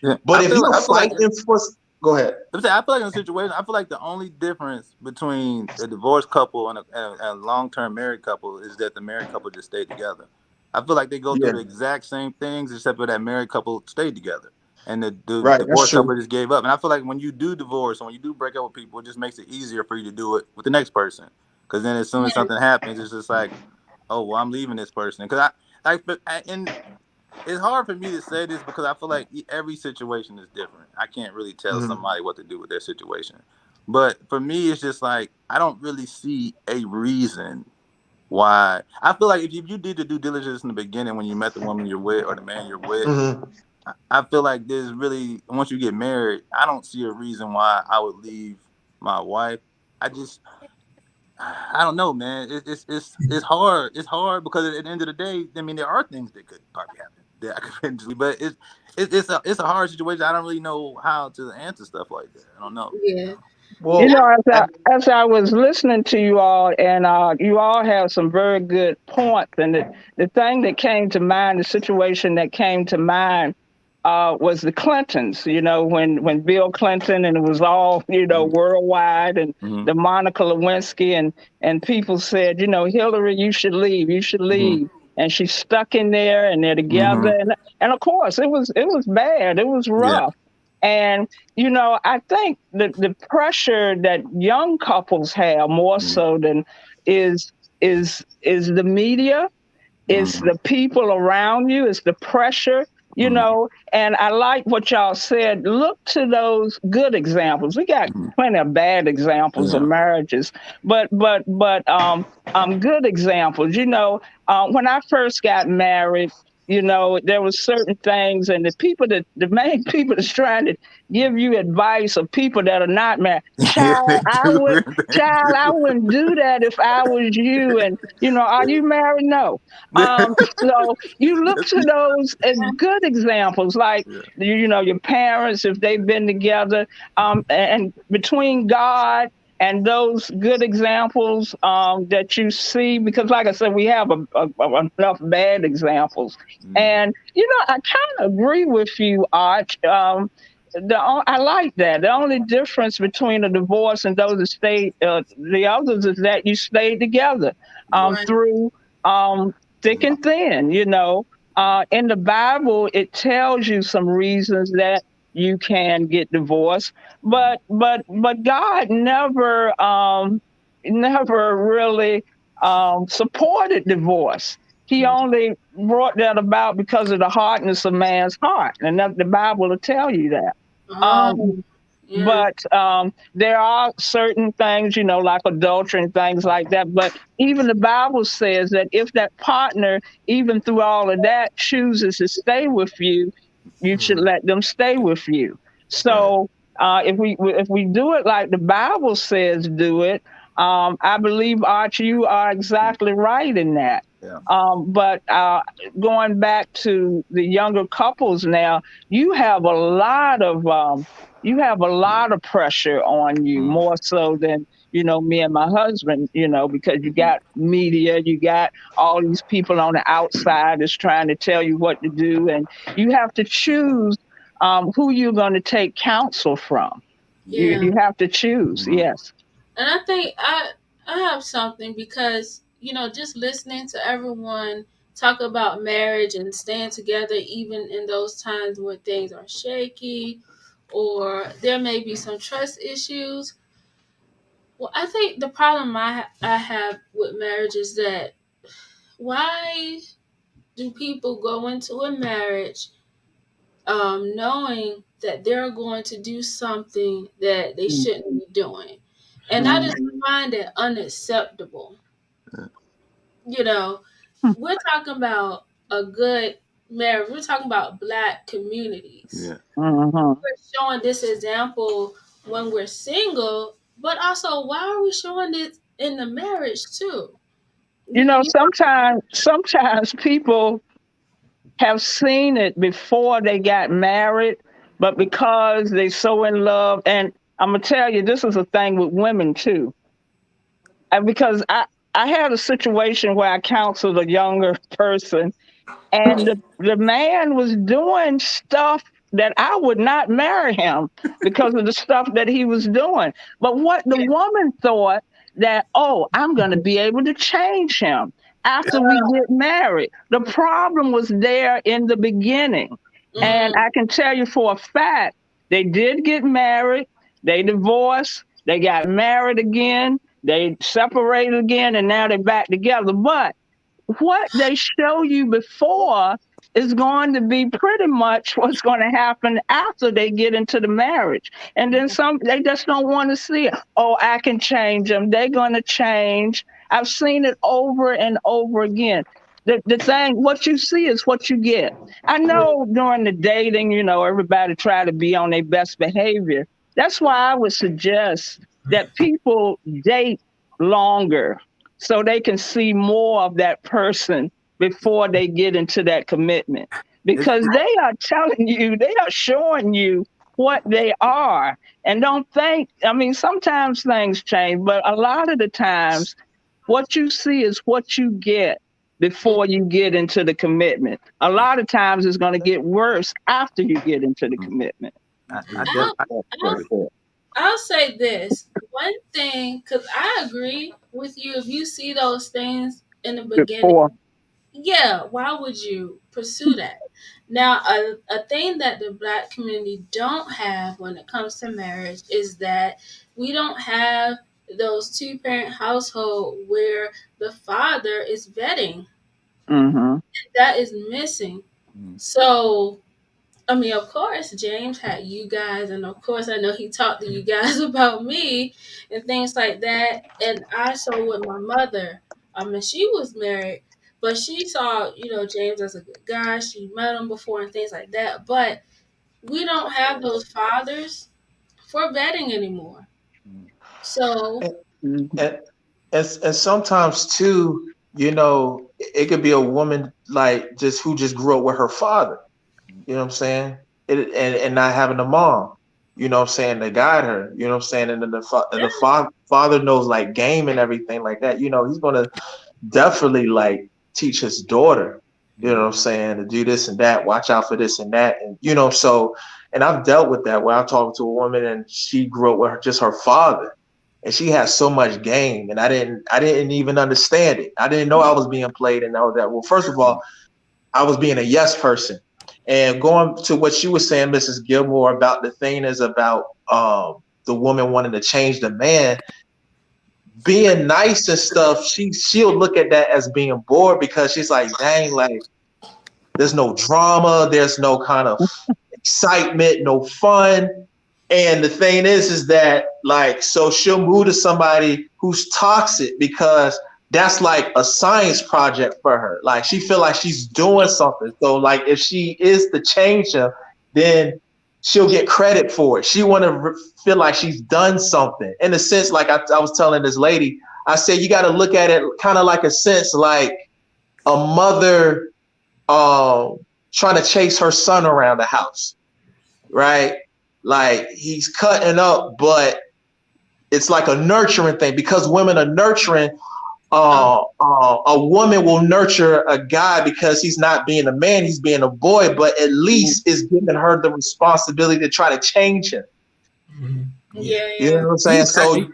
Yeah. But if you're fighting for, go ahead. I feel like in a situation, I feel like the only difference between a divorced couple and a long-term married couple is that the married couple just stayed together. I feel like they go through the exact same things, except for that married couple stayed together. And the divorce couple just gave up. And I feel like when you do divorce and when you do break up with people, it just makes it easier for you to do it with the next person. Because then as soon as something happens, it's just like, oh, well, I'm leaving this person. Because and it's hard for me to say this because I feel like every situation is different. I can't really tell somebody what to do with their situation. But for me, it's just like, I don't really see a reason why. I feel like if you did the due diligence in the beginning when you met the woman you're with or the man you're with, I feel like there's really, once you get married, I don't see a reason why I would leave my wife. I don't know, man. It's hard. It's hard because at the end of the day, I mean, there are things that could probably happen that I could eventually, but it's a hard situation. I don't really know how to answer stuff like that. I don't know. Yeah. Well, as I was listening to you all, and you all have some very good points, and the thing that came to mind, the situation that came to mind, was the Clintons, when Bill Clinton, and it was all, worldwide, and the Monica Lewinsky, and people said, Hillary, you should leave. And she's stuck in there, and they're together. And of course, it was bad. It was rough. Yeah. And, I think the pressure that young couples have more so than is the media, is the people around you, is the pressure. And I like what y'all said. Look to those good examples. We got plenty of bad examples of marriages, but good examples. When I first got married, there was certain things, and the main people that's trying to give you advice are people that are not married. Child, I wouldn't do that if I was you. And are you married? No. So you look to those as good examples, like your parents, if they've been together, and between God And those good examples that you see, because like I said, we have enough bad examples. And, I kind of agree with you, Arch. I like that. The only difference between a divorce and those that stayed, the others, is that you stayed together through thick and thin. In the Bible, it tells you some reasons that you can get divorced, but God never really supported divorce. He only brought that about because of the hardness of man's heart, and the Bible will tell you that. But there are certain things, like adultery and things like that. But even the Bible says that if that partner, even through all of that, chooses to stay with you, you should let them stay with you. So if we do it like the Bible says do it, I believe, Archie, you are exactly right in that. Yeah. But going back to the younger couples now, you have a lot of pressure on you, more so than me and my husband, because you got media, you got all these people on the outside that's trying to tell you what to do, and you have to choose who you're going to take counsel from. Yeah. You have to choose, yes. And I think I have something, because just listening to everyone talk about marriage and staying together, even in those times where things are shaky or there may be some trust issues. Well, I think the problem I have with marriage is that why do people go into a marriage knowing that they're going to do something that they shouldn't be doing? And I just find it unacceptable. We're talking about a good marriage. We're talking about Black communities. Yeah. We're showing this example when we're single, but also, why are we showing it in the marriage too? Sometimes people have seen it before they got married, but because they're so in love, and I'm gonna tell you, this is a thing with women too. And because I had a situation where I counseled a younger person, and the man was doing stuff that I would not marry him because of the stuff that he was doing. But what the woman thought that, I'm going to be able to change him after we get married. The problem was there in the beginning. And I can tell you for a fact, they did get married, they divorced, they got married again, they separated again, and now they're back together. But what they show you before is going to be pretty much what's going to happen after they get into the marriage. And then they just don't want to see it. I can change them. They're going to change. I've seen it over and over again. The thing, what you see is what you get. I know during the dating, everybody try to be on their best behavior. That's why I would suggest that people date longer so they can see more of that person before they get into that commitment. Because they are telling you, they are showing you what they are. And don't think, sometimes things change, but a lot of the times, what you see is what you get before you get into the commitment. A lot of times it's going to get worse after you get into the commitment. I'll say this. One thing, because I agree with you, if you see those things in the beginning, why would you pursue that? Now, a thing that the Black community don't have when it comes to marriage is that we don't have those two-parent household where the father is vetting. That is missing. So, of course, James had you guys, and of course, I know he talked to you guys about me and things like that. And I saw with my mother, she was married, but she saw, James as a good guy. She met him before and things like that. But we don't have those fathers for vetting anymore. So, and sometimes too, it could be a woman who just grew up with her father. You know what I'm saying? And not having a mom. you know what I'm saying, to guide her, you know what I'm saying? And then the father knows like game and everything like that. You know, he's going to definitely like teach his daughter, you know what I'm saying, to do this and that, watch out for this and that. And, you know, so, and I've dealt with that where I'm talking to a woman and she grew up with just her father and she has so much game. And I didn't even understand it. I didn't know I was being played and all that. Well, first of all, I was being a yes person. And going to what you were saying, Mrs. Gilmore, about the thing is about the woman wanting to change the man, being nice and stuff. She'll look at that as being bored because she's like, dang, like there's no drama, there's no kind of excitement, no fun. And the thing is that like, so she'll move to somebody who's toxic because that's like a science project for her. Like she feel like she's doing something. So like if she is the changer, then she'll get credit for it. She want to feel like she's done something. In a sense, like I was telling this lady, I said you got to look at it kind of like a sense like a mother trying to chase her son around the house, right? Like he's cutting up, but it's like a nurturing thing because women are nurturing. A woman will nurture a guy because he's not being a man, he's being a boy, but at least is giving her the responsibility to try to change him. Yeah. You know what I'm saying? So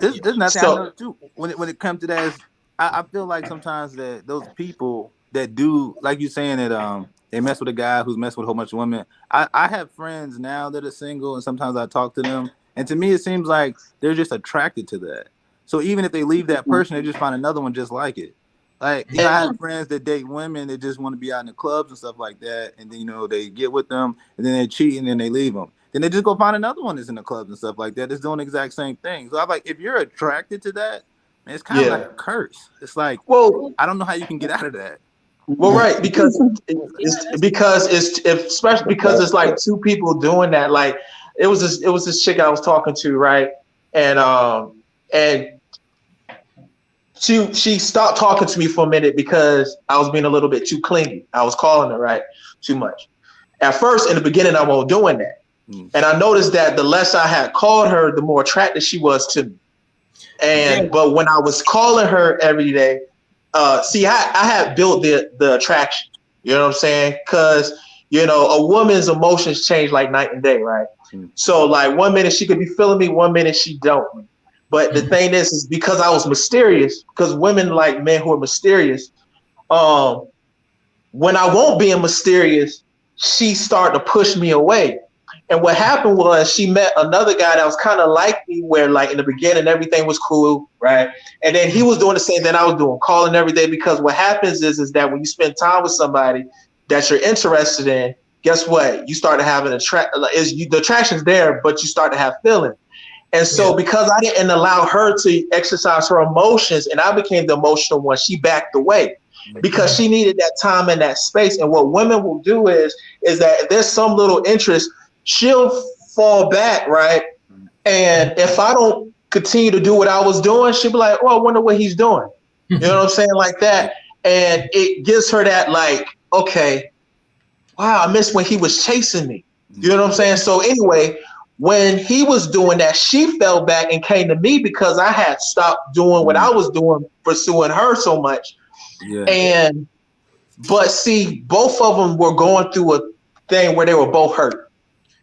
there's nothing I know too. When it comes to that, I feel like sometimes that those people that do, like you saying that they mess with a guy who's messing with a whole bunch of women. I have friends now that are single, and sometimes I talk to them, and to me it seems like they're just attracted to that. So even if they leave that person, they just find another one just like it. Like, you know, I have friends that date women that just want to be out in the clubs and stuff like that. And then, you know, they get with them and then they cheat and then they leave them. Then they just go find another one that's in the clubs and stuff like that that's doing the exact same thing. So I'm like, if you're attracted to that, man, it's kind of like a curse. It's like, well, I don't know how you can get out of that. Well, right, because especially because it's like two people doing that. Like it was this chick I was talking to, right? And she stopped talking to me for a minute because I was being a little bit too clingy. I was calling her, right, too much. At first, in the beginning, I wasn't doing that. And I noticed that the less I had called her, the more attracted she was to me. But when I was calling her every day, I had built the attraction. You know what I'm saying? Because, you know, a woman's emotions change like night and day, right? So like 1 minute she could be feeling me, 1 minute she don't. But the thing is because I was mysterious, because women like men who are mysterious, when I won't be mysterious, she started to push me away. And what happened was she met another guy that was kind of like me, where like in the beginning, everything was cool, right? And then he was doing the same thing I was doing, calling every day, because what happens is that when you spend time with somebody that you're interested in, guess what? You start to have the attraction's there, but you start to have feelings. And so because I didn't allow her to exercise her emotions and I became the emotional one, she backed away because she needed that time and that space. And what women will do is that if there's some little interest, she'll fall back, right? And if I don't continue to do what I was doing, she'll be like, oh, I wonder what he's doing. You know what I'm saying? Like that. And it gives her that like, okay, wow, I missed when he was chasing me. You know what I'm saying? So anyway, when he was doing that, she fell back and came to me because I had stopped doing what I was doing, pursuing her so much. Yeah. But see, both of them were going through a thing where they were both hurt.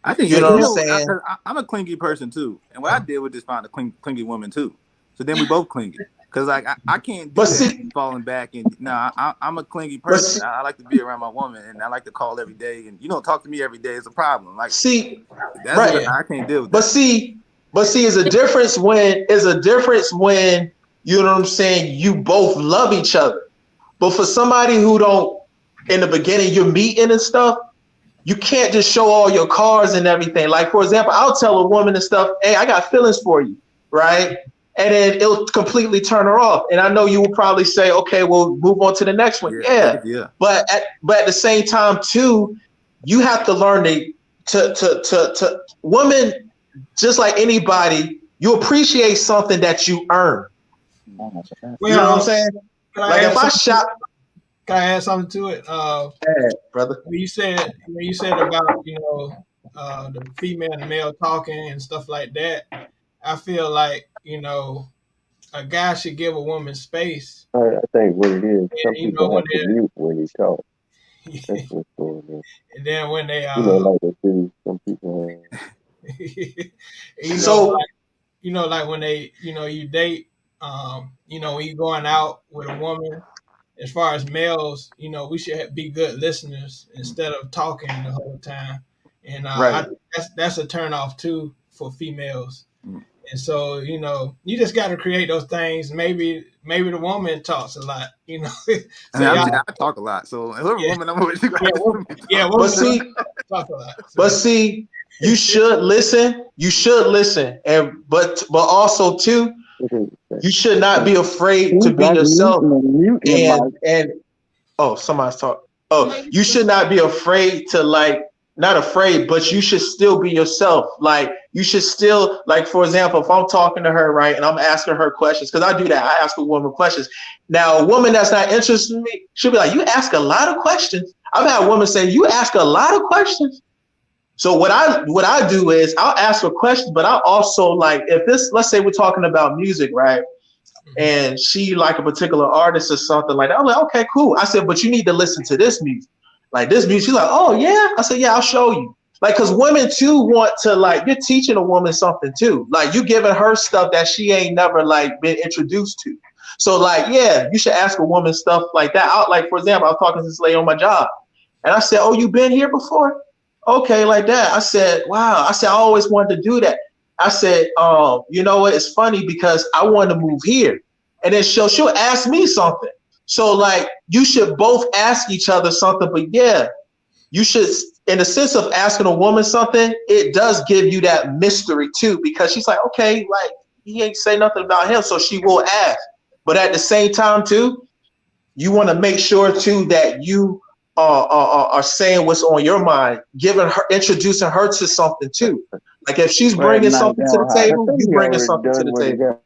I think you know what I'm saying. I'm a clingy person too, and what I did was just find a clingy woman too. So then we both clingy. Because like I can't do that, falling back, and I'm a clingy person. I like to be around my woman, and I like to call every day. And you don't talk to me every day is a problem. Like that's right. I can't deal with that. But see, is a difference when you know what I'm saying. You both love each other, but for somebody who don't, in the beginning you're meeting and stuff, you can't just show all your cards and everything. Like for example, I'll tell a woman and stuff, hey, I got feelings for you, right? And then it'll completely turn her off. And I know you will probably say, okay, we'll move on to the next one. Yeah. But at the same time too, you have to learn to women, just like anybody, you appreciate something that you earn. You know what I'm saying? Like if I shop. Can I add something to it? Brother. When you said about, you know, the female and male talking and stuff like that, I feel like, a guy should give a woman space. I think what it is, some And, people have to mute when they talk. That's what's going on. and then when they like they do, some people like when they, you date, when you're going out with a woman, as far as males, we should be good listeners instead of talking the whole time. And I think that's a turn off too for females. And so, you just got to create those things. Maybe the woman talks a lot, So I talk a lot. So a woman, I'm always talk a lot. But see, you should listen. You should listen, but also too, you should not be afraid to be yourself. And somebody's talking. Oh, you should not be afraid to not afraid, but you should still be yourself. Like you should still, for example, if I'm talking to her, right, and I'm asking her questions, because I do that. I ask a woman questions. Now, a woman that's not interested in me, she'll be like, "You ask a lot of questions." I've had women say, "You ask a lot of questions." So what I do is I'll ask her questions, but I also if this, let's say we're talking about music, right? And she like a particular artist or something like that. I'm like, okay, cool. I said, but you need to listen to this music. Like this music. She's like, oh yeah. I said, yeah, I'll show you. Cause women too want to you're teaching a woman something too. You giving her stuff that she ain't never been introduced to. So yeah, you should ask a woman stuff like that. For example, I was talking to this lady on my job and I said, oh, you been here before? Okay, like that. I said, wow. I said, I always wanted to do that. I said, you know what? It's funny because I want to move here. And then she'll ask me something. So you should both ask each other something, but yeah, you should, in the sense of asking a woman something, it does give you that mystery too, because she's like, okay, he ain't say nothing about him. So she will ask. But at the same time too, you want to make sure too that you are saying what's on your mind, introducing her to something too. If she's bringing something to the table, you bringing something to the table.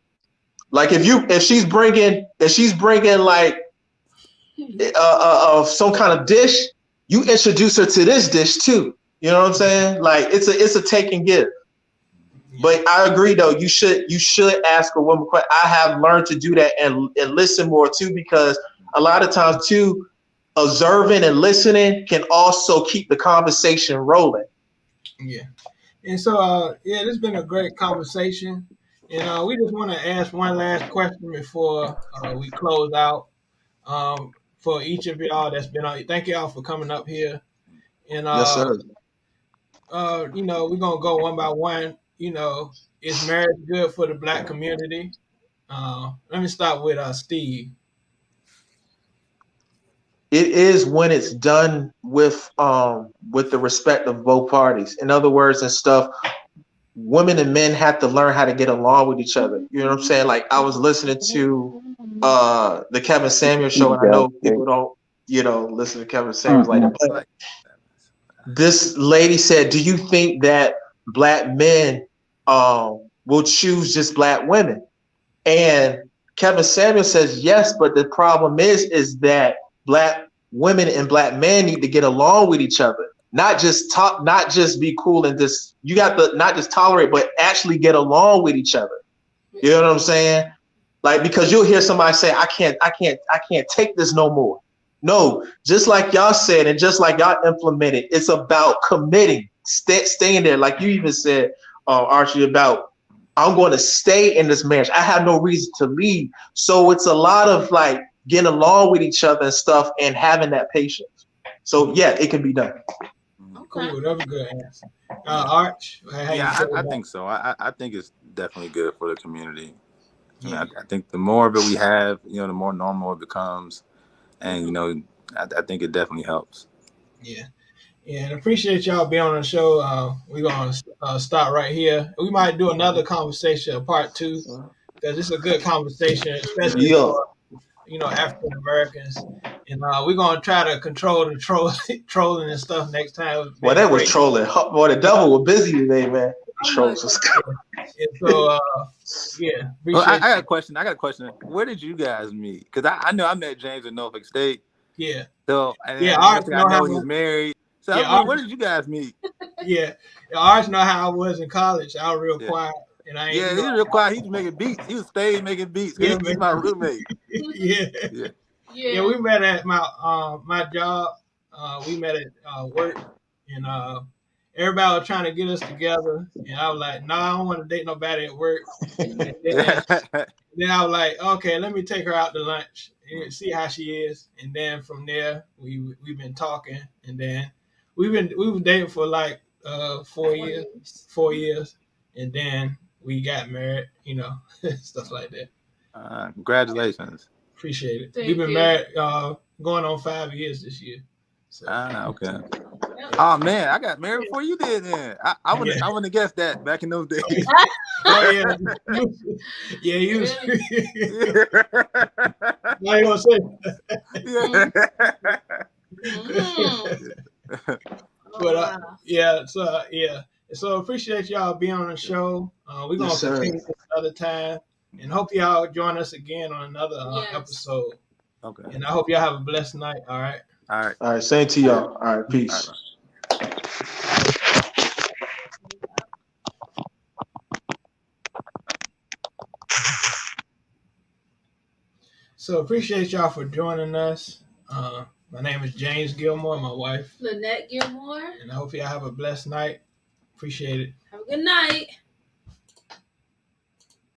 If she's bringing some kind of dish, you introduce her to this dish too. You know what I'm saying? It's a take and give. But I agree though, you should ask a woman question. I have learned to do that and listen more too, because a lot of times too, observing and listening can also keep the conversation rolling. Yeah. And so, this has been a great conversation. And we just want to ask one last question before we close out. For each of y'all that's been on, thank y'all for coming up here. And yes, sir. We're gonna go one by one. Is marriage good for the Black community? Let me start with Steve. It is when it's done with the respect of both parties. In other words and stuff, women and men have to learn how to get along with each other. You know what I'm saying? I was listening to the Kevin Samuels show, and I know people don't, listen to Kevin Samuels like that. But this lady said, do you think that Black men will choose just Black women? And Kevin Samuels says yes, but the problem is that Black women and Black men need to get along with each other, not just talk, not just be cool and just, you got to not just tolerate, but actually get along with each other. You know what I'm saying? Because you'll hear somebody say, I can't take this no more. No, just like y'all said, and just like y'all implemented, it's about committing, staying there. Like you even said, Archie, about I'm going to stay in this marriage. I have no reason to leave. So it's a lot of getting along with each other and stuff and having that patience. So yeah, it can be done. Cool, that was a good answer. Arch? I think so. I think it's definitely good for the community. Yeah. I think the more of it we have, the more normal it becomes. And, I think it definitely helps. Yeah. Yeah, and appreciate y'all being on the show. We're going to start right here. We might do another conversation, part 2, because it's a good conversation, especially for, African Americans. And we're going to try to control the trolling and stuff next time. Well, that was trolling. Boy, the devil was busy today, man. Trolls was coming. So, yeah. Well, I got a question. Where did you guys meet? Because I know I met James at Norfolk State. Yeah. So, I know he's married. So yeah, where did you guys meet? Yeah, I always know how I was in college. I was real quiet, and I ain't. Yeah, he was real quiet. He was making beats. He was staying making beats. Yeah, he's my roommate. Yeah. We met at my job. We met at work, and everybody was trying to get us together, and I was like, "No, I don't want to date nobody at work." And then I was like, "Okay, let me take her out to lunch and see how she is." And then from there, we've been talking, and then we were dating for like 4 years, and then we got married. Stuff like that. Congratulations. Appreciate it. We've been married going on 5 years this year. So. Okay. Oh man, I got married before you did. Then I wouldn't have guessed that back in those days. Oh yeah, yeah. You. I ain't gonna say. But yeah. So appreciate y'all being on the show. We're gonna continue this another time, and hope y'all join us again on another episode. Okay. And I hope y'all have a blessed night. All right. All right. All right. Same to y'all. All right. Peace. All right. So appreciate y'all for joining us. My name is James Gilmore, my wife Lynette Gilmore, and I hope y'all have a blessed night. Appreciate it. Have a good night.